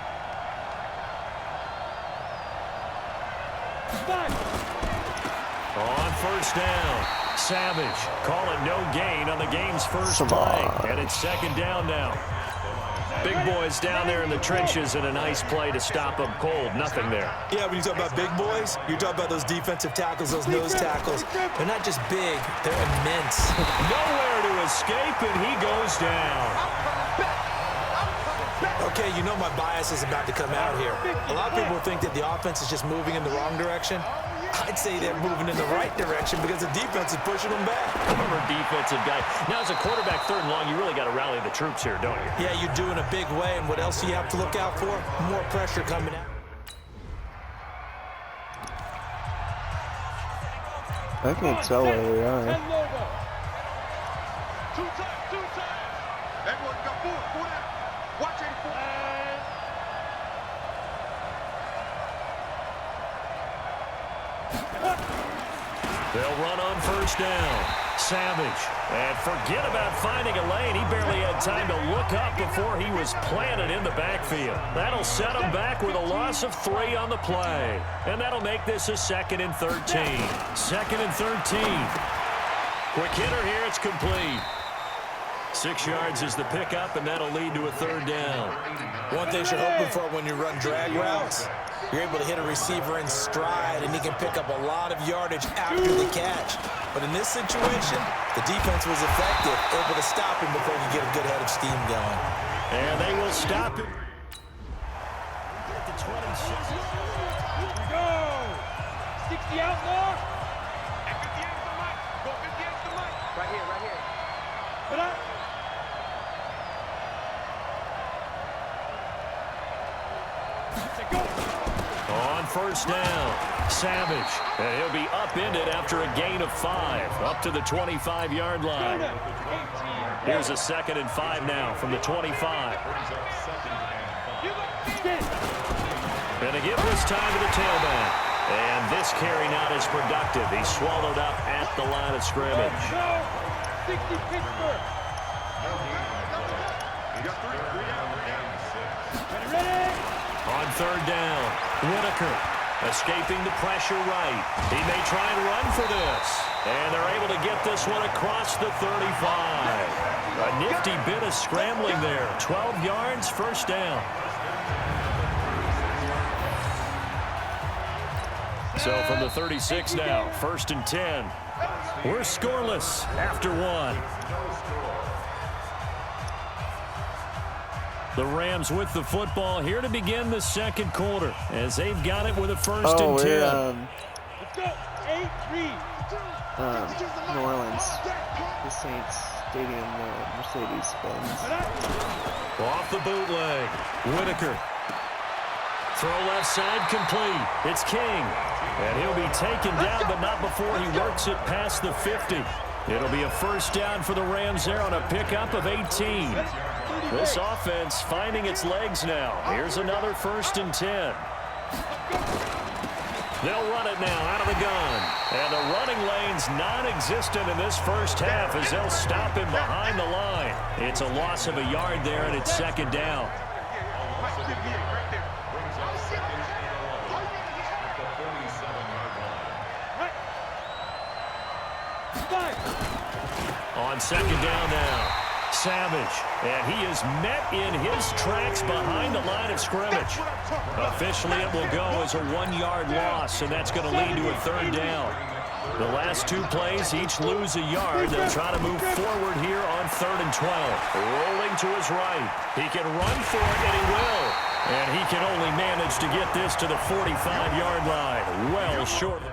On first down, Savage call it no gain on the game's first play. And it's second down now. Big boys down there in the trenches, and a nice play to stop them cold. Nothing there. Yeah, when you talk about big boys, you're talking about those defensive tackles, those nose tackles. They're not just big, they're immense. Nowhere to escape, and he goes down. Okay, you know my bias is about to come out here. A lot of people think that the offense is just moving in the wrong direction. I'd say they're moving in the right direction because the defense is pushing them back. Former defensive guy. Now, as a quarterback, third and long, you really got to rally the troops here, don't you? Yeah, you do in a big way. And what else do you have to look out for? More pressure coming out. I can't tell where we are. Two times. Everyone go forward. Watch it. They'll run on first down. Savage. And forget about finding a lane. He barely had time to look up before he was planted in the backfield. That'll set him back with a loss of 3 on the play. And that'll make this a 2nd and 13. 2nd and 13. Quick hitter here. It's complete. 6 yards is the pickup, and that'll lead to a 3rd down. One thing you're hoping for when you run drag routes, you're able to hit a receiver in stride, and he can pick up a lot of yardage after the catch. But in this situation, the defense was effective, able to stop him before he could get a good head of steam going. And they will stop him. At the 26. Here we go. 60 out more. At 58 the mic. Go 58 the mic. Right here. Put up. On first down, Savage. And he'll be upended after a gain of 5, up to the 25-yard line. Here's a 2nd and 5 now from the 25. And a give this time to the tailback. And this carry not as productive. He's swallowed up at the line of scrimmage. 60 Pittsburgh. Ready? On 3rd down, Whitaker escaping the pressure right. He may try and run for this. And they're able to get this one across the 35. A nifty bit of scrambling there. 12 yards, first down. So from the 36 now, 1st and 10. We're scoreless after 1. The Rams with the football here to begin the 2nd quarter as they've got it with a 1st and 10. Let's go. 8-3. New Orleans. The Saints Stadium, Mercedes-Benz. Off the bootleg. Whitaker. Throw left side complete. It's King. And he'll be taken down, but not before he works it past the 50. It'll be a first down for the Rams there on a pickup of 18. This offense finding its legs now. Here's another 1st and 10. They'll run it now out of the gun. And the running lane's non-existent in this first half as they'll stop him behind the line. It's a loss of a yard there, and it's 2nd down. On 2nd down now. Savage, and he is met in his tracks behind the line of scrimmage. Officially, it will go as a 1-yard loss, and that's going to lead to a 3rd down. The last 2 plays each lose a yard. They'll try to move forward here on 3rd and 12. Rolling to his right. He can run for it, and he will. And he can only manage to get this to the 45-yard line. Well short.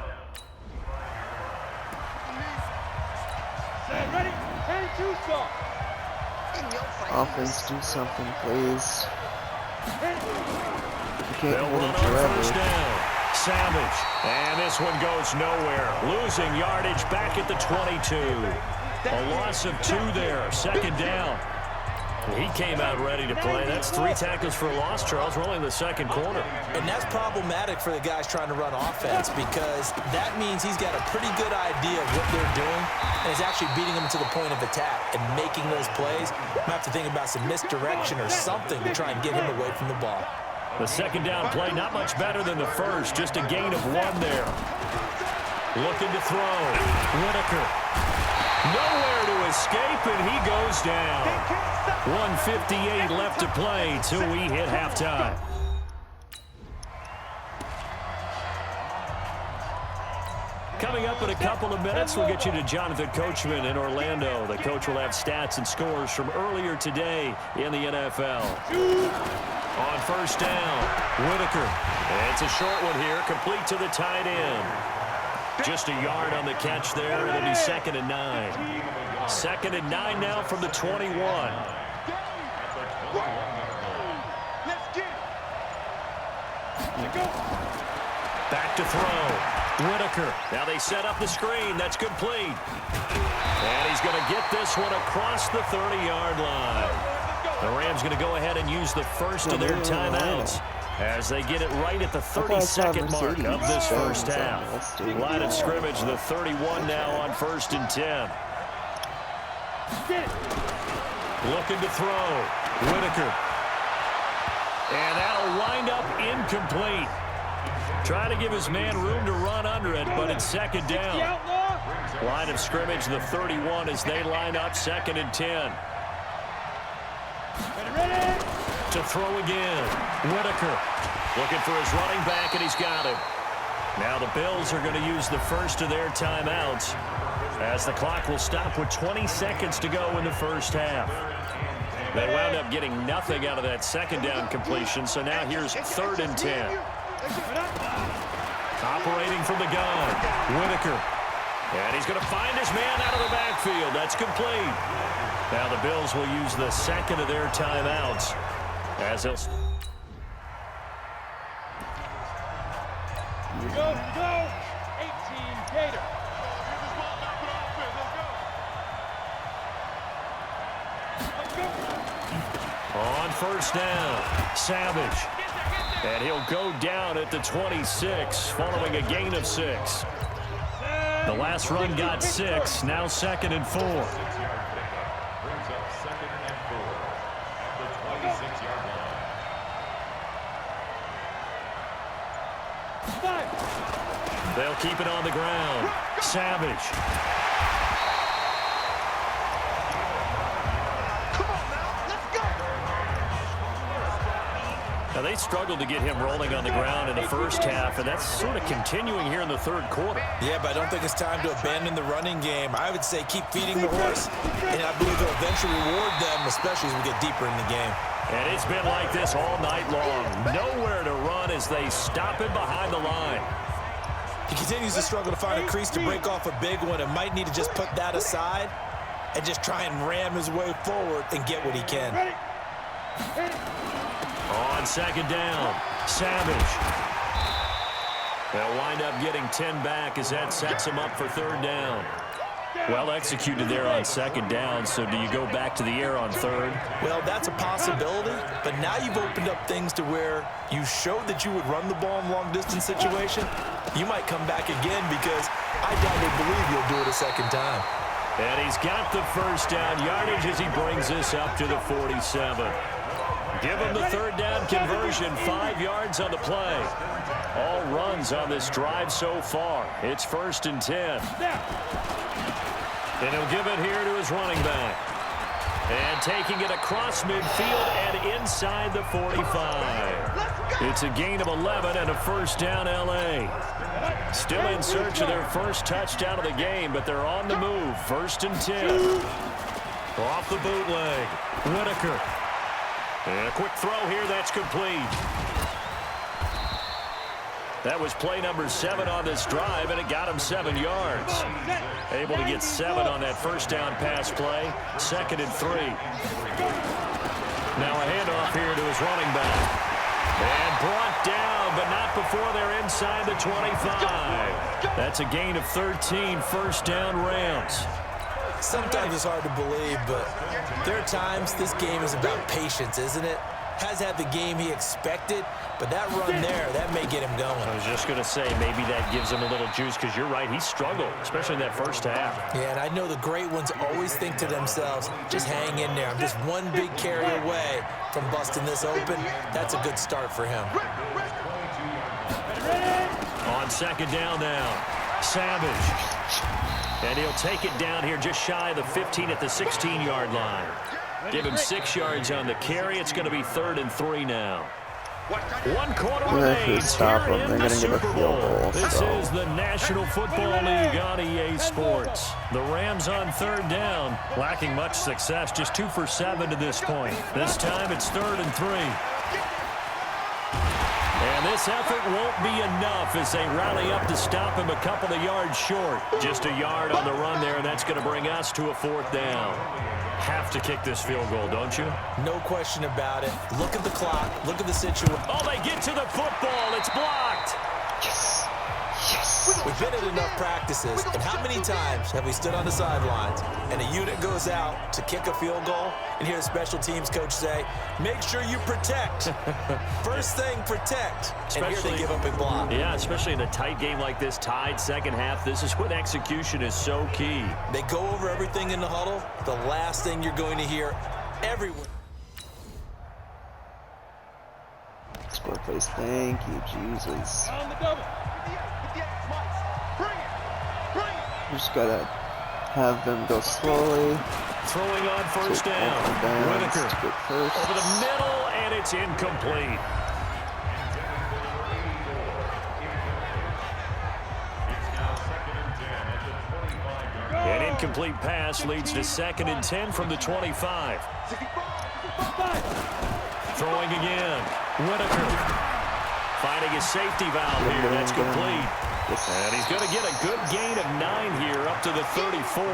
Ready? 10-2 start. Offense, do something, please. You can't They'll hold run him on forever. 1st down. Savage. And this one goes nowhere. Losing yardage back at the 22. A loss of 2 there. 2nd down. He came out ready to play. That's 3 tackles for a loss, Charles. We're only in the 2nd quarter. And that's problematic for the guys trying to run offense because that means he's got a pretty good idea of what they're doing and is actually beating them to the point of attack and making those plays. Might have to think about some misdirection or something to try and get him away from the ball. The 2nd down play, not much better than the first. Just a gain of 1 there. Looking to throw. Whitaker. Nowhere to escape, and he goes down. 1:58 left to play till we hit halftime. Coming up in a couple of minutes, we'll get you to Jonathan Coachman in Orlando. The coach will have stats and scores from earlier today in the NFL. On 1st down, Whitaker. And it's a short one here, complete to the tight end. Just a yard on the catch there. It'll be 2nd and 9. 2nd and 9 now from the 21. Back to throw. Whitaker. Now they set up the screen. That's complete. And he's going to get this one across the 30-yard line. The Rams going to go ahead and use the first of their timeouts as they get it right at the 32nd mark of this first half. Line of scrimmage, the 31 now on 1st and 10. Looking to throw. Whitaker. And that'll wind up incomplete. Trying to give his man room to run under it, but it's 2nd down. Line of scrimmage, the 31 as they line up 2nd and 10. To throw again. Whitaker looking for his running back, and he's got him. Now the Bills are going to use the first of their timeouts as the clock will stop with 20 seconds to go in the first half. They wound up getting nothing out of that 2nd down completion, so now here's 3rd and 10. Operating from the gun, Whitaker. And he's going to find his man out of the backfield. That's complete. Now the Bills will use the 2nd of their timeouts as they'll... Go. 18 Gator. On 1st down, Savage. And he'll go down at the 26 following a gain of 6. The last run got 6, now 2nd and 4. They'll keep it on the ground. Savage. Now, they struggled to get him rolling on the ground in the first half, and that's sort of continuing here in the 3rd quarter. Yeah, but I don't think it's time to abandon the running game. I would say keep feeding the horse, and I believe it'll eventually reward them, especially as we get deeper in the game. And it's been like this all night long. Nowhere to run as they stop him behind the line. He continues to struggle to find a crease to break off a big one and might need to just put that aside and just try and ram his way forward and get what he can. On second down, Savage. They'll wind up getting 10 back as that sets them up for third down. Well executed there on second down, so do you go back to the air on third? Well, that's a possibility, but now you've opened up things to where you showed that you would run the ball in long-distance situation. You might come back again because I doubly believe you'll do it a second time. And he's got the first down yardage as he brings this up to the 47. Give him the third down conversion, 5 yards on the play. All runs on this drive so far. It's 1st and 10. And he'll give it here to his running back. And taking it across midfield and inside the 45. It's a gain of 11 and a first down L.A. Still in search of their first touchdown of the game, but they're on the move. 1st and 10. Off the bootleg. Whitaker. And a quick throw here that's complete. That was play number 7 on this drive, and it got him 7 yards. Able to get 7 on that first down pass play. 2nd and 3. Now a handoff here to his running back. And brought down, but not before they're inside the 25. That's a gain of 13, first down Rams. Sometimes it's hard to believe, but there are times this game is about patience, isn't it? Has had the game he expected, but that run there, that may get him going. I was just going to say, maybe that gives him a little juice, because you're right, he struggled, especially in that first half. Yeah, and I know the great ones always think to themselves, just hang in there. I'm just one big carry away from busting this open. That's a good start for him. On second down now, Savage. And he'll take it down here just shy of the 15 at the 16-yard line. Give him 6 yards on the carry. It's going to be 3rd and 3 now. 1 quarter remains here in the Super Bowl. This is the National Football League on EA Sports. The Rams on 3rd down, lacking much success, just 2 for 7 to this point. This time it's 3rd and 3. And this effort won't be enough as they rally up to stop him a couple of yards short. Just a yard on the run there, and that's going to bring us to a 4th down. Have to kick this field goal, don't you? No question about it. Look at the clock. Look at the situation. Oh, they get to the football. It's blocked. Yes. Yes. We've been at enough practices, and how many times have we stood on the sidelines and a unit goes out to kick a field goal and hear the special teams coach say, make sure you protect. First thing, protect. And here they give up a block. Yeah, especially in a tight game like this, tied second half. This is when execution is so key. They go over everything in the huddle. The last thing you're going to hear, everyone. Score, please. Thank you, Jesus. On the double. Just gotta have them go slowly. Throwing on first down. Whitaker over the middle, and it's incomplete. An incomplete pass leads to 2nd and 10 from the 25. Throwing again. Whitaker finding a safety valve here. That's complete. And he's going to get a good gain of 9 here up to the 34.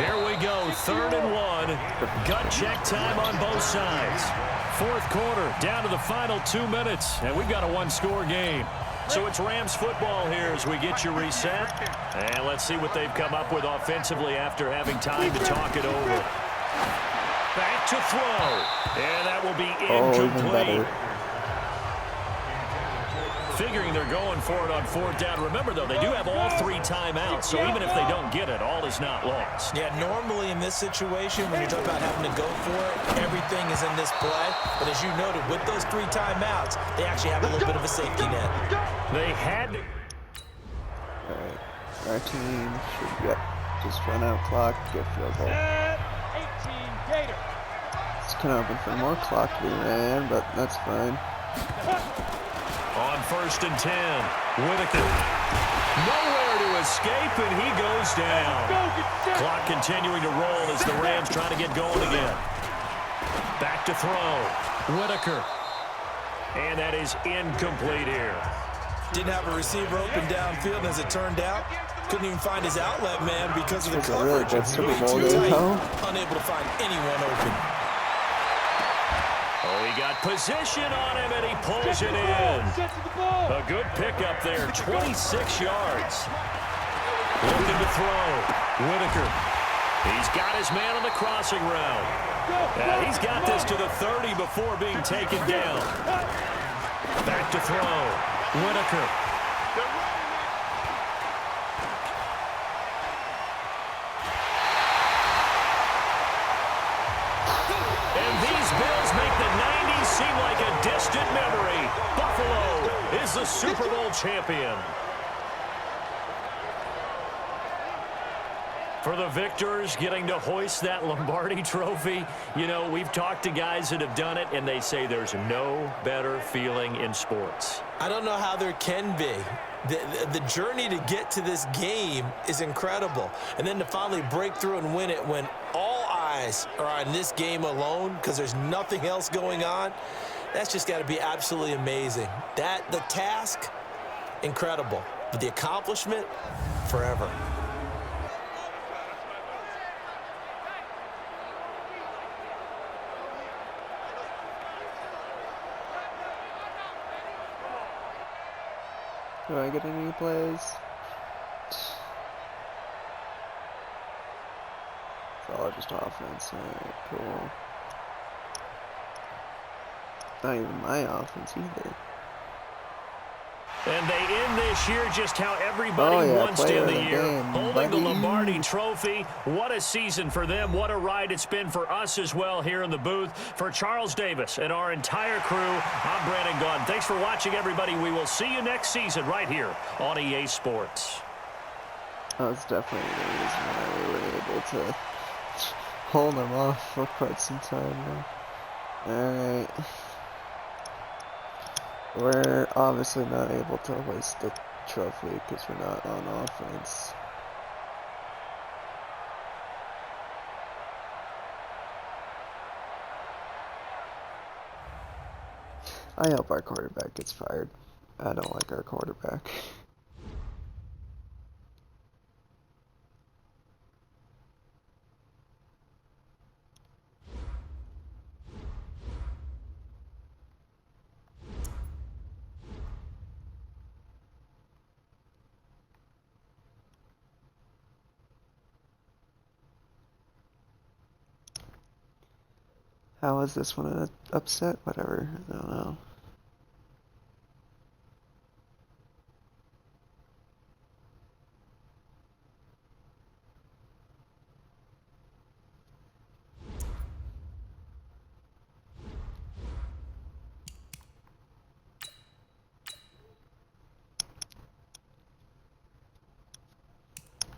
Here we go, 3rd and 1. Gut check time on both sides. 4th quarter, down to the final 2 minutes, and we've got a 1-score game. So it's Rams football here as we get you reset. And let's see what they've come up with offensively after having time to talk it over. Back to throw, and that will be incomplete. Figuring they're going for it on 4th down. Remember, though, they do have all 3 timeouts, so even if they don't get it, all is not lost. Yeah, normally in this situation, when you're talking about having to go for it, everything is in this play. But as you noted, with those 3 timeouts, they actually have a little bit of a safety net. They had... Alright, our team should just run out clock, get field goal. 18 Gator. It's kind of open for more clock to be ran, but that's fine. On 1st and 10, Whitaker. Nowhere to escape, and he goes down. Clock continuing to roll as the Rams trying to get going again. Back to throw. Whitaker. And that is incomplete here. Didn't have a receiver open downfield, as it turned out. Couldn't even find his outlet man because of the coverage. Really too tight, unable to find anyone open. Oh, he got position on him, and he pulls it in. A good pickup there, 26 yards. Looking to throw. Whitaker. He's got his man on the crossing route. And he's got this to the 30 before being taken down. Back to throw. Whitaker. And these Bills make the 90s seem like a distant memory. Buffalo is the Super Bowl champion. For the victors, getting to hoist that Lombardi trophy, you know, we've talked to guys that have done it, and they say there's no better feeling in sports. I don't know how there can be. The journey to get to this game is incredible. And then to finally break through and win it when all eyes are on this game alone because there's nothing else going on, that's just got to be absolutely amazing. The task, incredible. But the accomplishment, forever. Do I get any plays? It's all just offense. Alright, cool. Not even my offense either. And they end this year just how everybody wants to end the year, holding the Lombardi trophy. What a season for them. What a ride it's been for us as well here in the booth. For Charles Davis and our entire crew, I'm Brandon Gaudin. Thanks for watching, everybody. We will see you next season right here on EA Sports. That's definitely the reason why we were able to hold them off for quite some time now. Alright. We're obviously not able to hoist the trophy because we're not on offense. I hope our quarterback gets fired. I don't like our quarterback. How is this one an upset? Whatever. I don't know.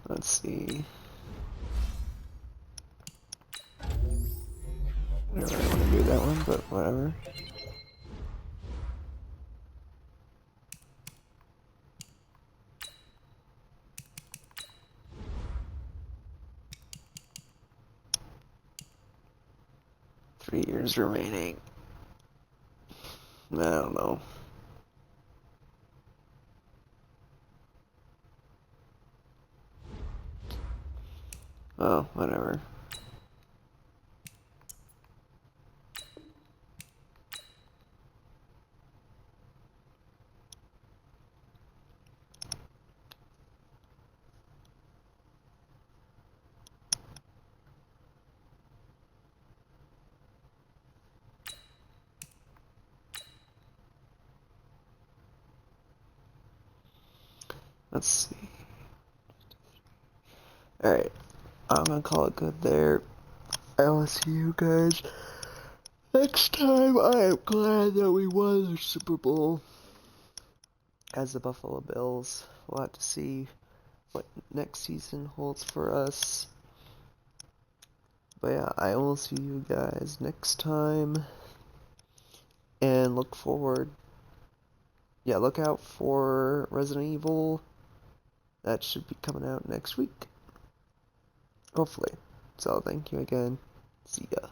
Let's see. I don't really want to do that one, but whatever. Three years remaining. I don't know. Oh, whatever. Let's see. Alright. I'm gonna call it good there. I will see you guys next time. I am glad that we won the Super Bowl as the Buffalo Bills. We'll have to see what next season holds for us. But yeah, I will see you guys next time. And look forward. Yeah, look out for Resident Evil. That should be coming out next week. Hopefully. So thank you again. See ya.